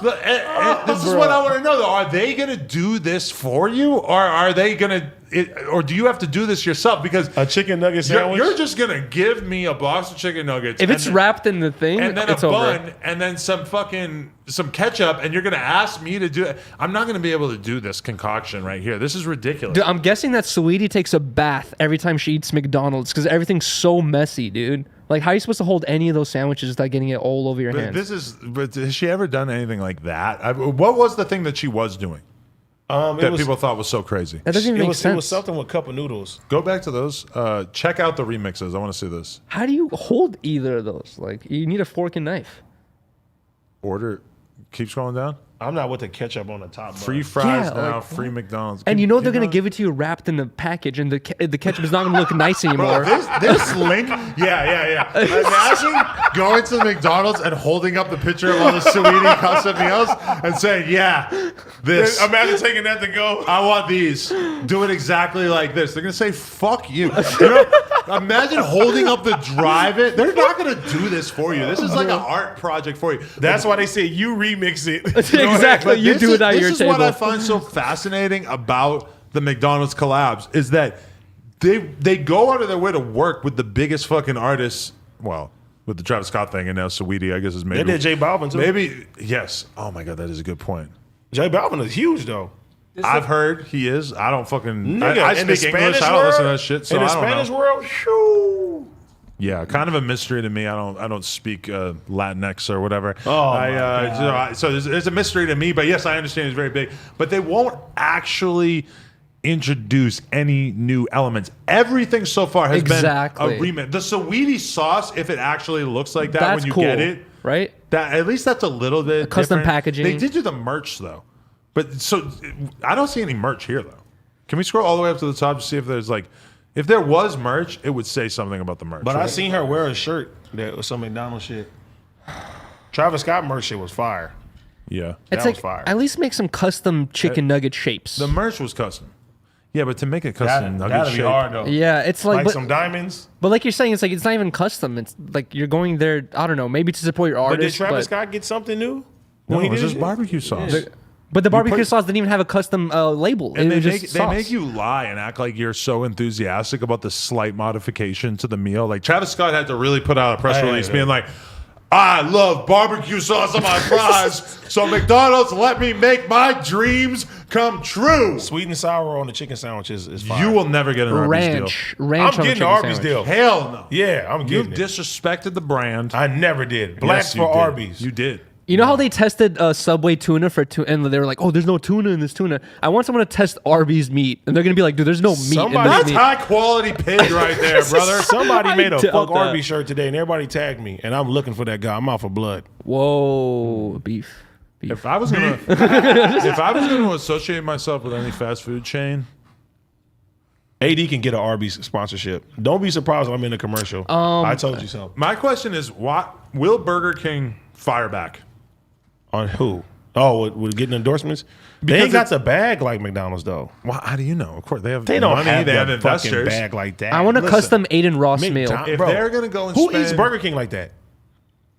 This is what I want to know, though. Are they going to do this for you, or are they going to, or do you have to do this yourself? Because A chicken nugget sandwich. you're just going to give me a box of chicken nuggets. If it's and wrapped in the thing, and then it's a over. bun, and then some ketchup, and you're going to ask me to do it. I'm not going to be able to do this concoction right here. This is ridiculous. Dude, I'm guessing that Sweetie takes a bath every time she eats McDonald's because everything's so messy, dude. Like, how are you supposed to hold any of those sandwiches without getting it all over your hands? But has she ever done anything like that? What was the thing that she was doing? that people thought was so crazy? That doesn't even make sense. It was something with cup of noodles. Go back to those. Check out the remixes. I want to see this. How do you hold either of those? Like, you need a fork and knife. Keep scrolling down. I'm not with the ketchup on the top. Free fries Yeah, now, like, free McDonald's. And you know they're gonna give it to you wrapped in a package, and the ketchup is not gonna look nice anymore. Bro, this link, yeah. Imagine going to the McDonald's and holding up the picture of all the Sobriety custom meals and saying, "Yeah, this." Imagine taking that to go. I want these. Do it exactly like this. They're gonna say, "Fuck you." You know, imagine holding up the drive-it. They're not gonna do this for you. This is like an art project for you. That's why they say you remix it. Exactly. You do it at your table. This is what I find so fascinating about the McDonald's collabs is that they go out of their way to work with the biggest fucking artists. Well, with the Travis Scott thing and now Saweetie, I guess is maybe. They did J Balvin too. Maybe yes. Oh my god, that is a good point. J Balvin is huge though. I've heard he is. I don't fucking. Nigga, I in the speak English. Spanish I don't listen to world- that shit. So in the I don't Spanish know. world, shoo. Yeah, kind of a mystery to me. I don't speak Latinx or whatever. Oh, my God. So there's a mystery to me. But yes, I understand it's very big. But they won't actually introduce any new elements. Everything so far has been a remix. The Saweetie sauce, if it actually looks like that That's when you cool, get it, right? That at least that's a little bit Custom different. packaging. They did do the merch though, but so I don't see any merch here though. Can we scroll all the way up to the top to see if there's like, if there was merch, it would say something about the merch. But right? I seen her wear a shirt that was some McDonald's shit. Travis Scott merch shit was fire. Yeah, It's That was like fire. at least make some custom chicken nugget shapes. the merch was custom. Yeah, but to make it custom, That'd be hard though. Yeah, it's like, Like some diamonds. but like you're saying, it's like it's not even custom. It's like you're going there. I don't know, maybe to support your But artist. did Travis Scott get something new? No, when he it was did just it? barbecue sauce. But the barbecue put- sauce didn't even have a custom label. And It was they just make, sauce. they make you lie and act like you're so enthusiastic about the slight modification to the meal. Like Travis Scott had to really put out a press release being like, I love barbecue sauce on my fries, so McDonald's let me make my dreams come true. Sweet and sour on the chicken sandwich is fire. You will never get an Arby's deal. ranch. I'm On the getting chicken the Arby's sandwich. deal. Hell no. Yeah, I'm You getting it. disrespected the brand. I never did. Blacks Yes, you for did. Arby's. You did. You know how they tested Subway tuna for tuna, and they were like, "Oh, there's no tuna in this tuna." I want someone to test Arby's meat, and they're gonna be like, "Dude, there's no meat in Somebody- this That's meat." high quality pig right there, brother. Somebody made a doubt fuck that. Arby's shirt today, and everybody tagged me, and I'm looking for that guy. I'm out for blood. Whoa, beef. If I was gonna associate myself with any fast food chain, AD can get an Arby's sponsorship. Don't be surprised when I'm in a commercial. I told you so. my question is, what will Burger King fire back? On who? Oh, with getting endorsements? They Because ain't got it's- the bag like McDonald's though. Well, how do you know? Of course, they have They don't money. have They have that fucking investors. bag like that. I want a Listen, custom Aiden Ross meal. McDonald's- If Bro, they're gonna go and who spend, eats Burger King like that?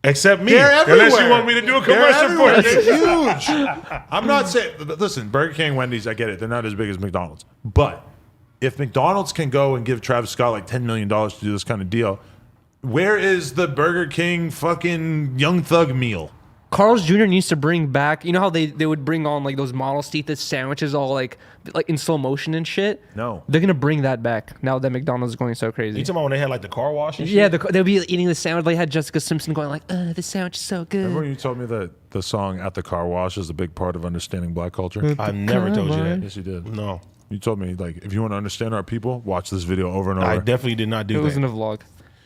Except me. They're everywhere. Unless you want me to do a They're commercial for everywhere. it. It's huge. I'm not saying. Listen, Burger King, Wendy's, I get it. They're not as big as McDonald's. But if McDonald's can go and give Travis Scott like $10 million to do this kind of deal, where is the Burger King fucking Young Thug meal? Carl's Jr. needs to bring back. You know how they would bring on like those model Steeth's sandwiches all like in slow motion and shit. No. They're gonna bring that back now that McDonald's is going so crazy. You talking about when they had like the car wash and shit? Yeah, they'll be eating the sandwich. They had Jessica Simpson going like, "The sandwich is so good." Remember when you told me that the song "At the Car Wash" is a big part of understanding Black culture? I never told you that. Yes, you did. No. You told me like, if you want to understand our people, watch this video over and over. I definitely did not do It that. wasn't a vlog.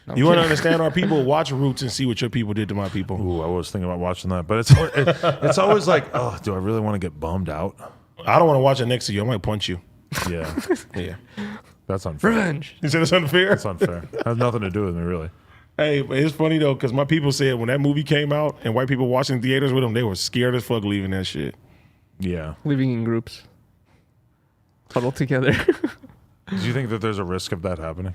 No, I'm You want to kidding. understand our people? Watch Roots and see what your people did to my people. Ooh, I was thinking about watching that, but it's always like, oh, do I really want to get bummed out? I don't want to watch it next to you. I might punch you. Yeah, Yeah. that's unfair. Revenge. You said it's unfair? That's unfair. Has nothing to do with me, really. Hey, but it's funny though, because my people said when that movie came out and white people watching theaters with them, they were scared as fuck leaving that shit. Yeah. Living in groups, huddled together. Do you think that there's a risk of that happening?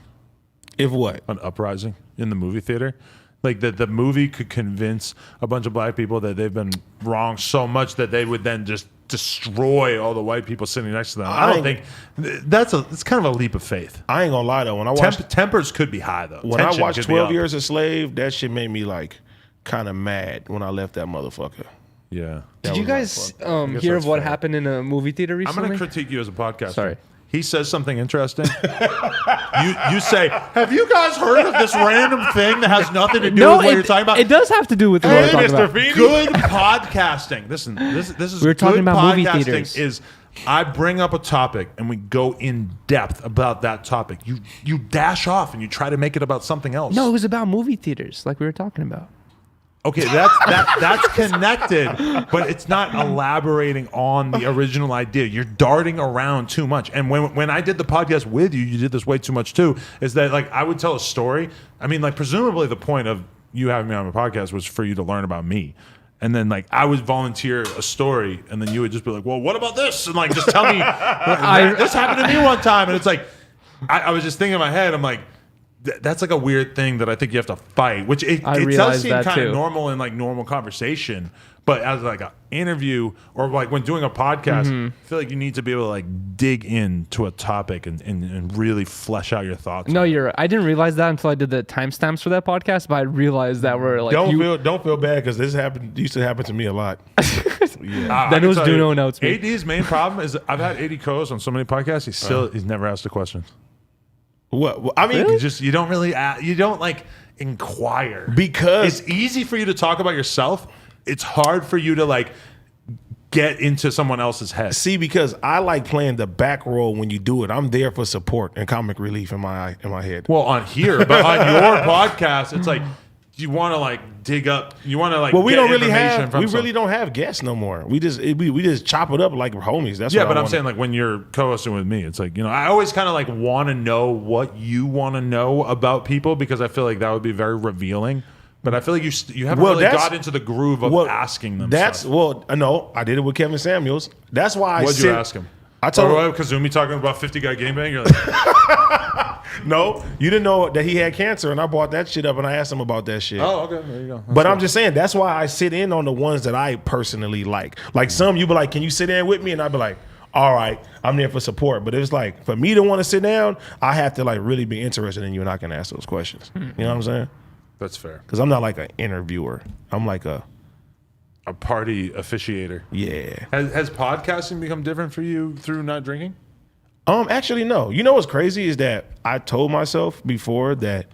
If what? An uprising in the movie theater? Like that the movie could convince a bunch of black people that they've been wrong so much that they would then just destroy all the white people sitting next to them. I don't think it's kind of a leap of faith. I ain't gonna lie though. When I watched Tempers could be high though. when Tension I watched could be 12 up. Years a Slave, that shit made me like kind of mad when I left that motherfucker. Yeah. Did you guys guess hear that's of what fair. happened in a movie theater I'm recently? going to critique you as a podcaster. Sorry. He says something interesting. you say, have you guys heard of this random thing that has nothing to do with what you're talking about? It does have to do with what Hey, we're talking Mr. about. Good podcasting. Listen, this is We were talking good about movie podcasting theaters. is I bring up a topic and we go in depth about that topic. You dash off and you try to make it about something else. No, it was about movie theaters, like we were talking about. Okay, that's connected, but it's not elaborating on the original idea. You're darting around too much. And when I did the podcast with you, you did this way too much too, is that like I would tell a story. I mean, like presumably the point of you having me on the podcast was for you to learn about me. And then like I would volunteer a story and then you would just be like, well, what about this? And like just tell me this happened to me one time. And it's like I was just thinking in my head, I'm like, that's like a weird thing that I think you have to fight, which it does seem kind of normal in like normal conversation, but as like an interview or like when doing a podcast, I feel like you need to be able to like dig into a topic and really flesh out your thoughts. No, you're right. I didn't realize that until I did the timestamps for that podcast, but I realized that we're like don't feel bad because this used to happen to me a lot. Then it was Duno notes. AD's main problem is I've had AD co-host on so many podcasts. He's never asked a question. What I mean, really? You don't really you don't like inquire because it's easy for you to talk about yourself. It's hard for you to like get into someone else's head. See, because I like playing the back role when you do it. I'm there for support and comic relief in my head. Well, on here, but on your podcast, it's like you want to like dig up. You want to like. Well, we get don't really have. We some. really don't have guests no more. We just chop it up like homies. That's yeah. What But I'm saying like when you're co-hosting with me, it's like I always kind of like want to know what you want to know about people because I feel like that would be very revealing. But I feel like you haven't really got into the groove of asking them. No, I did it with Kevin Samuels. That's why What'd you ask him? I told him Kazumi talking about 50 guy gangbang. You're like, no, you didn't know that he had cancer, and I brought that shit up, and I asked him about that shit. Oh, okay, there you go. That's but I'm just saying that's why I sit in on the ones that I personally like. Like some, you be like, "Can you sit in with me?" And I'd be like, "All right, I'm there for support." But it's like for me to want to sit down, I have to like really be interested in you, and I can ask those questions. You know what I'm saying? That's fair. Because I'm not like an interviewer. I'm like a party officiator. Yeah. Has podcasting become different for you through not drinking? Actually, no. You know what's crazy is that I told myself before that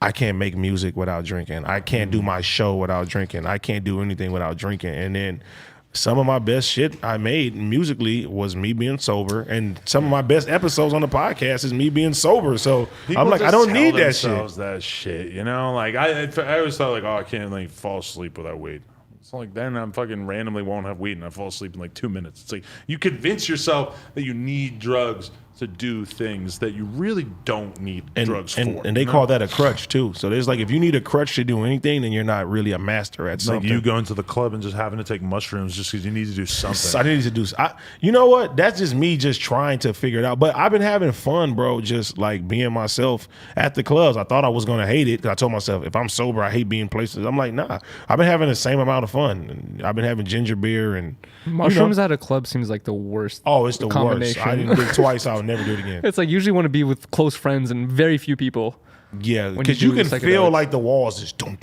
I can't make music without drinking. I can't do my show without drinking. I can't do anything without drinking. And then some of my best shit I made musically was me being sober, and some of my best episodes on the podcast is me being sober. So people I'm like, I don't need that shit. That shit, like I always thought like, oh, I can't like fall asleep without weed. It's like then I'm fucking randomly won't have weed and I fall asleep in like 2 minutes. It's like you convince yourself that you need drugs to do things that you really don't need drugs for. And they call that a crutch too. So there's like if you need a crutch to do anything, then you're not really a master at something. Like you going to the club and just having to take mushrooms just because you need to do something. I need to do. You know what? That's just me just trying to figure it out. But I've been having fun, bro. Just like being myself at the clubs. I thought I was gonna hate it because I told myself if I'm sober, I hate being places. I'm like, nah. I've been having the same amount of fun. And I've been having ginger beer and mushrooms at a club seems like the worst. Oh, it's the worst. I didn't do it twice. I'll never do it again. It's like usually want to be with close friends and very few people. Yeah, because you can feel like the walls just don't.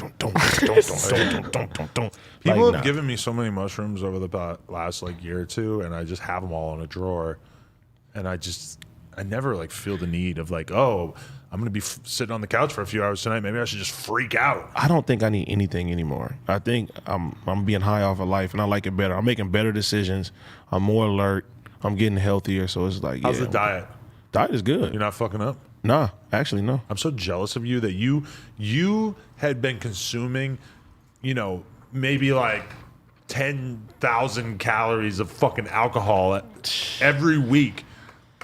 People have given me so many mushrooms over the last like year or two, and I just have them all in a drawer, and I never like feel the need of like, oh, I'm gonna be sitting on the couch for a few hours tonight. Maybe I should just freak out. I don't think I need anything anymore. I think I'm being high off of life, and I like it better. I'm making better decisions. I'm more alert. I'm getting healthier. So it's like, how's the diet? Diet is good. You're not fucking up? Nah, actually, no. I'm so jealous of you that you had been consuming, maybe like 10,000 calories of fucking alcohol every week.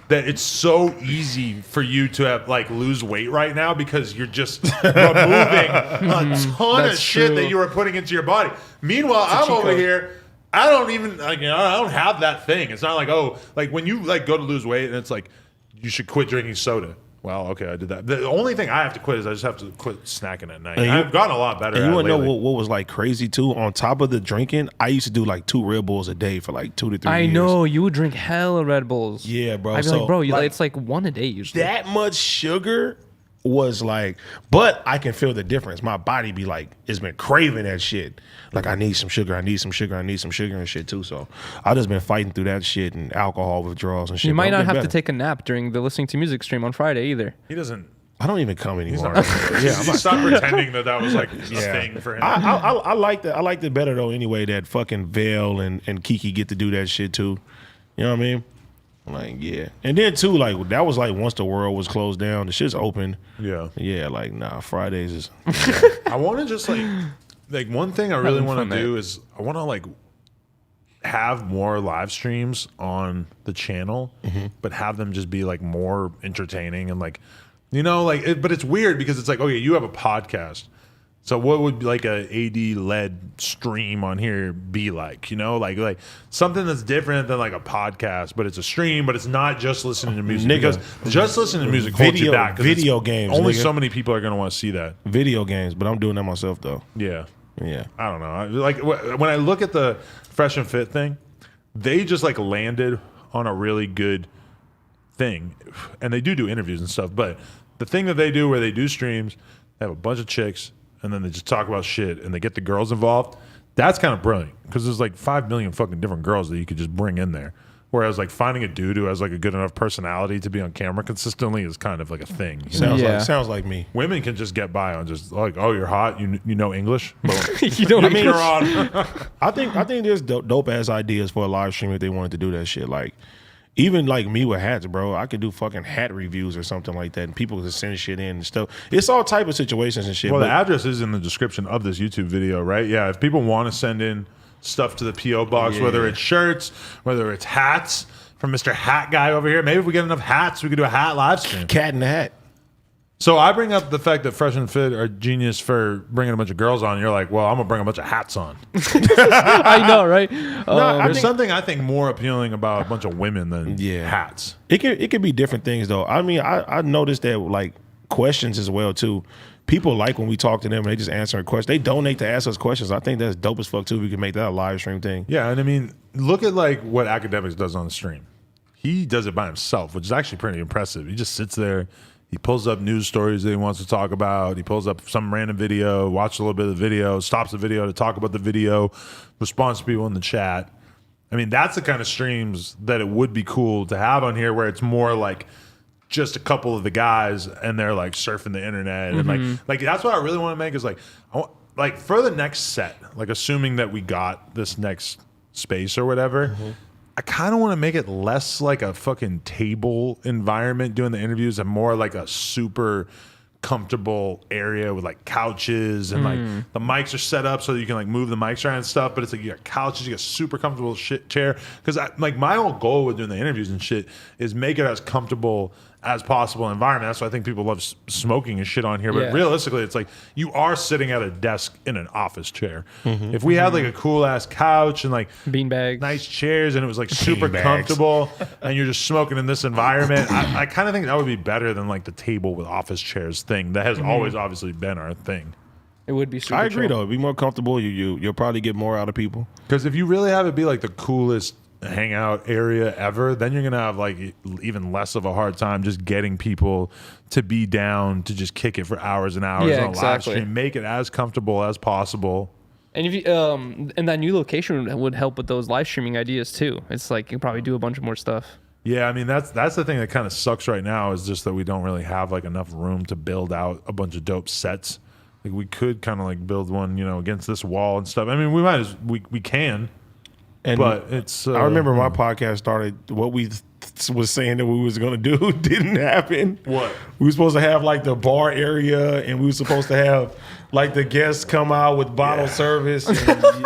That it's so easy for you to have like lose weight right now because you're just removing a ton of shit that you were putting into your body. Meanwhile, I'm over here. I don't even I don't have that thing. It's not like, oh, like when you like go to lose weight and it's like you should quit drinking soda. Well, okay, I did that. The only thing I have to quit is I just have to quit snacking at night. I've gotten a lot better. And you want to know what was like crazy too? On top of the drinking, I used to do like 2 Red Bulls a day for like 2 to 3 years. I know you would drink hella Red Bulls. Yeah, bro. I'd be like, bro, it's like 1 a day usually. That much sugar was like, but I can feel the difference. My body be like, it's been craving that shit. Like I need some sugar, I need some sugar and shit too. So I just been fighting through that shit and alcohol withdrawals and shit. You might not have to take a nap during the listening to music stream on Friday either. He doesn't. I don't even come anymore. Stop pretending that was like a thing for him. I like that. I liked it better though. Anyway, that fucking Vale and Kiki get to do that shit too. You know what I mean? Like, yeah. And then too, like that was like once the world was closed down, the shit's open. Yeah. Yeah, like nah, Fridays is I want to just like one thing I really want to do is I want to like have more live streams on the channel, but have them just be like more entertaining and like, you know, like, but it's weird because it's like, okay, you have a podcast. So what would like a AD led stream on here be like, you know, like something that's different than like a podcast, but it's a stream, but it's not just listening to music. Because just listening to music holds you back. Video games. Only so many people are going to want to see that. Video games, but I'm doing that myself though. Yeah. Yeah. I don't know. Like when I look at the Fresh and Fit thing, they just like landed on a really good thing. And they do interviews and stuff, but the thing that they do where they do streams, they have a bunch of chicks and then they just talk about shit and they get the girls involved. That's kind of brilliant because there's like 5 million fucking different girls that you could just bring in there. Whereas like finding a dude who has like a good enough personality to be on camera consistently is kind of like a thing. Sounds like me. Women can just get by on just like, oh, you're hot, you know English. You know what I mean? I think there's dope ass ideas for a live stream if they wanted to do that shit. Like even like me with hats, bro, I could do fucking hat reviews or something like that, and people can send shit in and stuff. It's all type of situations and shit. Well, the address is in the description of this YouTube video, right? Yeah, if people want to send in stuff to the P.O. box, whether it's shirts, whether it's hats from Mr. Hat Guy over here. Maybe if we get enough hats, we could do a hat live stream. Cat in the Hat. So I bring up the fact that Fresh and Fit are genius for bringing a bunch of girls on. You're like, well, I'm going to bring a bunch of hats on. I know, right? There's something I think more appealing about a bunch of women than hats. It could be different things, though. I mean, I noticed that, like, questions as well, too. People like when we talk to them and they just answer a question. They donate to ask us questions. I think that's dope as fuck, too. We can make that a live stream thing. Yeah, and I mean, look at, like, what Academics does on the stream. He does it by himself, which is actually pretty impressive. He just sits there. He pulls up news stories that he wants to talk about. He pulls up some random video, watches a little bit of the video, stops the video to talk about the video, responds to people in the chat. I mean, that's the kind of streams that it would be cool to have on here where it's more like just a couple of the guys and they're like surfing the internet. And like that's what I really want to make is like, like for the next set, like assuming that we got this next space or whatever, I kind of want to make it less like a fucking table environment doing the interviews and more like a super comfortable area with like couches and like the mics are set up so that you can like move the mics around and stuff, but it's like you got couches, you got super comfortable shit chair. Because like my whole goal with doing the interviews and shit is make it as comfortable as possible environment. That's why I think people love smoking and shit on here. But realistically, it's like you are sitting at a desk in an office chair. If we had like a cool ass couch and like beanbags, nice chairs, and it was like super comfortable, and you're just smoking in this environment, I kind of think that would be better than like the table with office chairs thing that has always obviously been our thing. It would be super I agree though. It'd be more comfortable. You'll probably get more out of people. Because if you really have it be like the coolest hangout area ever, then you're gonna have like even less of a hard time just getting people to be down to just kick it for hours and hours on a live stream. Make it as comfortable as possible. And if you and that new location would help with those live streaming ideas too. It's like you can probably do a bunch of more stuff. Yeah, I mean that's the thing that kind of sucks right now is just that we don't really have like enough room to build out a bunch of dope sets. Like we could kind of like build one, you know, against this wall and stuff. I mean, we can. But it's. I remember my podcast started. What we was saying that we was going to do didn't happen. What? We were supposed to have like the bar area, and we were supposed to have like the guests come out with bottle service. And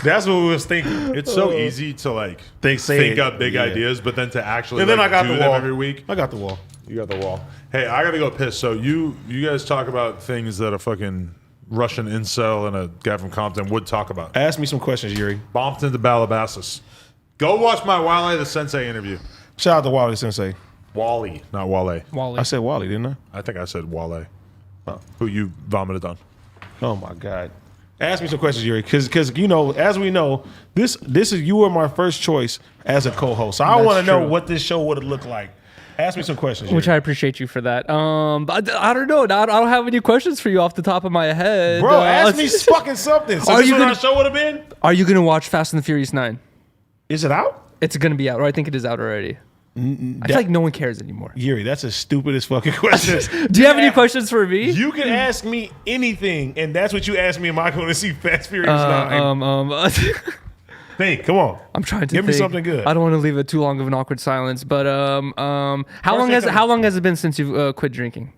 that's what we was thinking. It's so easy to like think up big ideas, but then to actually and then I got do the them wall every week. I got the wall. You got the wall. Hey, I got to go piss. So you guys talk about things that a fucking Russian incel and a guy from Compton would talk about. Ask me some questions, Yuri. Bompton to Calabasas. Go watch my Wale the Sensei interview. Shout out to Wale Sensei. Wally, not Wale. Wally. I said Wally, didn't I? I think I said Wale. Oh. Who you vomited on. Oh my God. Ask me some questions, Yuri, because you know, as we know, this is you were my first choice as a co-host. So I want to know what this show would have looked like. Ask me some questions. Which I appreciate you for that. But I don't know. I don't have any questions for you off the top of my head. Bro, ask me fucking something. So this is what our show would have been? Are you going to watch Fast and the Furious 9? Is it out? It's going to be out, or I think it is out already. I feel like no one cares anymore. Yuri, that's the stupidest fucking question. Do you have any questions for me? You can ask me anything, and that's what you asked me. Am I going to see Fast Furious 9? Think. Come on. I'm trying to give me think. something good. I don't want to leave it too long of an awkward silence, but how long has it been since you've quit drinking?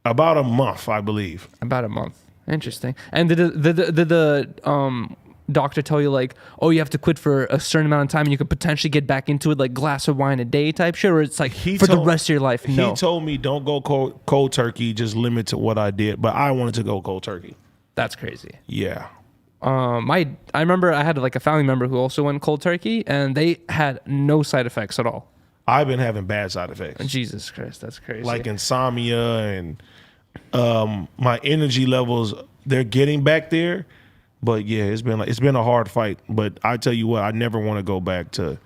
About a month, I believe. About a month. Interesting. And did the doctor tell you like, oh, you have to quit for a certain amount of time and you could potentially get back into it, like glass of wine a day type shit, or it's like the rest of your life? No. He told me don't go cold turkey, just limit to what I did, but I wanted to go cold turkey. That's crazy. Yeah. I remember I had like a family member who also went cold turkey, and they had no side effects at all. I've been having bad side effects. Jesus Christ, that's crazy. Like insomnia and my energy levels, they're getting back there. But yeah, it's been a hard fight. But I tell you what, I never want to go back to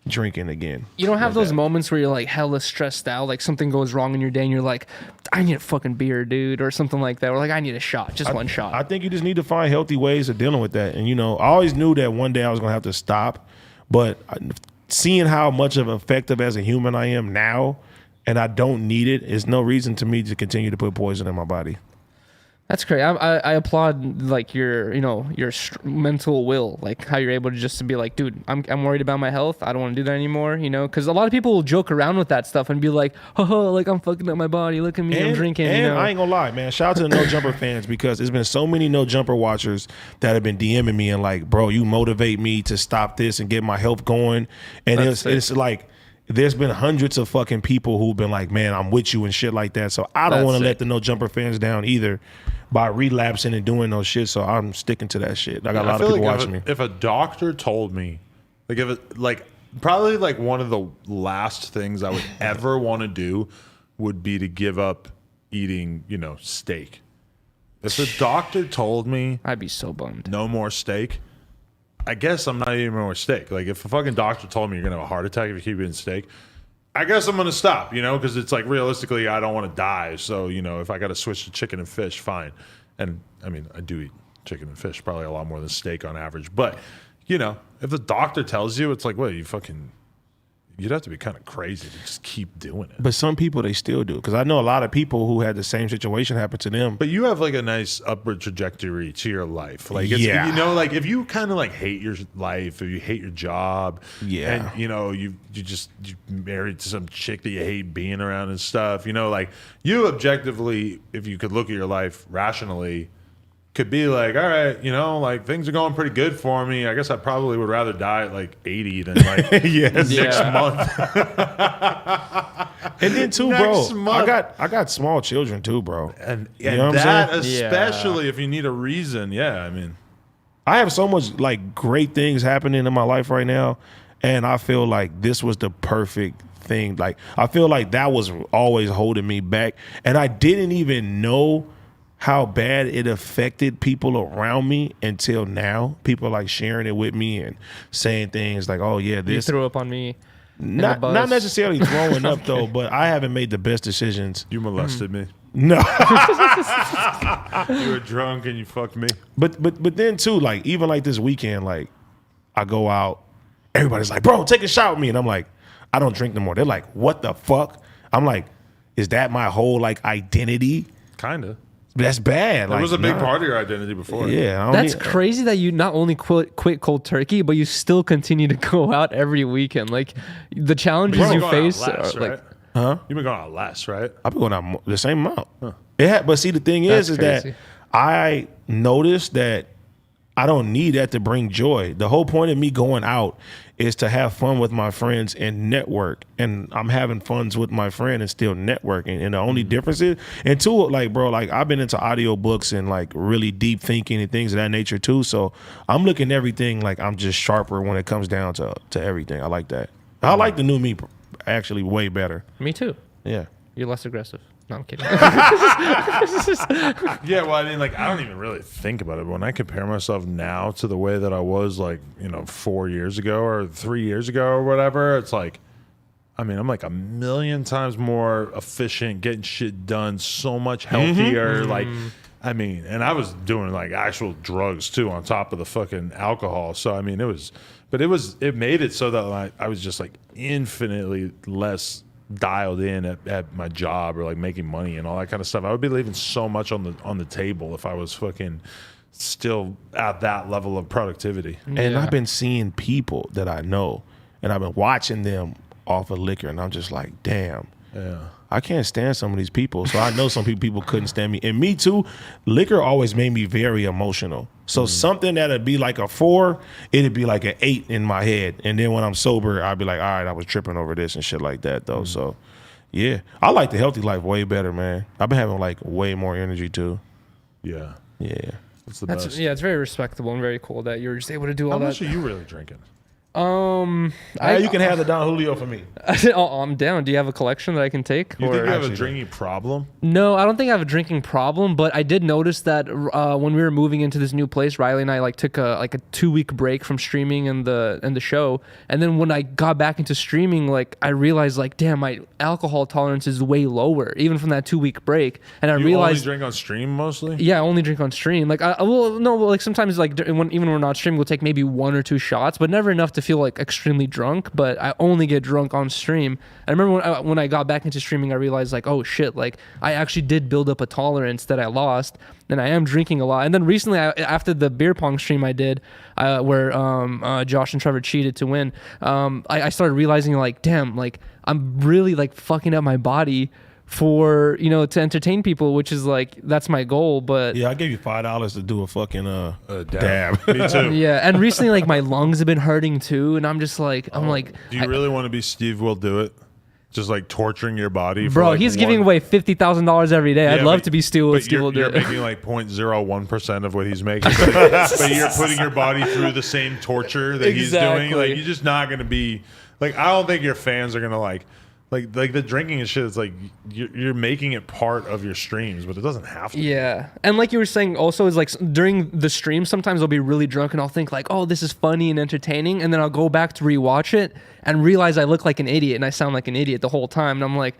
drinking again. You don't have those moments where you're like hella stressed out, like something goes wrong in your day and you're like, I need a fucking beer, dude, or something like that. Or like, I need a shot, just one shot. I think you just need to find healthy ways of dealing with that. And, you know, I always knew that one day I was going to have to stop. But seeing how much of effective as a human I am now, and I don't need it, is no reason to me to continue to put poison in my body. That's great. I applaud like your mental will, like how you're able to just to be like, dude, I'm worried about my health. I don't want to do that anymore, you know, because a lot of people will joke around with that stuff and be like, oh, like I'm fucking up my body. Look at me, I'm drinking. And you know? I ain't gonna lie, man. Shout out to the No Jumper fans, because there's been so many No Jumper watchers that have been DMing me and like, bro, you motivate me to stop this and get my health going. And it's like, there's been hundreds of fucking people who've been like, man, I'm with you and shit like that. So I don't want to let the No Jumper fans down either by relapsing and doing those shit. So I'm sticking to that shit. I got a lot of people watching me. If a doctor told me, probably like one of the last things I would ever want to do would be to give up eating, you know, steak. If the doctor told me I'd be so bummed. No more steak, I guess I'm not eating more steak. Like if a fucking doctor told me you're gonna have a heart attack if you keep eating steak, I guess I'm gonna stop, you know, because it's like realistically I don't want to die. So, you know, if I got to switch to chicken and fish, fine. And I mean, I do eat chicken and fish, probably a lot more than steak on average. But, you know, if the doctor tells you, it's like, what, you'd have to be kind of crazy to just keep doing it. But some people, they still do. Because I know a lot of people who had the same situation happen to them. But you have like a nice upward trajectory to your life. Like, it's, you know, like if you kind of like hate your life or you hate your job, and you know, you married some chick that you hate being around and stuff, you know, like you objectively, if you could look at your life rationally, could be like, all right, you know, like things are going pretty good for me. I guess I probably would rather die at like 80 than like 6 months. And then too, bro, I got small children too, bro. And you know that especially if you need a reason. Yeah, I mean, I have so much like great things happening in my life right now, and I feel like this was the perfect thing. Like I feel like that was always holding me back, and I didn't even know how bad it affected people around me until now. People like sharing it with me and saying things like, oh yeah, this. You threw up on me. Not necessarily throwing up though, but I haven't made the best decisions. You molested me. No. You were drunk and you fucked me. But then too, like even like this weekend, like I go out, everybody's like, bro, take a shot with me. And I'm like, I don't drink no more. They're like, what the fuck? I'm like, is that my whole like identity? Kinda. That's bad. It was a big part of your identity before. Yeah. That's crazy that you not only quit cold turkey, but you still continue to go out every weekend. Like the challenges you face less, are right? like, huh? You've been going out less, right? I've been going out the same amount. Huh. But see, the thing is crazy. that I noticed that I don't need that to bring joy. The whole point of me going out is to have fun with my friends and network. And I'm having funs with my friend and still networking. And the only difference is, and two, like, bro, like I've been into audiobooks and like really deep thinking and things of that nature too. So I'm looking at everything like I'm just sharper when it comes down to everything. I like that. I like the new me actually way better. me too. Yeah. You're less aggressive. No, I'm kidding. Yeah, well, I mean, like, I don't even really think about it. But when I compare myself now to the way that I was, like, you know, 4 years ago or 3 years ago or whatever, it's like, I mean, I'm like a million times more efficient, getting shit done, so much healthier. Like, I mean, and I was doing like actual drugs too on top of the fucking alcohol. So, I mean, it made it so that I was just like infinitely less dialed in at my job or like making money and all that kind of stuff. I would be leaving so much on the table if I was fucking still at that level of productivity. And I've been seeing people that I know, and I've been watching them off of liquor, and I'm just like, damn. Yeah. I can't stand some of these people. So I know some people couldn't stand me. And me too, liquor always made me very emotional. So something that'd be like a 4, it'd be like an 8 in my head. And then when I'm sober, I'd be like, all right, I was tripping over this and shit like that though. So yeah, I like the healthy life way better, man. I've been having like way more energy too. Yeah. Yeah. That's the best. Yeah, it's very respectable and very cool that you're just able to do all How that. much are you really drinking? You can have the Don Julio for me. I'm down. Do you have a collection that I can take? You think you have a drinking problem? No, I don't think I have a drinking problem, but I did notice that when we were moving into this new place, Riley and I like took a 2-week break from streaming and the show, and then when I got back into streaming, like I realized like, damn, my alcohol tolerance is way lower even from that 2-week break, and I You realized only drink on stream mostly? yeah, I only drink on stream. Like like sometimes like even when we're not streaming, we'll take maybe 1 or 2 shots, but never enough to feel like extremely drunk. But I only get drunk on stream. I remember when I got back into streaming, I realized like, oh shit, like I actually did build up a tolerance that I lost, and I am drinking a lot. And then recently, after the beer pong stream I did, where Josh and Trevor cheated to win, I started realizing like, damn, like I'm really like fucking up my body for to entertain people, which is like that's my goal. But yeah, I gave you $5 to do a fucking dab. Me too. yeah, and recently like my lungs have been hurting too, and I'm just like do you really want to be Steve Will Do It? Just like torturing your body, for bro. like He's giving away $50,000 every day. I'd love to be Steve Will Do You're It. making like 0.01% of what he's making, but you're putting your body through the same torture that he's doing. Like you're just not gonna be like. I don't think your fans are gonna like the drinking and shit. It's like you're making it part of your streams, but it doesn't have to. Yeah, and like you were saying, also is like during the stream, sometimes I'll be really drunk and I'll think like, oh, this is funny and entertaining, and then I'll go back to rewatch it and realize I look like an idiot and I sound like an idiot the whole time, and I'm like,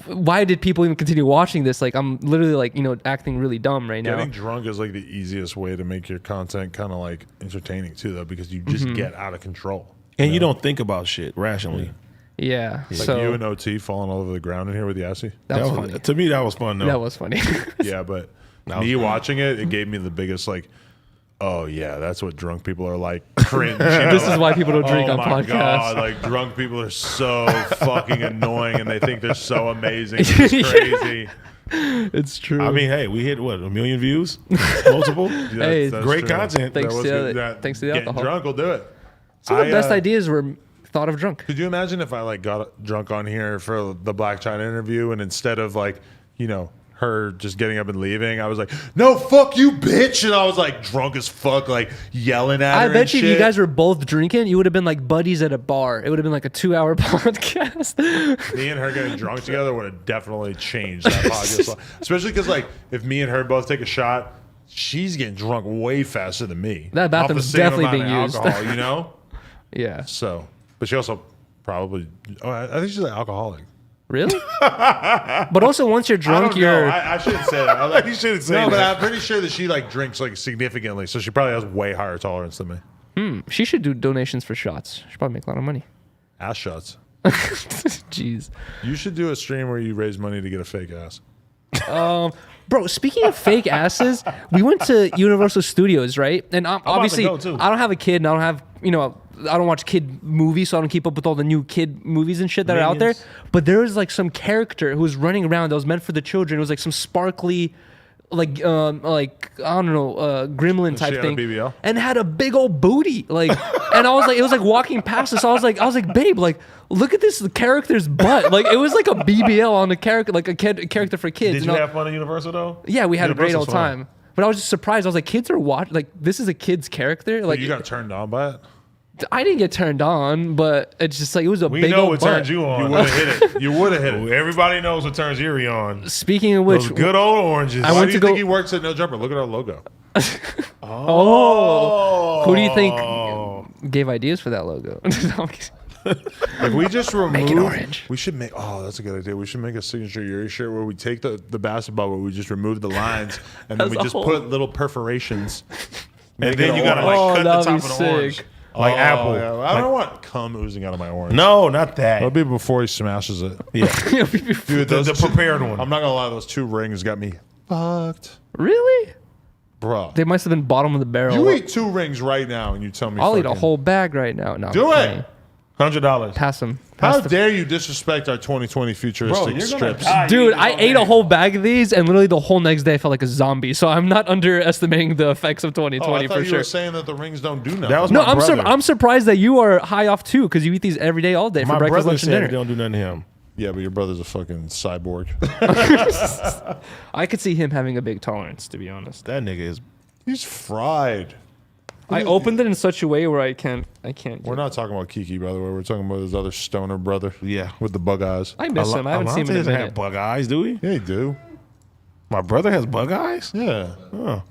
why did people even continue watching this? Like I'm literally like acting really dumb right now. Getting drunk is like the easiest way to make your content kind of like entertaining too, though, because you just get out of control and you don't think about shit rationally. Yeah. Like so you and OT falling all over the ground in here with Yassi. that was funny. To me, that was fun though. That was funny. Yeah, but me watching it gave me the biggest like, oh yeah, that's what drunk people are like. Cringe. This is why people don't drink on podcasts. God, like drunk people are so fucking annoying, and they think they're so amazing. It's crazy. It's true. I mean, hey, we hit what, 1 million views, multiple. Hey, That's great true. content. Thanks That was to good. thanks to the Getting alcohol. drunk will do it. Some of the best ideas were thought of drunk. Could you imagine if I like got drunk on here for the Black China interview, and instead of like her just getting up and leaving, I was like, no, fuck you, bitch, and I was like drunk as fuck, like yelling at her. I bet you and if you shit. guys were both drinking, you would have been like buddies at a bar. It would have been like a 2-hour podcast. Me and her getting drunk together would have definitely changed that podcast. Especially because like if me and her both take a shot, she's getting drunk way faster than me. That Off bathroom's the same definitely amount being of used. alcohol, Yeah. So, but she also probably. Oh, I think she's an alcoholic. Really? But also, once you're I drunk, don't know. you're. I shouldn't say that. Like, You shouldn't say no, but that. I'm pretty sure that she like drinks like significantly, so she probably has way higher tolerance than me. She should do donations for shots. She should probably make a lot of money. Ass shots. Jeez. You should do a stream where you raise money to get a fake ass. Bro, speaking of fake asses, we went to Universal Studios, right? And obviously, go, too. I don't have a kid, and I don't have, I don't watch kid movies, so I don't keep up with all the new kid movies and shit that are out there. Minions. But there was like some character who was running around that was meant for the children. It was like some sparkly, like I don't know, gremlin type she had a thing, BBL? and had a big old booty, like. And I was like, it was like walking past us. I was like, babe, like, look at this character's butt. Like, it was like a BBL on a character, like a character for kids. Did you have fun at Universal though? Yeah, we had a great old Universal's fun. time. But I was just surprised. I was like, kids are watching. Like, this is a kid's character. Like, You got turned on by it. I didn't get turned on, but it's just like it was a We big know old what butt. turns you You on. would have hit it. You would have hit it. Everybody knows what turns Erie on. Speaking of which, Those good old oranges. I Why went do you to think go- he works at No Jumper? Look at our logo. who do you think gave ideas for that logo? If we just remove, Make it orange. we should make. Oh, that's a good idea. We should make a signature Yuri shirt where we take the basketball, where we just remove the lines, and then As we a just whole. put little perforations. And then you gotta Oh, like cut the that'd top be of the sick. orange. Like apple. Yeah. I don't want cum oozing out of my orange. No, not that. That'll be before he smashes it. Yeah. Dude, the prepared one. I'm not gonna lie, those 2 rings got me fucked. Really? Bro. They must have been bottom of the barrel. You eat 2 rings right now and you tell me I'll eat a whole bag right now. No, Do it. $100. Pass them. How dare you disrespect our 2020 futuristic strips? Dude, I ate a whole bag of these, and literally the whole next day I felt like a zombie. So I'm not underestimating the effects of 2020 I thought for you sure. were saying that the rings don't do nothing. That was No, my brother. I'm surprised that you are high off too, because you eat these every day, all day for My breakfast, brother lunch, and said it dinner. don't do nothing to him. Yeah, but your brother's a fucking cyborg. I could see him having a big tolerance, to be honest. That nigga is. He's fried. I opened it in such a way where I can't. We're not talking about Kiki, by the way. We're talking about his other stoner brother. Yeah. With the bug eyes. I miss him. I haven't seen him in a doesn't have minute. bug eyes, do we? Yeah, he do. My brother has bug eyes? Yeah. Oh.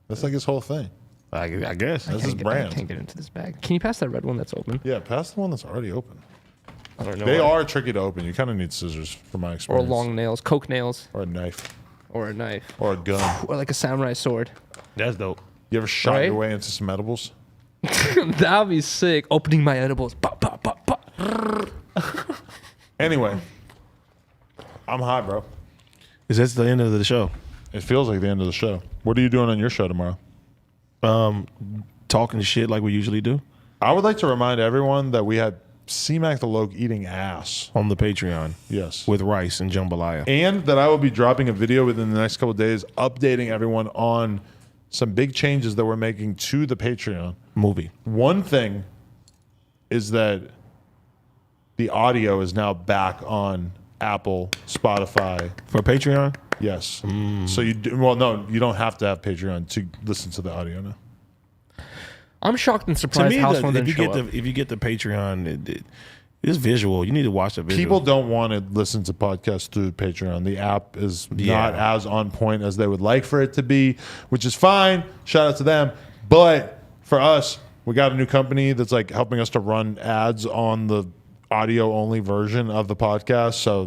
That's like his whole thing. I guess. That's his I brand. can't get into this bag. Can you pass that red one that's open? Yeah, pass the one that's already open. I don't know. They are tricky to open. You kind of need scissors, from my Or experience. long nails, coke nails, Or a knife. or a knife, Or a gun. or like a samurai sword. That's dope. You ever shot Right? your way into some edibles? That'd be sick. Opening my edibles. Pop, pop, pop, pop. Anyway. I'm high, bro. Is that the end of the show? It feels like the end of the show. What are you doing on your show tomorrow? Talking shit like we usually do I would like to remind everyone that we had C-Mac the Loke eating ass. on the Patreon Yes. with rice and jambalaya. And that I will be dropping a video within the next couple of days updating everyone on some big changes that we're making to the Patreon. Movie. One thing is that the audio is now back on Apple, Spotify. For Patreon? Yes. So you do, well, no, you don't have to have Patreon to listen to the audio now. I'm shocked and To surprised me, Housephone if didn't you show get up. if you get the Patreon, it's visual. You need to watch the visual. People don't want to listen to podcasts through Patreon. The app is not as on point as they would like for it to be, which is fine. Shout out to them. But for us, we got a new company that's like helping us to run ads on the audio only version of the podcast. So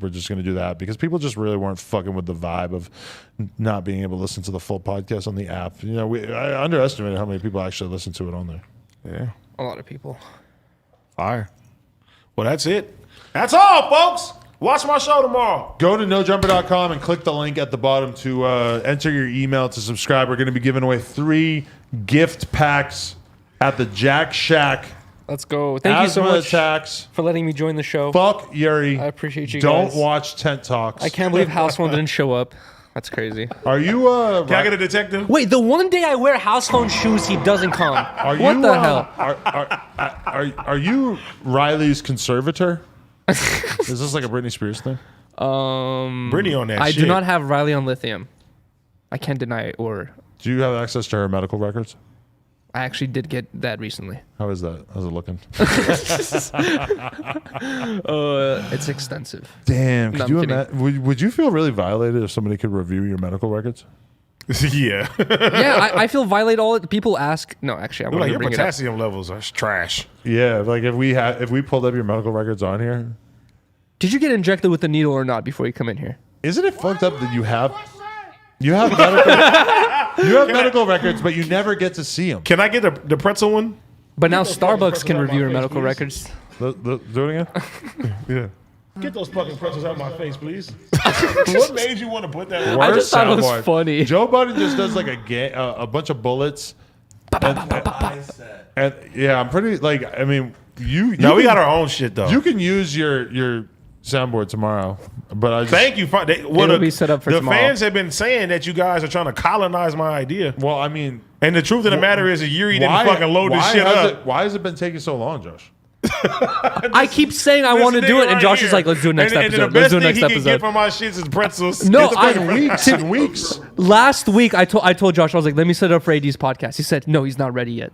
we're just going to do that because people just really weren't fucking with the vibe of not being able to listen to the full podcast on the app. You know, I underestimated how many people actually listen to it on there. Yeah. A lot of people. Fire. Well, that's it. That's all, folks. Watch my show tomorrow. Go to nojumper.com and click the link at the bottom to enter your email to subscribe. We're going to be giving away 3 gift packs at the Jack Shack. Let's go. Thank you so Asthma much attacks. for letting me join the show. Fuck Yuri. I appreciate you Don't guys. watch Tent Talks. I can't believe Housephone didn't show up. That's crazy. Are you Can I get a detective? Wait, the one day I wear Housephone shoes, he doesn't come. What you, the hell? Are you Riley's conservator? Is this like a Britney Spears thing? Brittany on that I shit. do not have Riley on lithium. I can't deny it. Or Do you have access to her medical records? I actually did get that recently. How is that? How's it looking? It's extensive. Damn. No, Could I'm you kidding. imagine? Would you feel really violated if somebody could review your medical records? Yeah. Yeah, I feel violated all it. People ask. No, actually, I want Like to your bring it up. potassium levels are trash. Yeah. Like if we pulled up your medical records on here, Did you get injected with a needle or not before you come in here? isn't it fucked up that you have medical records, but you never get to see them? Can I get the pretzel one? But now those fucking Starbucks can pretzels out review my your face, medical please. records. Do it again. Yeah. Get those fucking pretzels out of my face, please. What made you want to put that? I just thought it was soundboard. funny. Joe Budden just does like a bunch of bullets. And yeah, I'm pretty like. I mean, you. No, we can- got our own shit though. You can use your soundboard tomorrow, but I just, Thank you. It'll be set up for the tomorrow. fans have been saying that you guys are trying to colonize my idea. Well, I mean, And the truth of the matter is that Yuri didn't fucking load this shit up. Why has it been taking so long, Josh? I keep saying I want to This do nigga it, and right Josh here. is like, "Let's do it next And episode. the Let's best do it thing next he can get episode." from my shits is pretzels. No, It's the I- fucking Weeks and weeks. Last week, I told Josh, I was like, "Let me set it up for AD's podcast." He said, "No, he's not ready yet."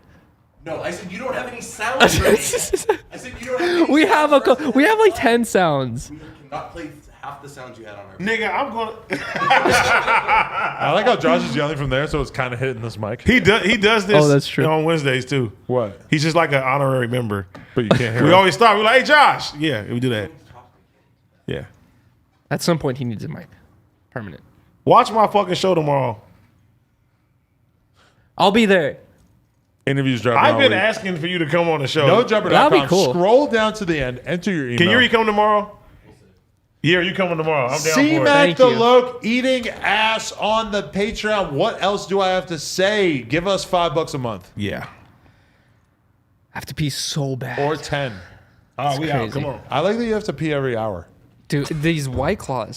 No, I said you don't have any sounds ready. I said you don't have any We have sounds we have like 10 sounds. We cannot play half the sounds you had on our Nigga, I'm gonna. I like how Josh is yelling from there, so it's kind of hitting this mic. He does this. Oh, that's true. On Wednesdays too. What? He's just like an honorary member. But you can't hear. We him. always start. We're like, "Hey, Josh." Yeah, we do that. Yeah. At some point, he needs a mic. Permanent. Watch my fucking show tomorrow. I'll be there. Interviews dropping. I've all been week. asking for you to come on the show. NoJumper.com. That'd be cool. Scroll down to the end. Enter your email. Can Yuri come tomorrow? Yeah, you coming tomorrow? I'm down for it. C-Mac Thank the you. Loke eating ass on the Patreon. What else do I have to say? Give us $5 a month Yeah. I have to pee so bad. or 10. Oh, we out. crazy. Come on. I like that you have to pee every hour. Dude, these White Claws.